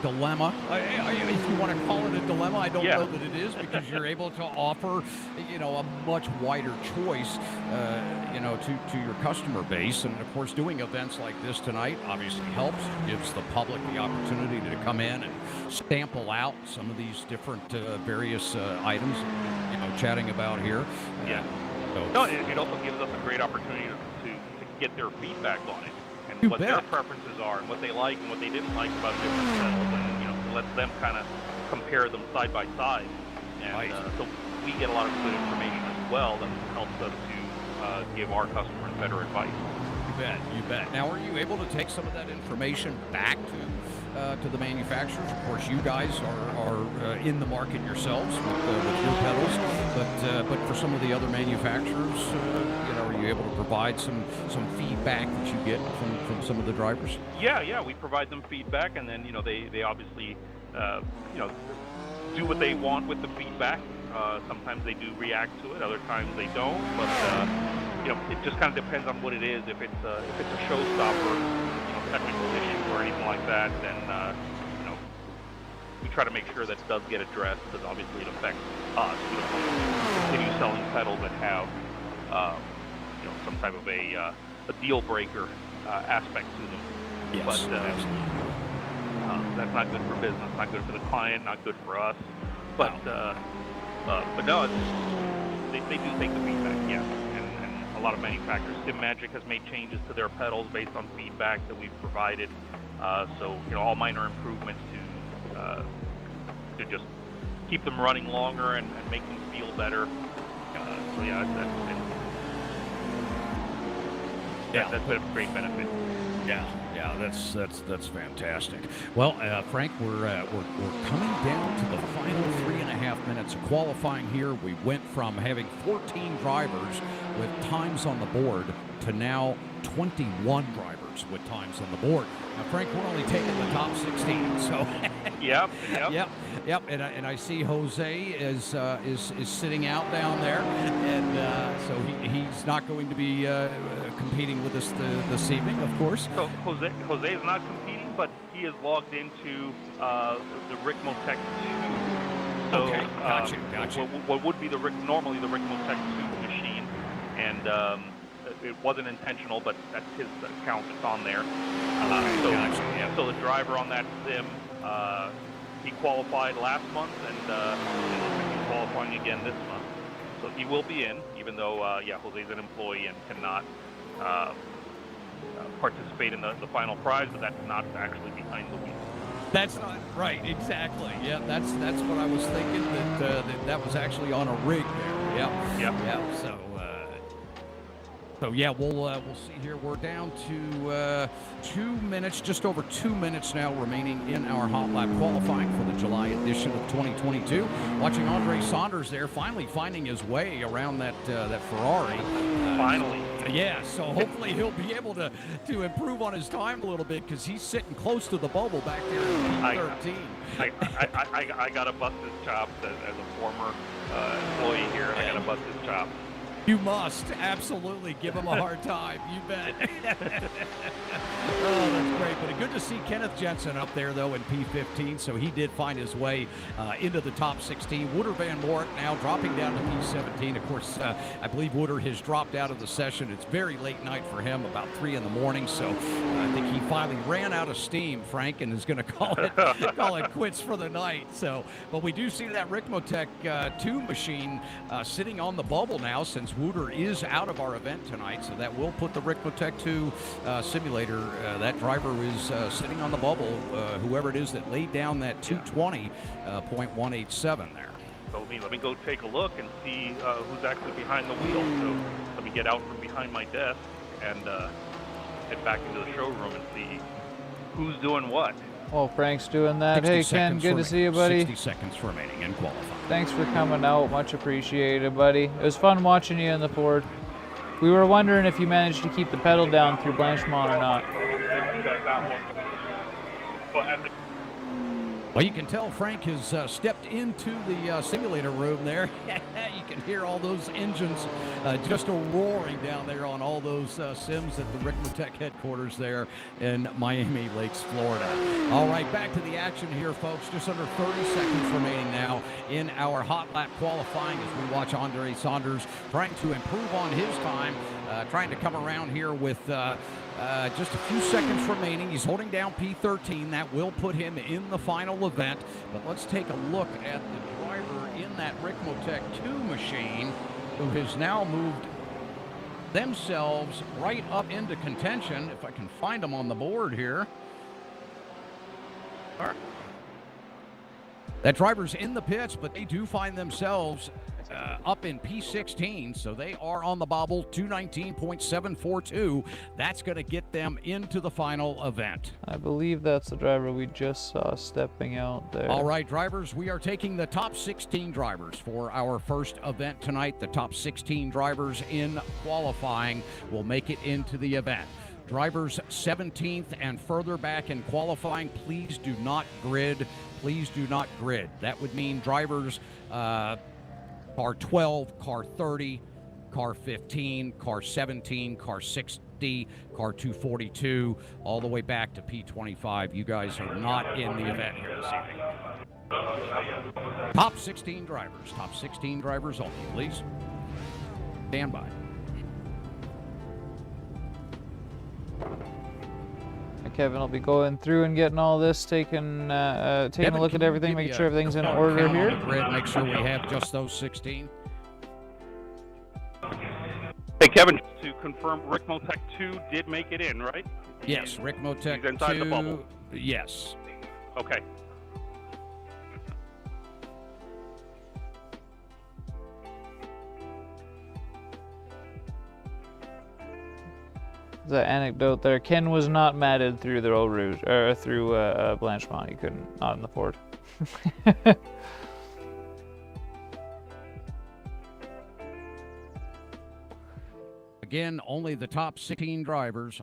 dilemma. If you want to call it a dilemma, I don't know that it is, because you're able to offer, you know, a much wider choice, you know, to your customer base. And of course, doing events like this tonight obviously helps. It gives the public the opportunity to come in and sample out some of these different various items, you know, chatting about here. Yeah. So, no, it also gives us a great opportunity to get their feedback on it, and you what bet. their preferences are, and what they like and what they didn't like about different pedals, and you know, let them kind of compare them side by side, and Right. So we get a lot of good information as well that helps us to give our customers better advice. You bet. Now, are you able to take some of that information back to the manufacturers? Of course, you guys are in the market yourselves with your pedals, but for some of the other manufacturers, you know, are you able to provide some feedback that you get from some of the drivers? Yeah, we provide them feedback, and then you know they obviously you know, do what they want with the feedback. Sometimes they do react to it, other times they don't, but you know, it just kind of depends on what it is. If it's a showstopper, you know, technical issue or anything like that, then you know, we try to make sure that does get addressed, because obviously it affects us. We don't want to continue selling pedals that have you know, some type of a deal breaker aspect to them. Yes, but absolutely. that's not good for business, not good for the client, not good for us. But no, they do take the feedback, yeah. And a lot of manufacturers, SimMagic has made changes to their pedals based on feedback that we've provided. So you know, all minor improvements to just keep them running longer and make them feel better. So yeah, that's been a great benefit. Yeah, that's fantastic. Well, Frank, we're coming down to the final 3.5 minutes of qualifying here. We went from having 14 drivers with times on the board to now 21 drivers with times on the board. Now, Frank, we're only taking the top 16, so Yep. And I see Jose is sitting out down there, and so he's not going to be competing with us this evening, of course. So Jose is not competing, but he is logged into the Ricmotech 2. So, okay, gotcha. What would be normally the Ricmotech 2 machine, and it wasn't intentional, but that's his account that's on there. So the driver on that sim, he qualified last month, and he's qualifying again this month. So he will be in, even though Jose's an employee and cannot participate in the final prize, but that's not actually behind the wheel. That's not right, exactly. Yeah, that's what I was thinking, that was actually on a rig there. Yeah. So yeah, we'll see here. We're down to 2 minutes, just over 2 minutes now remaining in our Hotlap qualifying for the July edition of 2022. Watching Andre Saunders there, finally finding his way around that Ferrari. Finally. Yeah, so hopefully he'll be able to improve on his time a little bit, because he's sitting close to the bubble back there in P13. I got to bust his chops as a former employee here. I got to bust his chops. You must absolutely give him a hard time. You bet. Oh, that's great. But good to see Kenneth Jensen up there, though, in P15. So he did find his way into the top 16. Wouter Van Moort now dropping down to P17. Of course, I believe Wouter has dropped out of the session. It's very late night for him, about 3 in the morning. So I think he finally ran out of steam, Frank, and is going to call it quits for the night. So, but we do see that Ricmotech 2 machine sitting on the bubble now, since Wouter is out of our event tonight, so that will put the Ricmotech 2 simulator. That driver is sitting on the bubble, whoever it is that laid down that 220.187 there. So let me go take a look and see who's actually behind the wheel. So let me get out from behind my desk and head back into the showroom and see who's doing what. Well, Frank's doing that. Hey, Ken, good to see you, buddy. 60 seconds remaining in qualifying. Thanks for coming out. Much appreciated, buddy. It was fun watching you in the Ford. We were wondering if you managed to keep the pedal down through Blanchemont or not. Well, you can tell Frank has stepped into the simulator room there. You can hear all those engines just roaring down there on all those sims at the Ricmotech headquarters there in Miami Lakes, Florida. All right, back to the action here, folks. Just under 30 seconds remaining now in our hot lap qualifying as we watch Andre Saunders trying to improve on his time, trying to come around here with just a few seconds remaining. He's holding down P13. That will put him in the final event. But let's take a look at the driver in that Ricmotech 2 machine who has now moved themselves right up into contention. If I can find them on the board here. All right. That driver's in the pits, but they do find themselves up in P16, so they are on the bobble, 219.742. That's going to get them into the final event. I believe that's the driver we just saw stepping out there. All right, drivers, we are taking the top 16 drivers for our first event tonight. The top 16 drivers in qualifying will make it into the event. Drivers 17th and further back in qualifying, please do not grid. Please do not grid. That would mean drivers car 12, car 30, car 15, car 17, car 60, car 242, all the way back to P25. You guys are not in the event here this evening. Top 16 drivers only, please. Stand by. Kevin will be going through and getting all this, taking a look at everything, making sure everything's in order here. Grid, make sure we have just those 16. Hey, Kevin, to confirm, Ricmotech 2 did make it in, right? Yes, Ricmotech 2. He's inside the bubble. Yes. Okay. The anecdote there. Ken was not matted through the Eau Rouge, or through Blanchemont. He couldn't, not in the Ford. Again, only the top 16 drivers,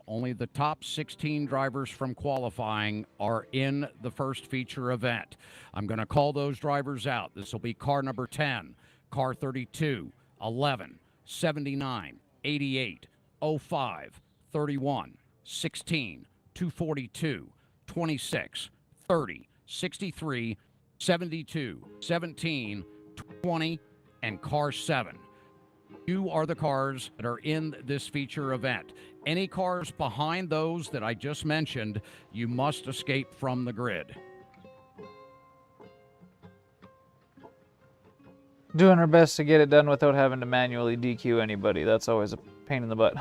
from qualifying are in the first feature event. I'm going to call those drivers out. This will be car number 10, car 32, 11, 79, 88, 05, 31, 16, 242, 26, 30, 63, 72, 17, 20, and car 7. You are the cars that are in this feature event. Any cars behind those that I just mentioned, you must escape from the grid. Doing our best to get it done without having to manually DQ anybody. That's always a pain in the butt.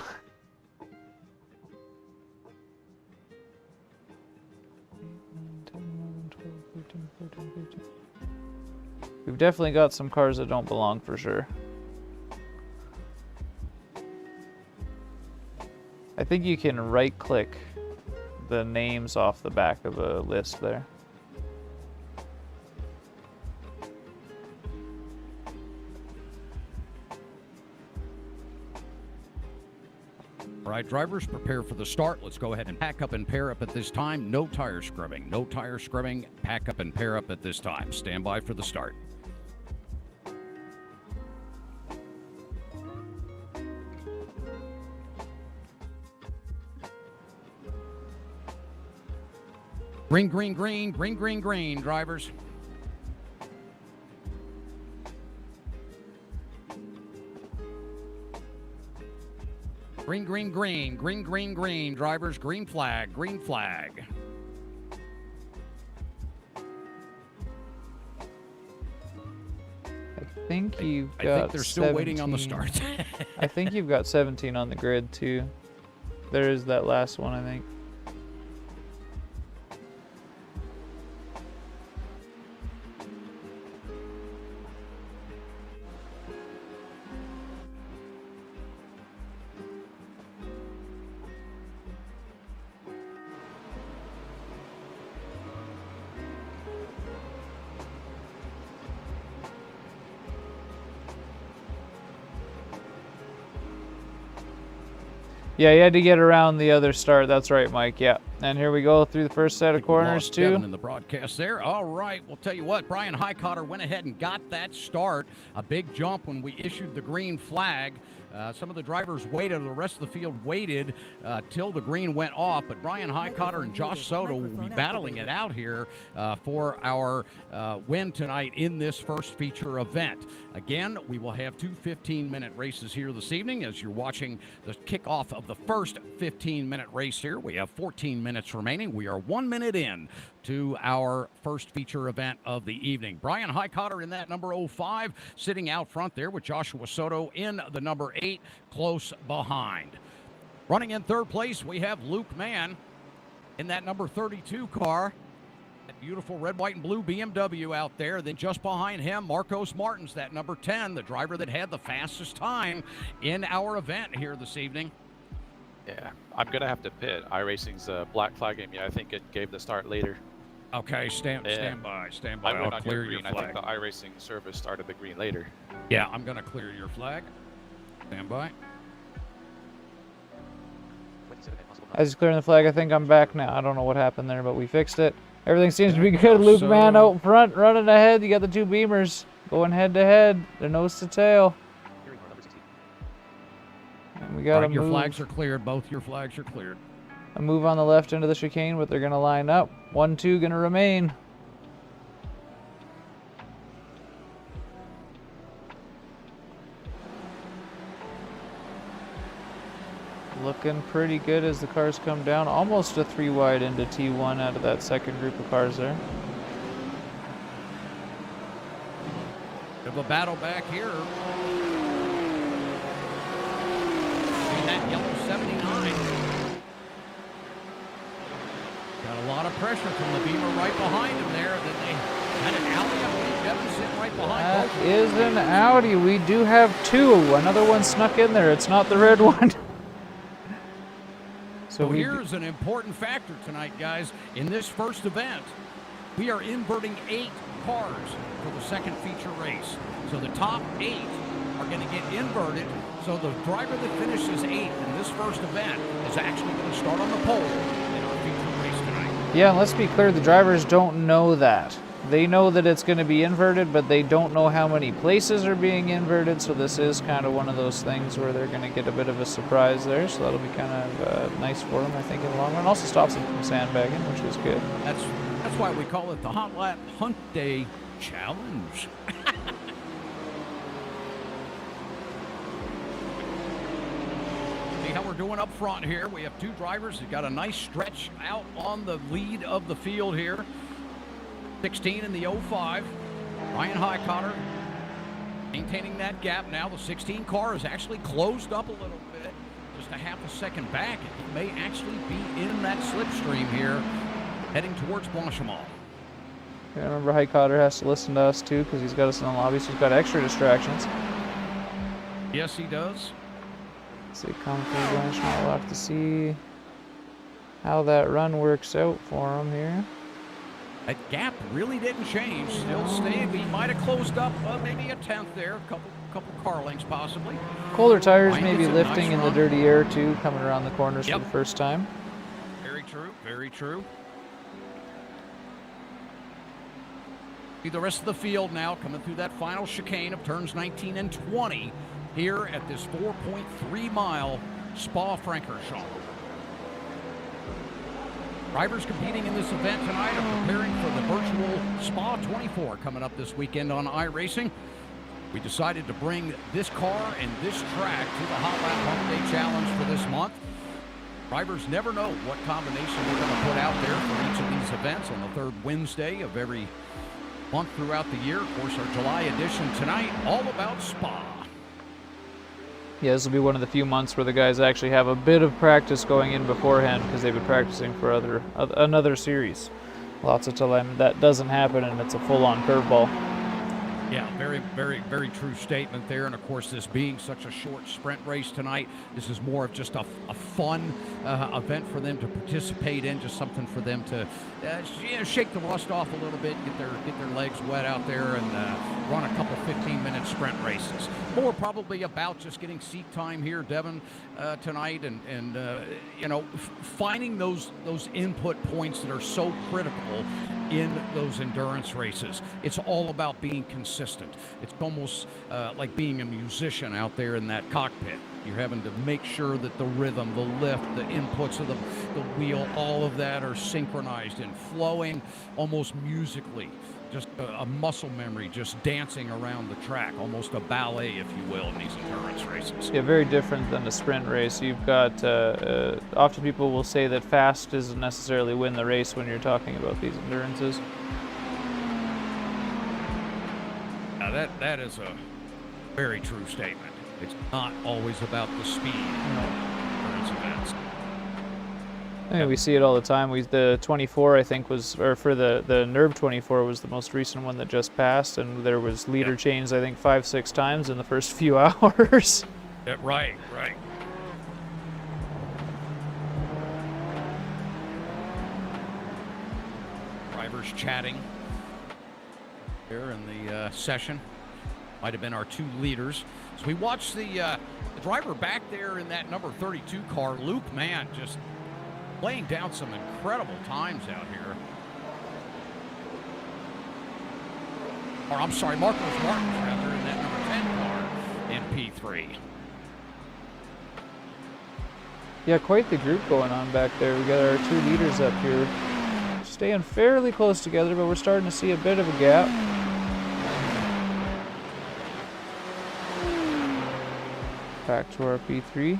We've definitely got some cars that don't belong for sure. I think you can right-click the names off the back of the list there. All right, drivers, prepare for the start. Let's go ahead and pack up and pair up at this time. No tire scrubbing. No tire scrubbing. Pack up and pair up at this time. Stand by for the start. Green, green, green, green, green, green, drivers. Green, green, green, green, green, green, drivers, green flag, green flag. I think you've got I think they're still 17. waiting on the start. I think you've got 17 on the grid too. There is that last one, I think. Yeah, you had to get around the other start. That's right, Mike. Yeah. And here we go through the first set of corners, too. Devin in the broadcast there. All right, we'll tell you what. Brian Highcotter went ahead and got that start. A big jump when we issued the green flag. Some of the drivers waited, the rest of the field waited till the green went off, but Brian Highcotter and Josh Soto will be battling it out here for our win tonight in this first feature event. Again, we will have two 15-minute races here this evening as you're watching the kickoff of the first 15-minute race here. We have 14 minutes remaining. We are 1 minute in to our first feature event of the evening. Brian Highcotter in that number 05, sitting out front there with Joshua Soto in the number 8, close behind. Running in third place, we have Luke Mann in that number 32 car. That beautiful red, white, and blue BMW out there. Then just behind him, Marcos Martins, that number 10, the driver that had the fastest time in our event here this evening. Yeah, I'm going to have to pit. iRacing's black flagging me. I think it gave the start later. Okay, stand by. I went I'll on clear your green. your flag. I think the iRacing service started the green later. Yeah, I'm going to clear your flag. Stand by. As he's clearing the flag, I think I'm back now. I don't know what happened there, but we fixed it. Everything seems to be good. Luke Mann out front, running ahead. You got the two Beamers going head to head. They're nose to tail. And we got Your flags are cleared. Both your flags are cleared. a move on the left into the chicane, but they're going to line up. 1-2 going to remain. Looking pretty good as the cars come down. Almost a 3 wide into T1 out of that second group of cars there. Bit of a battle back here. See that yellow 79. Got a lot of pressure from the Beamer right behind him there. Then they had an alley. I believe Devin sitting right behind. That is an Audi. We do have two. Another one snuck in there. It's not the red one. So here's an important factor tonight, guys. In this first event, we are inverting 8 cars for the second feature race. So the top 8 are going to get inverted. So the driver that finishes 8th in this first event is actually going to start on the pole in our feature race tonight. Yeah, let's be clear. The drivers don't know that. They know that it's going to be inverted, but they don't know how many places are being inverted, so this is kind of one of those things where they're going to get a bit of a surprise there, so that'll be kind of nice for them, I think, in the long run. Also stops them from sandbagging, which is good. That's why we call it the Hotlap Humpday Challenge. See how we're doing up front here. We have 2 drivers who got a nice stretch out on the lead of the field here. 16 in the 05. Ryan Highcotter maintaining that gap now. The 16 car is actually closed up a little bit, just a half a second back. He may actually be in that slipstream here, heading towards Blanchimont. Yeah, remember, Highcotter has to listen to us too because he's got us in the lobby, so he's got extra distractions. Yes, he does. So he comes through Blanchimont. We'll have to see how that run works out for him here. That gap really didn't change. Still staying. We might have closed up maybe a 10th there, a couple car lengths possibly. Colder tires Ryan may be gets a lifting nice in the run. dirty air too, coming around the corners for the first time. Very true. Very true. See the rest of the field now coming through that final chicane of turns 19 and 20 here at this 4.3 mile Spa-Francorchamps. Drivers competing in this event tonight are preparing for the virtual Spa 24 coming up this weekend on iRacing. We decided to bring this car and this track to the Hotlap Humpday Challenge for this month. Drivers never know what combination we're going to put out there for each of these events on the 3rd Wednesday of every month throughout the year. Of course, our July edition tonight, all about Spa. Yeah, this will be one of the few months where the guys actually have a bit of practice going in beforehand because they've been practicing for another series. Lots of time that doesn't happen, and it's a full-on curveball. Yeah, very, very, very true statement there. And of course, this being such a short sprint race tonight, this is more of just a fun event for them to participate in, just something for them to shake the rust off a little bit, get their legs wet out there, and run a couple 15-minute sprint races. More probably about just getting seat time here, Devin, tonight, and finding those input points that are so critical in those endurance races. It's all about being consistent. It's almost like being a musician out there in that cockpit. You're having to make sure that the rhythm, the lift, the inputs of the wheel, all of that are synchronized and flowing almost musically. Just a muscle memory, just dancing around the track, almost a ballet, if you will, in these endurance races. Yeah, very different than a sprint race. You've got, often people will say that fast doesn't necessarily win the race when you're talking about these endurances. Now that is a very true statement. It's not always about the speed in endurance events. Yeah, we see it all the time. The 24, I think, was, or for the NERB 24 was the most recent one that just passed, and there was leader change, I think, 5-6 times in the first few hours. Yeah, right. Drivers chatting there in the session. Might have been our two leaders. So we watched the driver back there in that number 32 car, Luke, man, just laying down some incredible times out here. Or I'm sorry, Marcos Martins, rather, in that number 10 car in P3. Yeah, quite the group going on back there. We got our two leaders up here, staying fairly close together, but we're starting to see a bit of a gap. Back to our P3.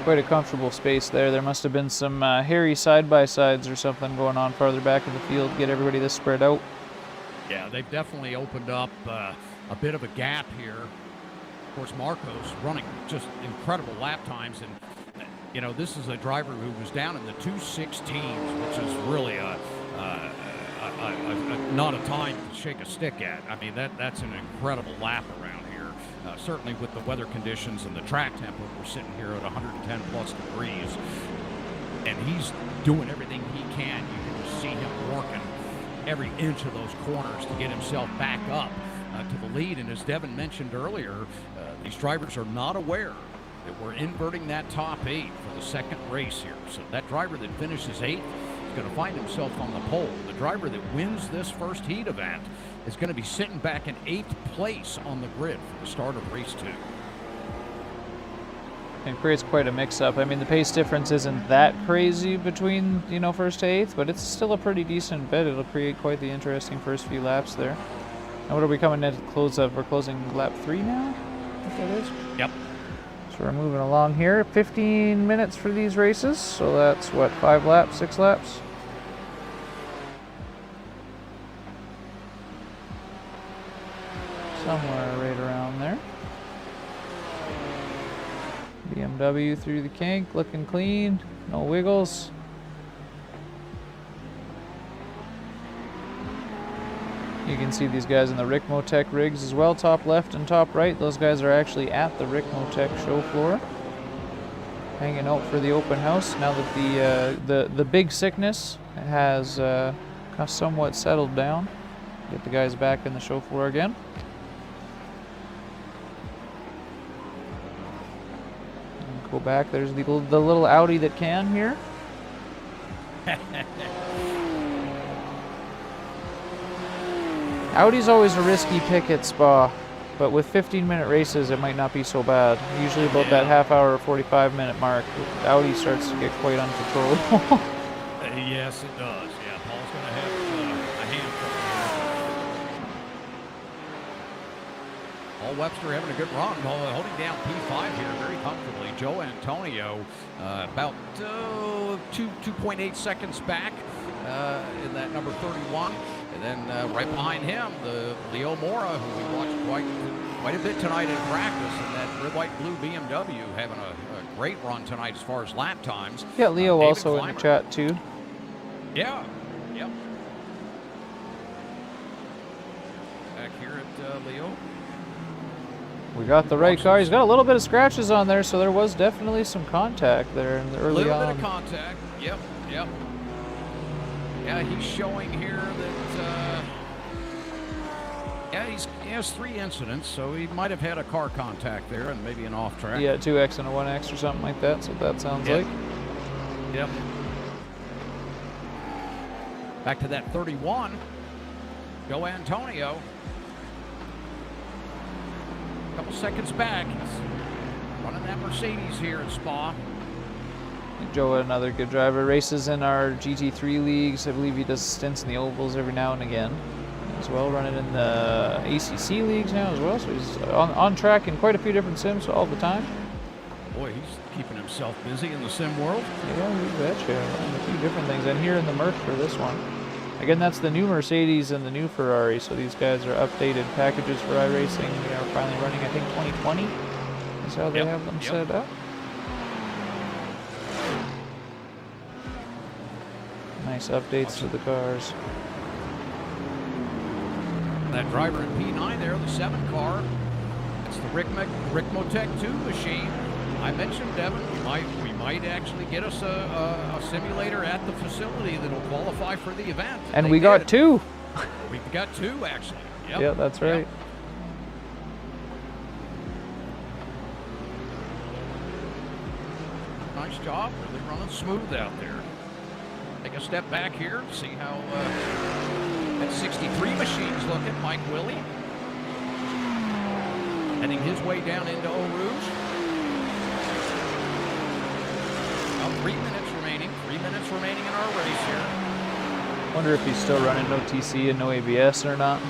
Quite a comfortable space there. There must have been some hairy side-by-sides or something going on farther back in the field, get everybody this spread out. Yeah, they've definitely opened up a bit of a gap here. Of course, Marcos running just incredible lap times, and this is a driver who was down in the 2:16s, which is really not a time to shake a stick at. I mean, that's an incredible lap around here. Certainly with the weather conditions and the track tempo, we're sitting here at 110 plus degrees, and he's doing everything he can. You can just see him working every inch of those corners to get himself back up to the lead. And as Devin mentioned earlier, these drivers are not aware that we're inverting that top 8 for the second race here. So that driver that finishes 8th is going to find himself on the pole. The driver that wins this first heat event is going to be sitting back in 8th place on the grid for the start of race 2. It creates quite a mix-up. I mean, the pace difference isn't that crazy between, first to 8th, but it's still a pretty decent bit. It'll create quite the interesting first few laps there. And what are we coming in to close up? We're closing lap 3 now? I think that is. Yep. So we're moving along here. 15 minutes for these races, so that's what, 5 laps, 6 laps? Somewhere right around there. BMW through the kink, looking clean, no wiggles. You can see these guys in the Ricmotech rigs as well, top left and top right. Those guys are actually at the Ricmotech show floor, hanging out for the open house now that the big sickness has somewhat settled down. Get the guys back in the show floor again. And go back. There's the little Audi that can here. Audi's always a risky pick at Spa, but with 15-minute races, it might not be so bad. Usually about that half-hour or 45-minute mark, Audi starts to get quite uncontrollable. Yes, it does. Yeah, Paul's going to have a handful here. Paul Webster having a good run, holding down P5 here very comfortably. Joe Antonio about 2.8 seconds back in that number 31. And then right behind him, the Leo Mora, who we watched quite a bit tonight in practice, and that red, white, blue BMW having a great run tonight as far as lap times. Yeah, Leo also in the chat too. Yeah, yep. Leo. We got the right car. He's got a little bit of scratches on there, so there was definitely some contact there in the early Little on. bit of contact. Yep, yep. Yeah, he's showing here that, yeah, he has 3 incidents, so he might have had a car contact there and maybe an off track. Yeah, 2X and a 1X or something like that, so that sounds like. Yep. Back to that 31. Joe Antonio. A couple seconds back. He's running that Mercedes here at Spa. Joe, another good driver, races in our GT3 leagues. I believe he does stints in the ovals every now and again as well, running in the ACC leagues now as well. So he's on track in quite a few different sims all the time. Boy, he's keeping himself busy in the sim world. Yeah, you betcha. And a few different things. And here in the Merc for this one. Again, that's the new Mercedes and the new Ferrari. So these guys are updated packages for iRacing. They are finally running, I think, 2020 is how they have them set up. Nice updates to the cars. That driver in P9 there, the 7 car. It's the Ricmotech 2 machine. I mentioned, Devin, we might actually get us a simulator at the facility that'll qualify for the event. And we got 2. We've got 2 actually. Yep. Yeah, that's right. Yep. Nice job, really running smooth out there. Take a step back here, see how that 63 machine's looking. Mike Willie heading his way down into Eau Rouge. About 3 minutes remaining. 3 minutes remaining in our race here. Wonder if he's still running no TC and no ABS or not.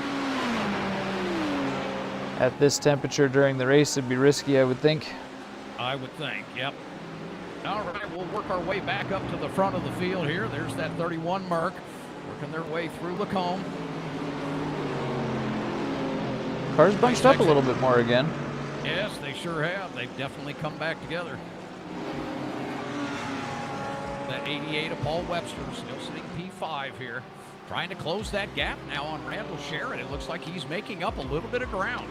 At this temperature during the race, it'd be risky, I would think. I would think, yep. All right, we'll work our way back up to the front of the field here. There's that 31 Merc working their way through Lacombe. Cars bunched up a little bit more again. Yes, they sure have. They've definitely come back together. That 88 of Paul Webster still sitting P5 here. Trying to close that gap now on Randall Sherritt. It looks like he's making up a little bit of ground.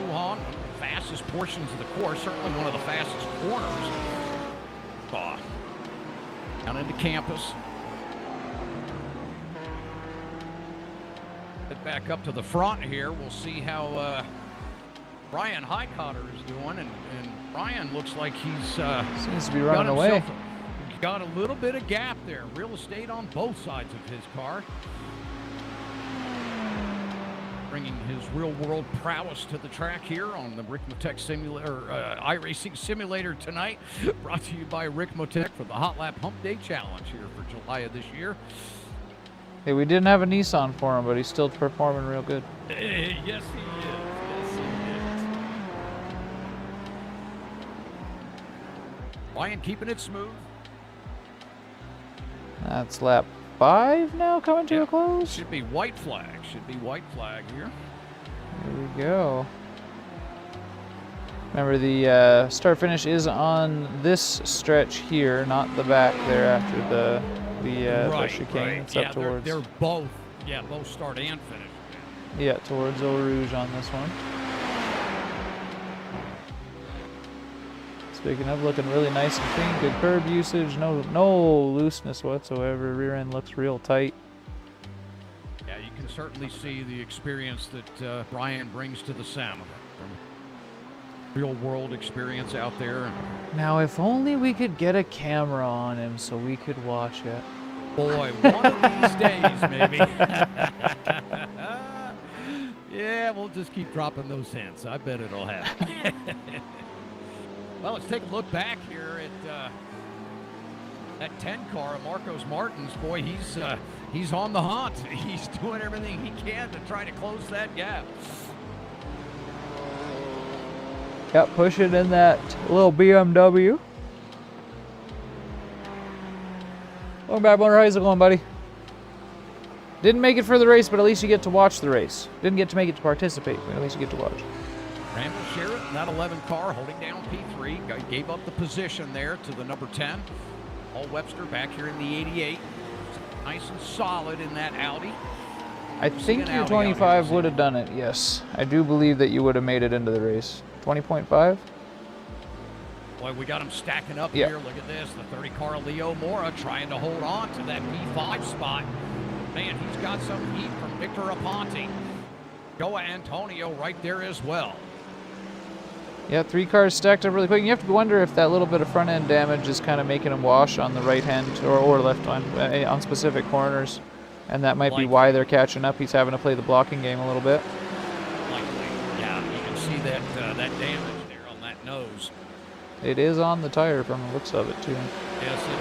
One of the fastest portions of the course, certainly one of the fastest corners. Down into campus. Get back up to the front here. We'll see how Brian Highcotter is doing, and Brian looks like he's seems to be running away. Got a little bit of gap there. Real estate on both sides of his car. Bringing his real-world prowess to the track here on the Ricmotech simulator, iRacing simulator tonight. Brought to you by Ricmotech for the Hotlap Humpday Challenge here for July of this year. Hey, we didn't have a Nissan for him, but he's still performing real good. Yes, he is. Yes, he is. Ryan keeping it smooth. That's lap 5 now, coming to a close. Should be white flag. Should be white flag here. Here we go. Remember, the start finish is on this stretch here, not the back there after the chicane. Right. It's up towards. They're both. Yeah, both start and finish. Yeah, towards Eau Rouge on this one. Speaking of, looking really nice and clean. Good curb usage. No looseness whatsoever. Rear end looks real tight. Yeah, you can certainly see the experience that Brian brings to the sim. Real world experience out there. Now, if only we could get a camera on him so we could watch it. Boy, one of these days, maybe. Yeah, we'll just keep dropping those hints. I bet it'll happen. Well, let's take a look back here at that 10 car of Marcos Martins. Boy, he's on the hunt. He's doing everything he can to try to close that gap. Got pushing in that little BMW. Welcome back, Motor. How's it going, buddy? Didn't make it for the race, but at least you get to watch the race. Didn't get to make it to participate, but at least you get to watch. Randall Sherritt in that 11 car holding down P3. Gave up the position there to the number 10. Paul Webster back here in the 88. Nice and solid in that Audi. I think your 25 would have done it, yes. I do believe that you would have made it into the race. 20.5? Boy, we got him stacking up here. Look at this. The 30 car Leo Mora trying to hold on to that P5 spot. Man, he's got some heat from Victor Aponte. Joa Antonio right there as well. Yeah, 3 cars stacked up really quick. You have to wonder if that little bit of front end damage is kind of making him wash on the right hand or left on specific corners. And that might be why they're catching up. He's having to play the blocking game a little bit. Likely. Yeah, you can see that that damage there on that nose. It is on the tire from the looks of it, too. Yes, it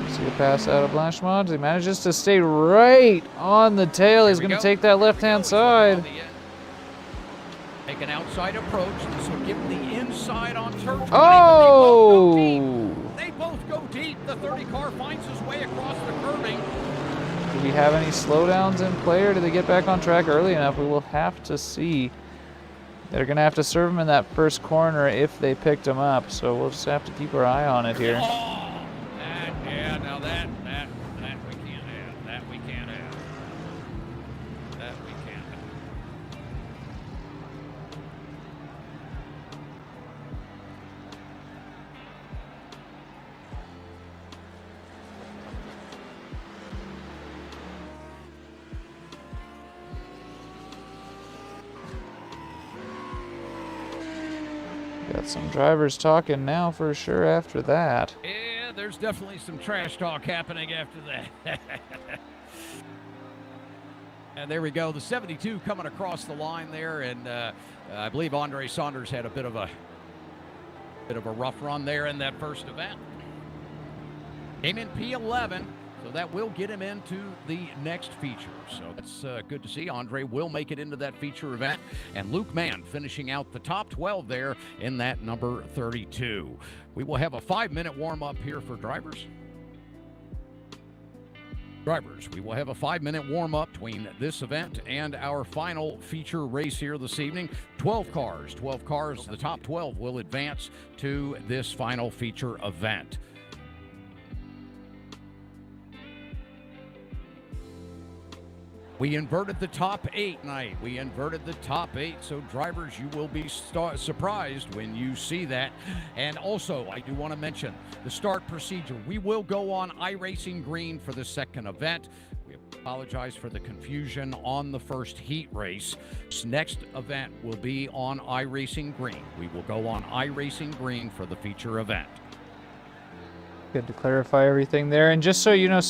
is. See a pass out of Blanchemont. He manages to stay right on the tail. He's going to take that left-hand side. Make an outside approach. This will give him the inside on turn 20. Oh! They both go deep. The 30 car finds his way across the curbing. Do we have any slowdowns in play, or do they get back on track early enough? We will have to see. They're going to have to serve him in that first corner if they picked him up, so we'll just have to keep our eye on it here. Oh, yeah, now that we can't have. That we can't have. That we can't have. Got some drivers talking now for sure after that. Yeah, there's definitely some trash talk happening after that. And there we go, the 72 coming across the line there, and I believe Andre Saunders had a bit of a rough run there in that first event. Came in P11, so that will get him into the next feature. So that's good to see. Andre will make it into that feature event, and Luke Mann finishing out the top 12 there in that number 32. We will have a 5-minute warm-up here for drivers. We will have a 5-minute warm-up between this event and our final feature race here this evening. 12 cars. The top 12 will advance to this final feature event. We inverted the top 8 tonight. So drivers, you will be surprised when you see that. And also, I do want to mention the start procedure. We will go on iRacing Green for the second event. We apologize for the confusion on the first heat race. This next event will be on iRacing Green. We will go on iRacing Green for the feature event. Good to clarify everything there. And just so you know,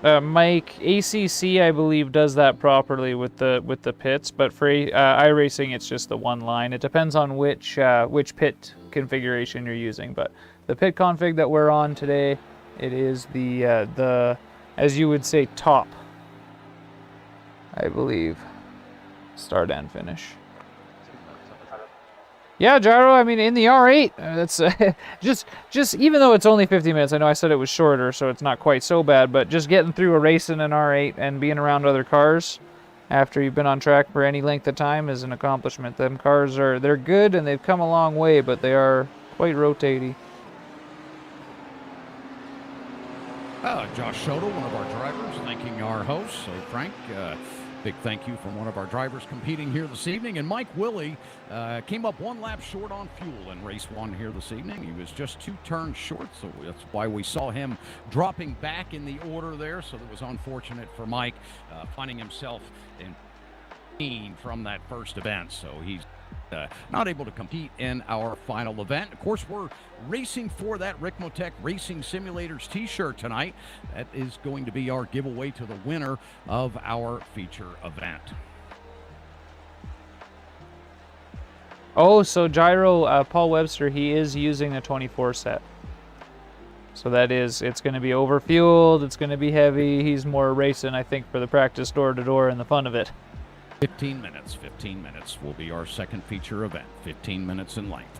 Mike, ACC, I believe, does that properly with the pits, but for iRacing, it's just the one line. It depends on which pit configuration you're using, but the pit config that we're on today, it is the as you would say, top, I believe, start and finish. Yeah, Gyro, I mean, in the R8, that's just even though it's only 50 minutes, I know I said it was shorter, so it's not quite so bad, but just getting through a race in an R8 and being around other cars after you've been on track for any length of time is an accomplishment. Them cars they're good and they've come a long way, but they are quite rotaty. Josh Schodel, one of our drivers, thanking our host. So, Frank, big thank you from one of our drivers competing here this evening. And Mike Willey came up 1 lap short on fuel in race 1 here this evening. He was just 2 turns short, so that's why we saw him dropping back in the order there. So that was unfortunate for Mike, finding himself in from that first event. So he's not able to compete in our final event. Of course, we're racing for that Ricmotech Racing Simulators t-shirt tonight. That is going to be our giveaway to the winner of our feature event. Oh, so Gyro, Paul Webster, he is using a 24 set. So that is, it's going to be overfueled, it's going to be heavy. He's more racing, I think, for the practice door-to-door and the fun of it. 15 minutes will be our second feature event. 15 minutes in length.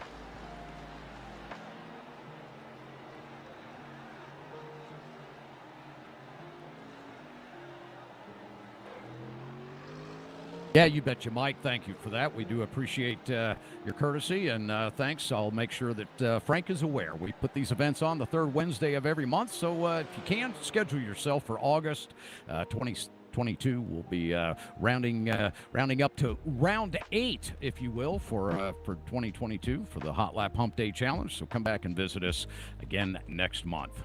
Yeah, you betcha, Mike. Thank you for that. We do appreciate your courtesy, and thanks. I'll make sure that Frank is aware. We put these events on the third Wednesday of every month, so if you can, schedule yourself for August 2022. We'll be rounding up to round 8, if you will, for 2022 for the Hotlap Humpday Challenge. So come back and visit us again next month.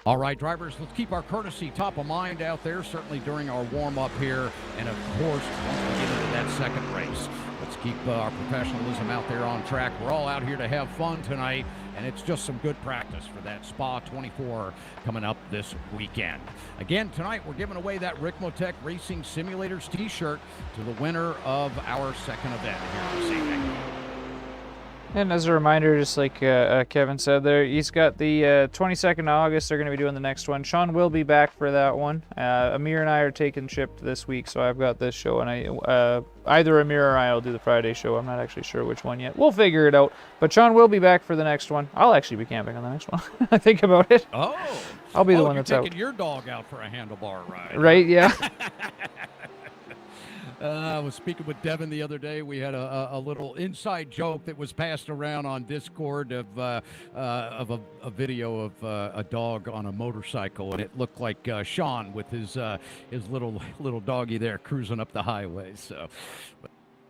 All right, drivers, let's keep our courtesy top of mind out there, certainly during our warm-up here. And, of course, once we get into that second race, let's keep our professionalism out there on track. We're all out here to have fun tonight, and it's just some good practice for that Spa 24 coming up this weekend. Again, tonight we're giving away that Ricmotech Racing Simulators t-shirt to the winner of our second event here this evening. And as a reminder, just like Kevin said there, he's got the 22nd of August. They're going to be doing the next one. Shaun will be back for that one. Amir and I are taking ship this week, so I've got this show, and either Amir or I will do the Friday show. I'm not actually sure which one yet. We'll figure it out. But Shaun will be back for the next one. I'll actually be camping on the next one. I think about it. Oh. I'll be the one that's out. You're taking your dog out for a handlebar ride. Right, yeah. I was speaking with Devin the other day. We had a little inside joke that was passed around on Discord of a video of a dog on a motorcycle, and it looked like Shaun with his little doggy there cruising up the highway. So,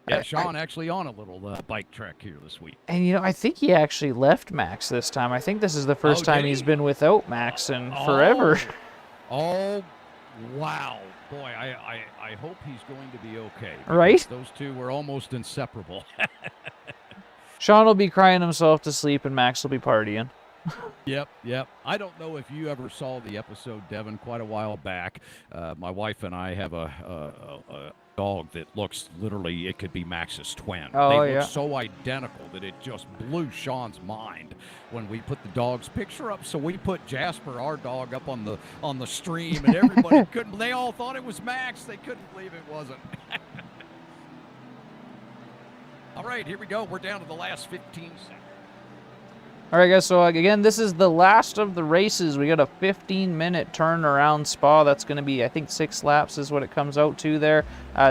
yeah, Shaun actually on a little bike trek here this week. And, you know, I think he actually left Max this time. I think this is the first time he's been without Max in forever. Oh, wow. Boy, I hope he's going to be okay. Right? Those two were almost inseparable. Shaun will be crying himself to sleep, and Max will be partying. Yep. I don't know if you ever saw the episode, Devin, quite a while back. My wife and I have a dog that looks literally, it could be Max's twin. Oh, they yeah. look so identical that it just blew Shaun's mind when we put the dog's picture up. So we put Jasper, our dog, up on the stream, and everybody couldn't. They all thought it was Max. They couldn't believe it wasn't. All right, here we go. We're down to the last 15 seconds. All right, guys, so again, this is the last of the races. We got a 15-minute turnaround spa. That's going to be, I think, 6 laps is what it comes out to there.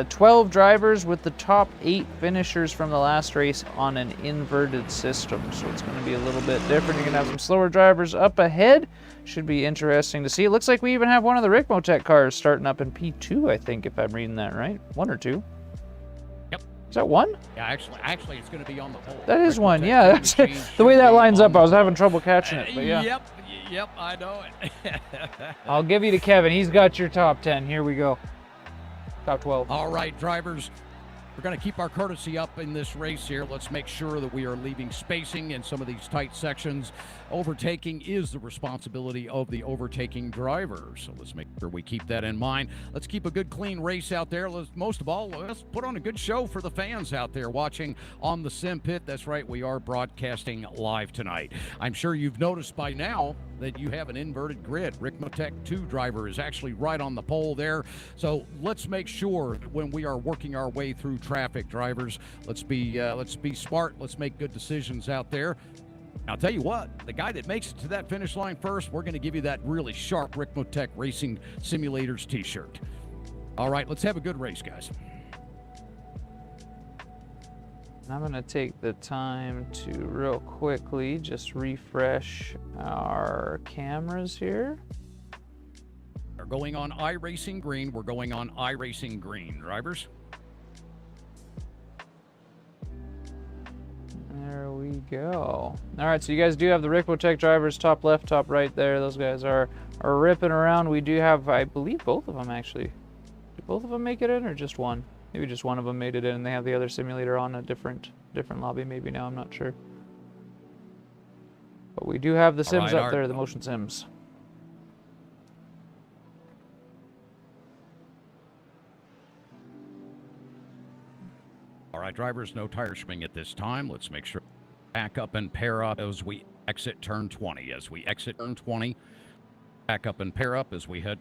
12 drivers with the top 8 finishers from the last race on an inverted system. So it's going to be a little bit different. You're going to have some slower drivers up ahead. Should be interesting to see. It looks like we even have one of the Ricmotech cars starting up in P2, I think, if I'm reading that right. 1 or 2. Is that 1? Yeah, actually, it's going to be on the pole. That is 1, yeah. That's the way that lines up, I was having trouble catching it, but yeah. Yep, I know it. I'll give you to Kevin. He's got your top 10. Here we go. Top 12. All right, drivers. We're going to keep our courtesy up in this race here. Let's make sure that we are leaving spacing in some of these tight sections. Overtaking is the responsibility of the overtaking driver. So let's make sure we keep that in mind. Let's keep a good, clean race out there. Most of all, let's put on a good show for the fans out there watching on the Simpit. That's right, we are broadcasting live tonight. I'm sure you've noticed by now that you have an inverted grid. Ricmotech 2 driver is actually right on the pole there. So let's make sure that when we are working our way through traffic, drivers, let's be smart. Let's make good decisions out there. I'll tell you what, the guy that makes it to that finish line first, we're going to give you that really sharp Ricmotech Racing Simulators t-shirt. All right, let's have a good race, guys. I'm going to take the time to real quickly just refresh our cameras here. We're going on iRacing green. We're going on iRacing green, drivers. There we go. All right, so you guys do have the Ricmotech drivers top left, top right there. Those guys are ripping around. We do have, I believe, both of them actually. Did both of them make it in, or just one? Maybe just one of them made it in, and they have the other simulator on a different lobby maybe now. I'm not sure. But we do have the sims up there, the motion sims. All right, drivers, no tire swing at this time. Let's make sure back up and pair up as we exit turn 20. As we exit turn 20, back up and pair up as we head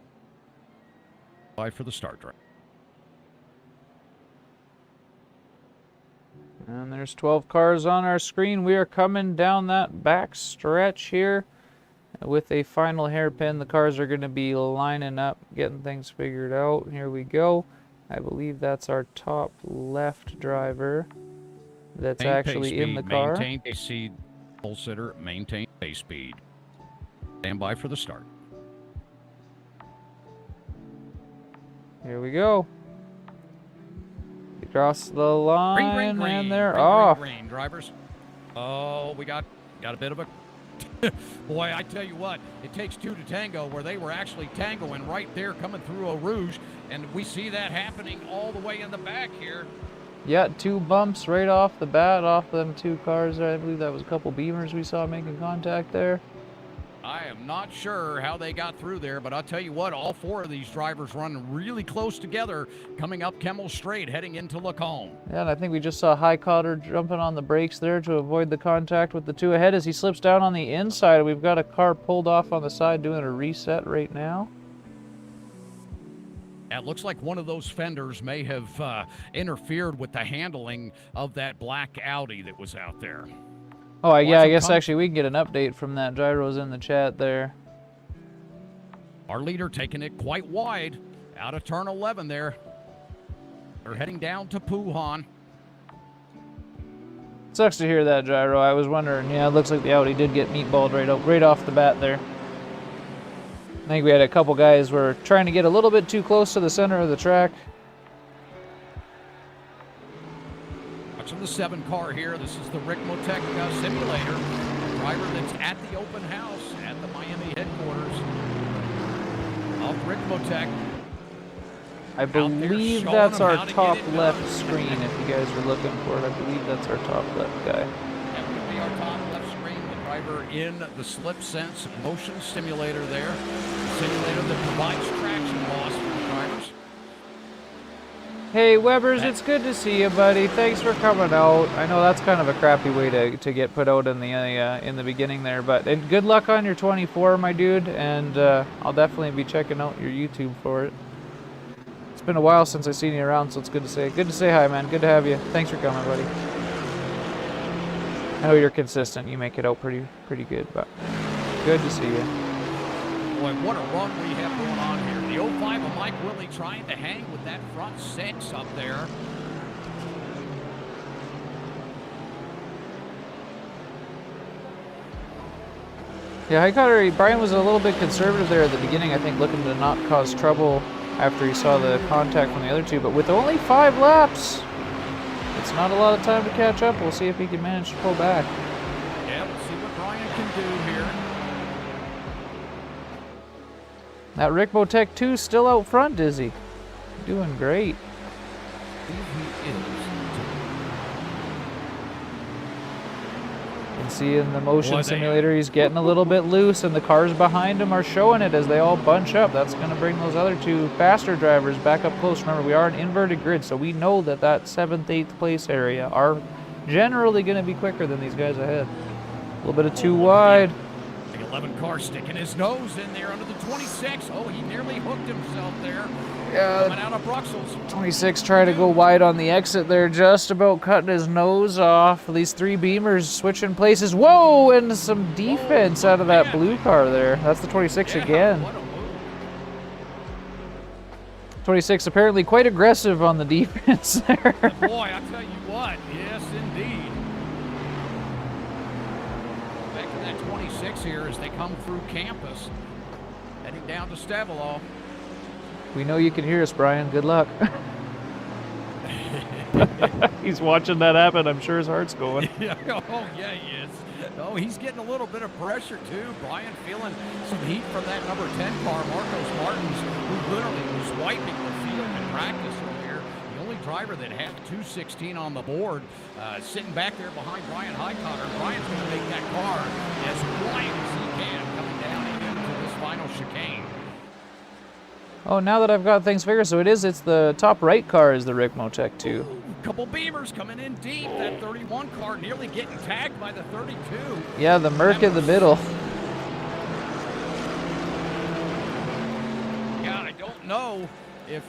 for the start drive. And there's 12 cars on our screen. We are coming down that back stretch here with a final hairpin. The cars are going to be lining up, getting things figured out. Here we go. I believe that's our top left driver that's Maintain actually pace in speed, the car. Maintain pace speed, pole sitter, maintain pace speed. Stand by for the start. Here we go. Across the line, Green, and they're green, off. green, drivers. Oh, we got a bit of a... Boy, I tell you what, it takes two to tango, where they were actually tangoing right there coming through Eau Rouge, and we see that happening all the way in the back here. Yeah, 2 bumps right off the bat, off them 2 cars there. I believe that was a couple Beamers we saw making contact there. I am not sure how they got through there, but I'll tell you what, all 4 of these drivers run really close together coming up Kemmel Straight, heading into Lacombe. Yeah, and I think we just saw Highcotter jumping on the brakes there to avoid the contact with the 2 ahead as he slips down on the inside. We've got a car pulled off on the side doing a reset right now. It looks like one of those fenders may have interfered with the handling of that black Audi that was out there. Oh, yeah, I guess actually we can get an update from that. Gyro's in the chat there. Our leader taking it quite wide out of turn 11 there. They're heading down to Puhan. Sucks to hear that, Gyro. I was wondering. Yeah, it looks like the Audi did get meatballed right off the bat there. I think we had a couple guys were trying to get a little bit too close to the center of the track. Watching the 7 car here. This is the Ricmotech simulator. Driver that's at the open house at the Miami headquarters of Ricmotech. I believe that's our top left screen if you guys were looking for it. I believe that's our top left guy. That would be our top left screen. The driver in the Slip Sense motion simulator there. The simulator that provides traction loss for the drivers. Hey Webbers, it's good to see you, buddy. Thanks for coming out. I know that's kind of a crappy way to get put out in the beginning there, but and good luck on your 24, my dude. And I'll definitely be checking out your YouTube for it. It's been a while since I've seen you around, so it's good to say hi, man. Good to have you. Thanks for coming, buddy. I know you're consistent. You make it out pretty good, but good to see you. Boy, what a run we have going on here. The 05 of Mike Willie trying to hang with that front 6 up there. Yeah, Brian was a little bit conservative there at the beginning, I think, looking to not cause trouble after he saw the contact from the other 2, but with only 5 laps, it's not a lot of time to catch up. We'll see if he can manage to pull back. Yeah, we'll see what Brian can do here. That Ricmotech 2 still out front, Dizzy. Doing great. You can see in the motion simulator he's getting a little bit loose, and the cars behind him are showing it as they all bunch up. That's going to bring those other 2 faster drivers back up close. Remember, we are an inverted grid, so we know that 7th, 8th place area are generally going to be quicker than these guys ahead. A little bit of 2 wide. The 11 car sticking his nose in there under the 26. Oh, he nearly hooked himself there. Coming out of Bruxelles. 26 trying to go wide on the exit there, just about cutting his nose off. These 3 Beamers switching places. Whoa, and some defense out of that blue car there. That's the 26 again. What a move. 26 apparently quite aggressive on the defense there. Boy, I tell you what. Yes, indeed. Back to that 26 here as they come through campus, heading down to Stavelot. We know you can hear us, Brian. Good luck. He's watching that happen. I'm sure his heart's going. Oh, yeah, he is. Oh, he's getting a little bit of pressure, too. Brian feeling some heat from that number 10 car, Marcos Martins, who literally was wiping the field in practice earlier. The only driver that had 216 on the board, sitting back there behind Brian Highcotter. Brian's going to make that car as wide as he can coming down into this final chicane. Oh, now that I've got things figured, so it's the top right car is the Ricmotech 2. Ooh, couple Beamers coming in deep. That 31 car nearly getting tagged by the 32. Yeah, the Merc in the middle. Yeah, I don't know if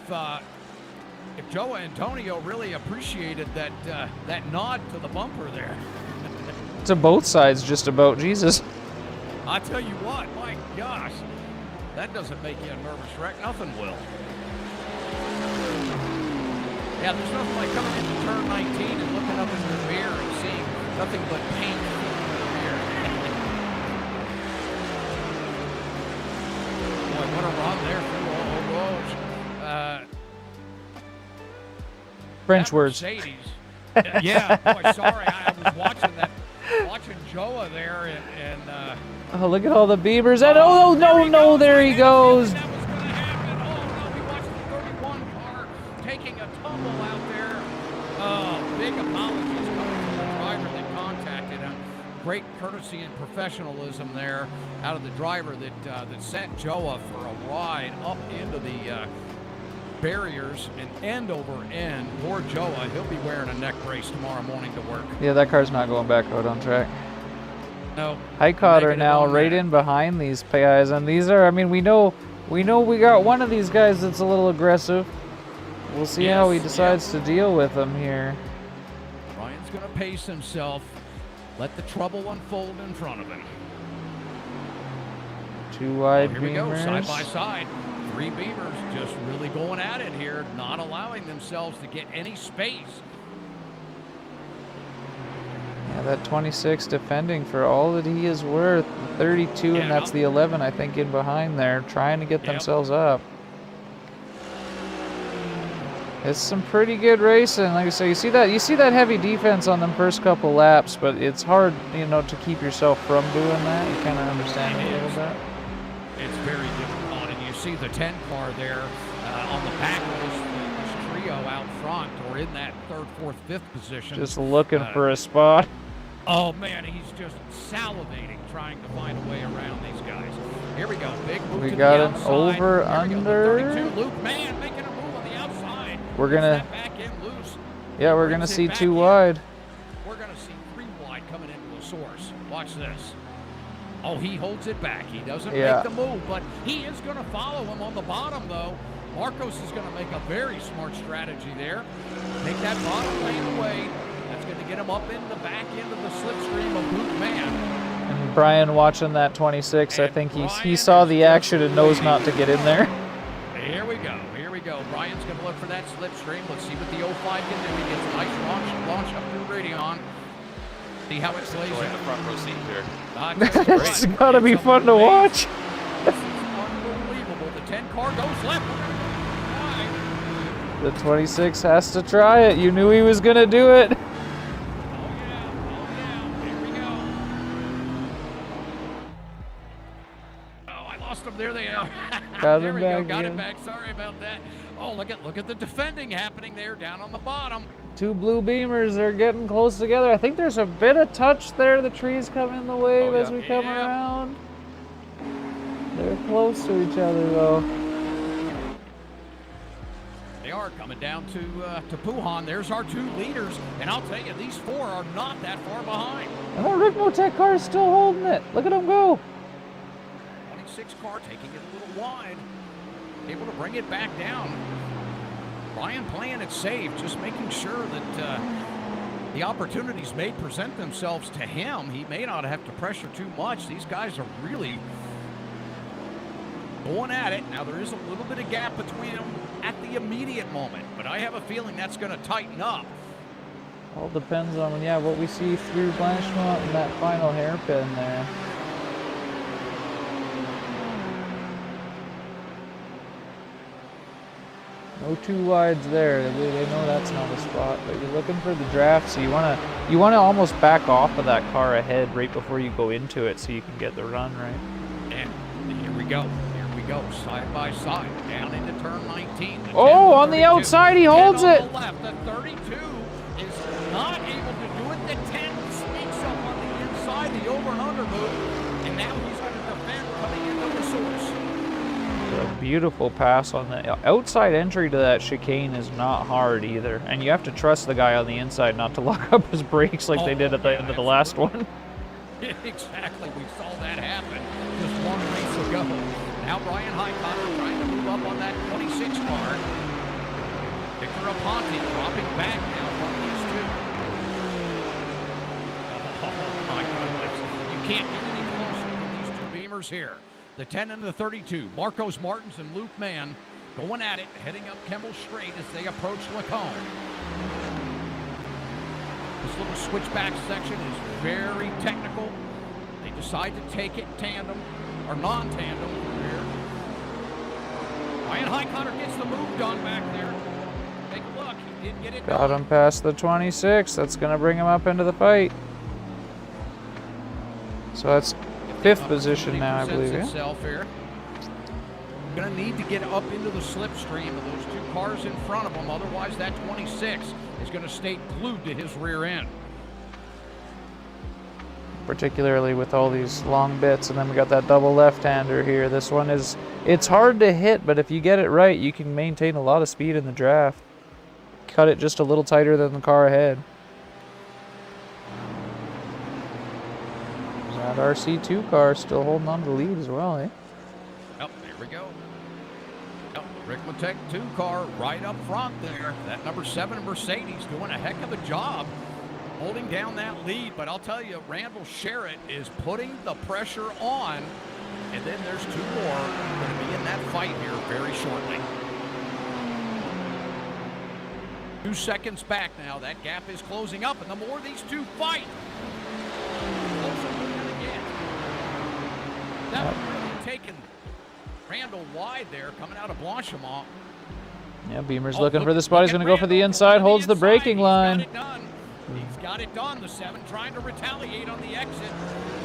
Joe Antonio really appreciated that nod to the bumper there. To both sides, just about. Jesus. I tell you what, my gosh. That doesn't make you a nervous wreck. Nothing will. Yeah, there's nothing like coming into turn 19 and looking up in the mirror and seeing nothing but paint in the mirror. Boy, what a run there through all those. French That words. Mercedes. Yeah, boy, sorry. I was watching Joa there, and Oh, look at all the beavers. And oh, no, there he goes. that was going to happen. Oh, no, we watched the 31 car taking a tumble out there. Oh, big apologies coming from the driver that contacted him. Great courtesy and professionalism there out of the driver that sent Joa for a ride up into the barriers and end over end. Poor Joa, he'll be wearing a neck brace tomorrow morning to work. Yeah, that car's not going back out on track. No. Highcott are negative now on right that. in behind these guys, and these are, I mean, we know we got one of these guys that's a little aggressive. We'll see how he Yes, decides to deal with them here. Ryan's going to pace himself. Let the trouble unfold in front of him. Two wide Here we go, beamers. side by side. Three beamers just really going at it here, not allowing themselves to get any space. Yeah, that 26 defending for all that he is worth. 32, and that's the 11, I think, in behind there, trying to get themselves up. It's some pretty good racing. Like I say, you see that heavy defense on them first couple laps, but it's hard, you know, to keep yourself from doing that. You kind of understand it a little bit. It's very difficult, and you see the 10 car there on the back of this trio out front, or in that third, fourth, fifth position. Just looking for a spot. Oh man, he's just salivating, trying to find a way around these guys. Here we go, big move We to got the an outside. over, Here we go, the under. 32, Luke, man, making a move on the outside. We're gonna, Step back in loose. yeah, we're gonna Brings it see back two in. wide. We're gonna see three wide coming into the source. Watch this. Oh, he holds it back. He doesn't Yeah. make the move, but he is going to follow him on the bottom, though. Marcos is going to make a very smart strategy there. Take that bottom lane away. That's going to get him up in the back end of the slipstream of Luke Man. And Brian watching that 26, I And think he Brian saw is the just action and knows not to get in there. Here we go. Here we go. Brian's going to look for that slipstream. Let's see what the 05 can do. He gets a nice launch up through Radion. See how it plays Enjoying out. the front row seat here. It's gotta be fun to watch. This is unbelievable. The 10 car goes left. Wide. The 26 has to try it. You knew he was gonna do it. Oh yeah. Here we go. Oh, I lost them. There they are. Got there him we back go. Got in. it back. Sorry about that. Oh, look at the defending happening there down on the bottom. Two blue beamers are getting close together. I think there's a bit of touch there. The trees come in the wave Oh, yeah. as we come Yeah. around. They're close to each other though. They are coming down to Puhan. There's our two leaders, and I'll tell you, these four are not that far behind. And that Ricmotech car is still holding it. Look at him go. 26 car taking it a little wide, able to bring it back down. Brian playing it safe, just making sure that the opportunities may present themselves to him. He may not have to pressure too much. These guys are really going at it. Now, there is a little bit of gap between them at the immediate moment, but I have a feeling that's going to tighten up. All depends on what we see through Blanchemont and that final hairpin there. No two wides there. They know that's not a spot, but you're looking for the draft, so you wanna almost back off of that car ahead right before you go into it, so you can get the run right. And here we go. Here we go. Side by side. Down into turn 19. The 10 Oh, to on the 32. outside, he 10 holds on it. The left. The 32 is not able to do it. The 10 sneaks up on the inside, the over and under move. And now he's going to defend coming into the source. A beautiful pass on the outside entry to that chicane is not hard either, and you have to trust the guy on the inside not to lock up his brakes like they did at the end of the last one. Exactly. We saw that happen just one race ago. Now Brian Highcott trying to move up on that 26 car. Victor Aponte dropping back now from these two. Oh my goodness. You can't get any closer than these two beamers here. The 10 and the 32. Marcos Martins and Luke Mann going at it, heading up Kemmel Straight as they approach Lacombe. This little switchback section is very technical. They decide to take it tandem, or non-tandem here. Ryan Highcotter gets the move done back there. Take a look, he did get it Got done. him past the 26. That's going to bring him up into the fight. So that's 5th position now, I believe. Yeah? Itself here. Going to need to get up into the slipstream of those two cars in front of him. Otherwise, that 26 is going to stay glued to his rear end. Particularly with all these long bits, and then we got that double left-hander here. This one is, it's hard to hit, but if you get it right, you can maintain a lot of speed in the draft. Cut it just a little tighter than the car ahead. That RC2 car still holding on to the lead as well, eh? Oh, there we go. Oh, Ricmotech 2 car right up front there. That number 7 Mercedes doing a heck of a job holding down that lead. But I'll tell you, Randall Sherritt is putting the pressure on. And then there's 2 more going to be in that fight here very shortly. 2 seconds back now. That gap is closing up. And the more these two fight, the closer we're going to get. That really taken Randall wide there, coming out of Blanchimont. Yeah, Beamer's looking for the spot. He's going to go for the inside, holds the braking line. He's got it done. The 7 trying to retaliate on the exit.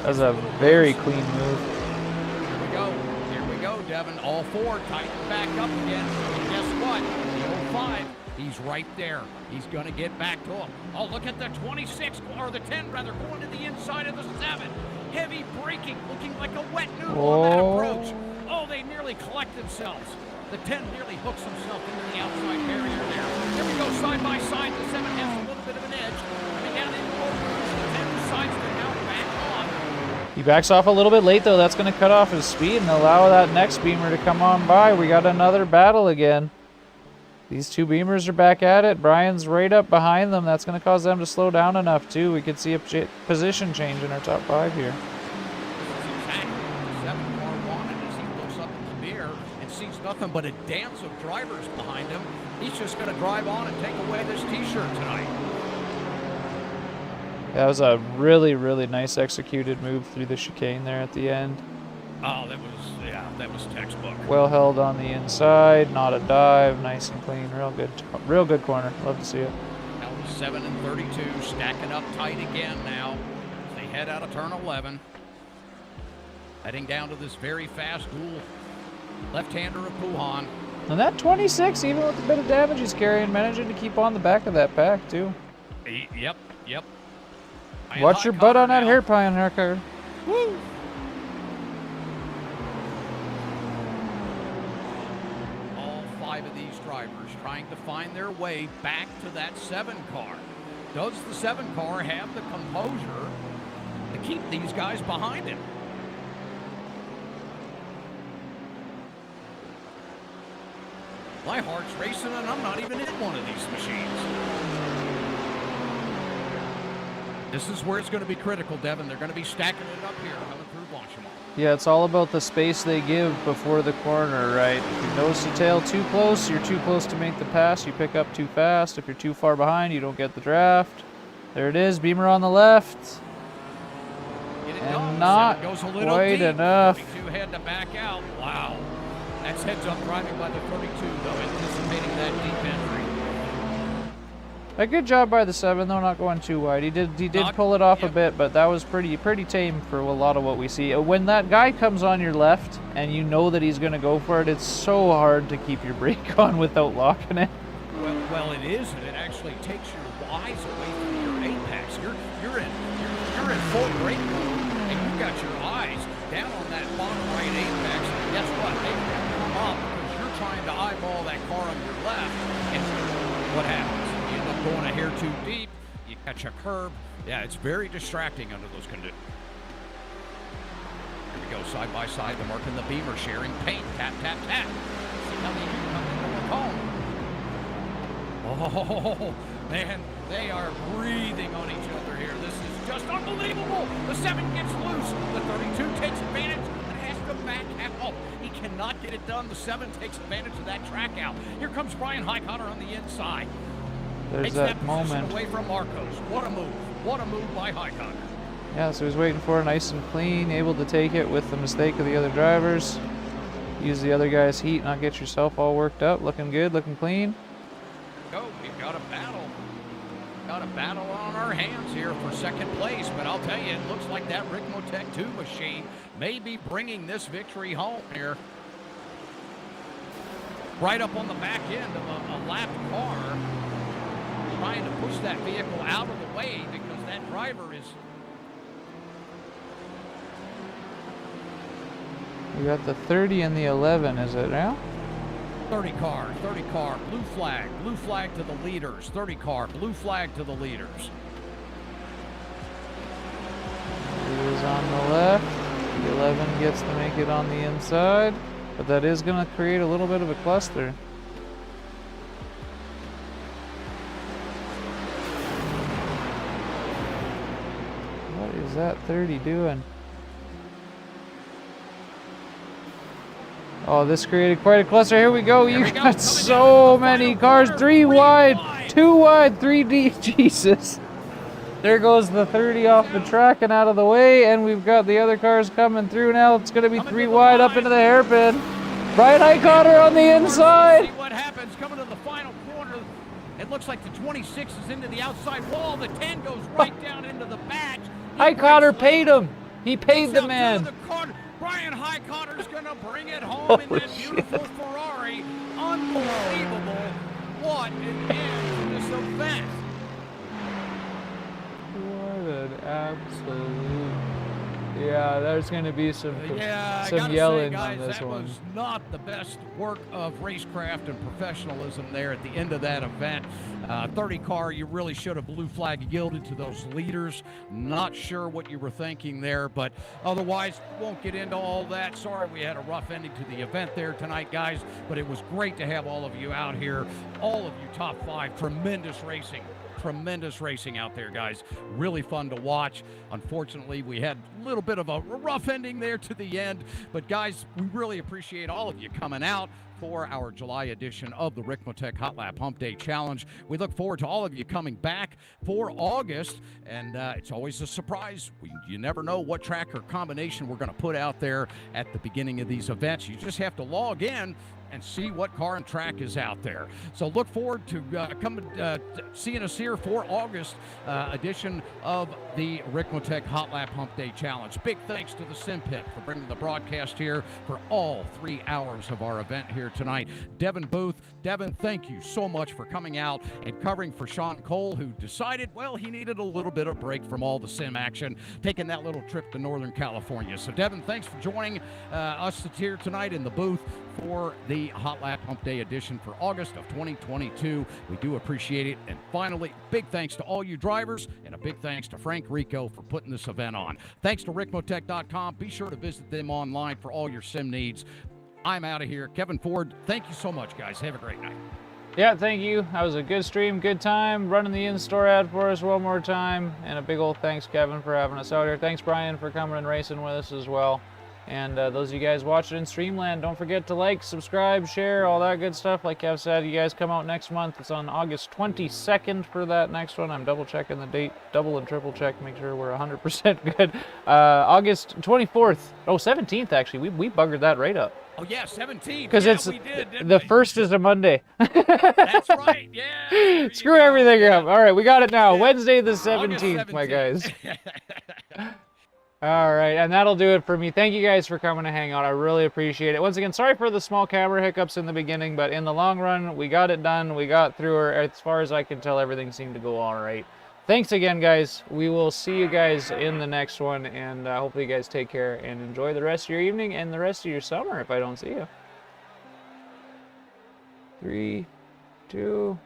That's a very clean move. Here we go. Here we go, Devin. All 4 tighten back up again. And guess what? The 05, he's right there. He's going to get back to him. Oh, look at the 26, or the 10 rather, going to the inside of the 7. Heavy braking, looking like a wet noodle on that approach. Oh, they nearly collect themselves. The 10 nearly hooks himself into the outside barrier there. Here we go, side by side. The 7 has a little bit of an edge. Coming down into the 10 decides to now back on. He backs off a little bit late, though. That's going to cut off his speed and allow that next Beamer to come on by. We got another battle again. These 2 Beamers are back at it. Brian's right up behind them. That's going to cause them to slow down enough, too. We could see a position change in our top 5 here. Nothing but a dance of drivers behind him. He's just going to drive on and take away this t-shirt tonight. That was a really, really nice executed move through the chicane there at the end. Oh, that was textbook. Well held on the inside, not a dive, nice and clean, real good corner. Love to see it. Now 7 and 32, stacking up tight again now. As they head out of turn 11. Heading down to this very fast dual left-hander of Puhan. And that 26, even with the bit of damage he's carrying, managing to keep on the back of that pack, too. Yep. Watch your butt on that hairpin, Harker. Woo! All 5 of these drivers trying to find their way back to that 7 car. Does the 7 car have the composure to keep these guys behind him? My heart's racing and I'm not even in one of these machines. This is where it's going to be critical, Devin. They're going to be stacking it up here coming through Blanchimont. Yeah, it's all about the space they give before the corner, right? If your nose to tail too close, you're too close to make the pass. You pick up too fast. If you're too far behind, you don't get the draft. There it is, Beamer on the left. And not quite enough. 32 had to back out. Wow. That's heads up driving by the 32, though, anticipating that deep entry. A good job by the 7, though, not going too wide. He did pull it off a bit, but that was pretty tame for a lot of what we see. When that guy comes on your left and you know that he's going to go for it, it's so hard to keep your brake on without locking it. Well, it is, and it actually takes your eyes away from your apex. You're in full brake mode, and you've got your eyes down on that bottom right apex. And guess what? They can come up because you're trying to eyeball that car on your left, and what happens? You end up going a hair too deep. You catch a curb. Yeah, it's very distracting under those conditions. Here we go, side by side. They're marking the Beamer, sharing paint. Tap, tap, tap. See how they do come into the cone. Oh, man, they are breathing on each other here. This is just unbelievable. The 7 gets loose. The 32 takes advantage and has to back out. He cannot get it done. The 7 takes advantage of that track out. Here comes Brian Highcotter on the inside. There's Takes that position moment. away from Marcos. What a move. What a move by Highcotter. Yeah, so he's waiting for it nice and clean, able to take it with the mistake of the other drivers. Use the other guy's heat, not get yourself all worked up. Looking good, looking clean. Go, we've got a battle. Got a battle on our hands here for second place, but I'll tell you, it looks like that Ricmotech 2 machine may be bringing this victory home here. Right up on the back end of a lapped car, trying to push that vehicle out of the way because that driver is... We got the 30 and the 11, is it now? 30 car, blue flag to the leaders, 30 car, blue flag to the leaders. It is on the left, the 11 gets to make it on the inside, but that is going to create a little bit of a cluster. What is that 30 doing? Oh, this created quite a cluster. Here we go. You got so many cars. 3 wide, 2 wide, 3 deep. Jesus. There goes the 30 off the track and out of the way. And we've got the other cars coming through now. It's going to be 3 wide up into the hairpin. Brian Highcotter on the inside. See what happens coming to the final corner. It looks like the 26 is into the outside wall. The 10 goes right down into the badge. Highcotter paid him. He paid the man. Brian Highcotter's going to bring it home in that beautiful Ferrari. Unbelievable. What an end to this event. What an absolute... Yeah, there's going to be some yelling on this that one. Was not the best work of racecraft and professionalism there at the end of that event. 30 car, you really should have blue flag yielded to those leaders. Not sure what you were thinking there, but otherwise, won't get into all that. Sorry we had a rough ending to the event there tonight, guys, but it was great to have all of you out here. All of you top 5, tremendous racing out there, guys. Really fun to watch. Unfortunately, we had a little bit of a rough ending there to the end, but guys, we really appreciate all of you coming out for our July edition of the Ricmotech Hotlap Humpday Challenge. We look forward to all of you coming back for August, and it's always a surprise. You never know what track or combination we're going to put out there at the beginning of these events. You just have to log in and see what car and track is out there. So look forward to seeing us here for August edition of the Ricmotech Hotlap Humpday Challenge. Big thanks to the Simpit for bringing the broadcast here for all 3 hours of our event here tonight. Devin Booth. Devin, thank you so much for coming out and covering for Shaun Cole, who decided, well, he needed a little bit of break from all the sim action, taking that little trip to Northern California. So Devin, thanks for joining us here tonight in the booth for the Hotlap Humpday edition for August of 2022. We do appreciate it. And finally, big thanks to all you drivers, and a big thanks to Frank Rico for putting this event on. Thanks to Ricmotech.com. Be sure to visit them online for all your sim needs. I'm out of here. Kevin Ford, thank you so much, guys. Have a great night. Yeah, thank you. That was a good stream, good time. Running the in-store ad for us one more time. And a big old thanks, Kevin, for having us out here. Thanks, Brian, for coming and racing with us as well. And those of you guys watching in Streamland, don't forget to like, subscribe, share, all that good stuff. Like Kev said, you guys come out next month. It's on August 22nd for that next one. I'm double checking the date, double and triple check, make sure we're 100% good. August 24th, 17th actually. We buggered that right up. Oh yeah, 17th. Because yeah, it's we did, the first is a Monday. That's right. Yeah. Screw everything up. All right, we got it now. Yeah. Wednesday the 17th, my guys. All right, and that'll do it for me. Thank you guys for coming to hang out. I really appreciate it. Once again, sorry for the small camera hiccups in the beginning, but in the long run, we got it done. We got through her. As far as I can tell, everything seemed to go all right. Thanks again, guys. We will see you guys in the next one, and hopefully you guys take care and enjoy the rest of your evening and the rest of your summer if I don't see you. 3, 2...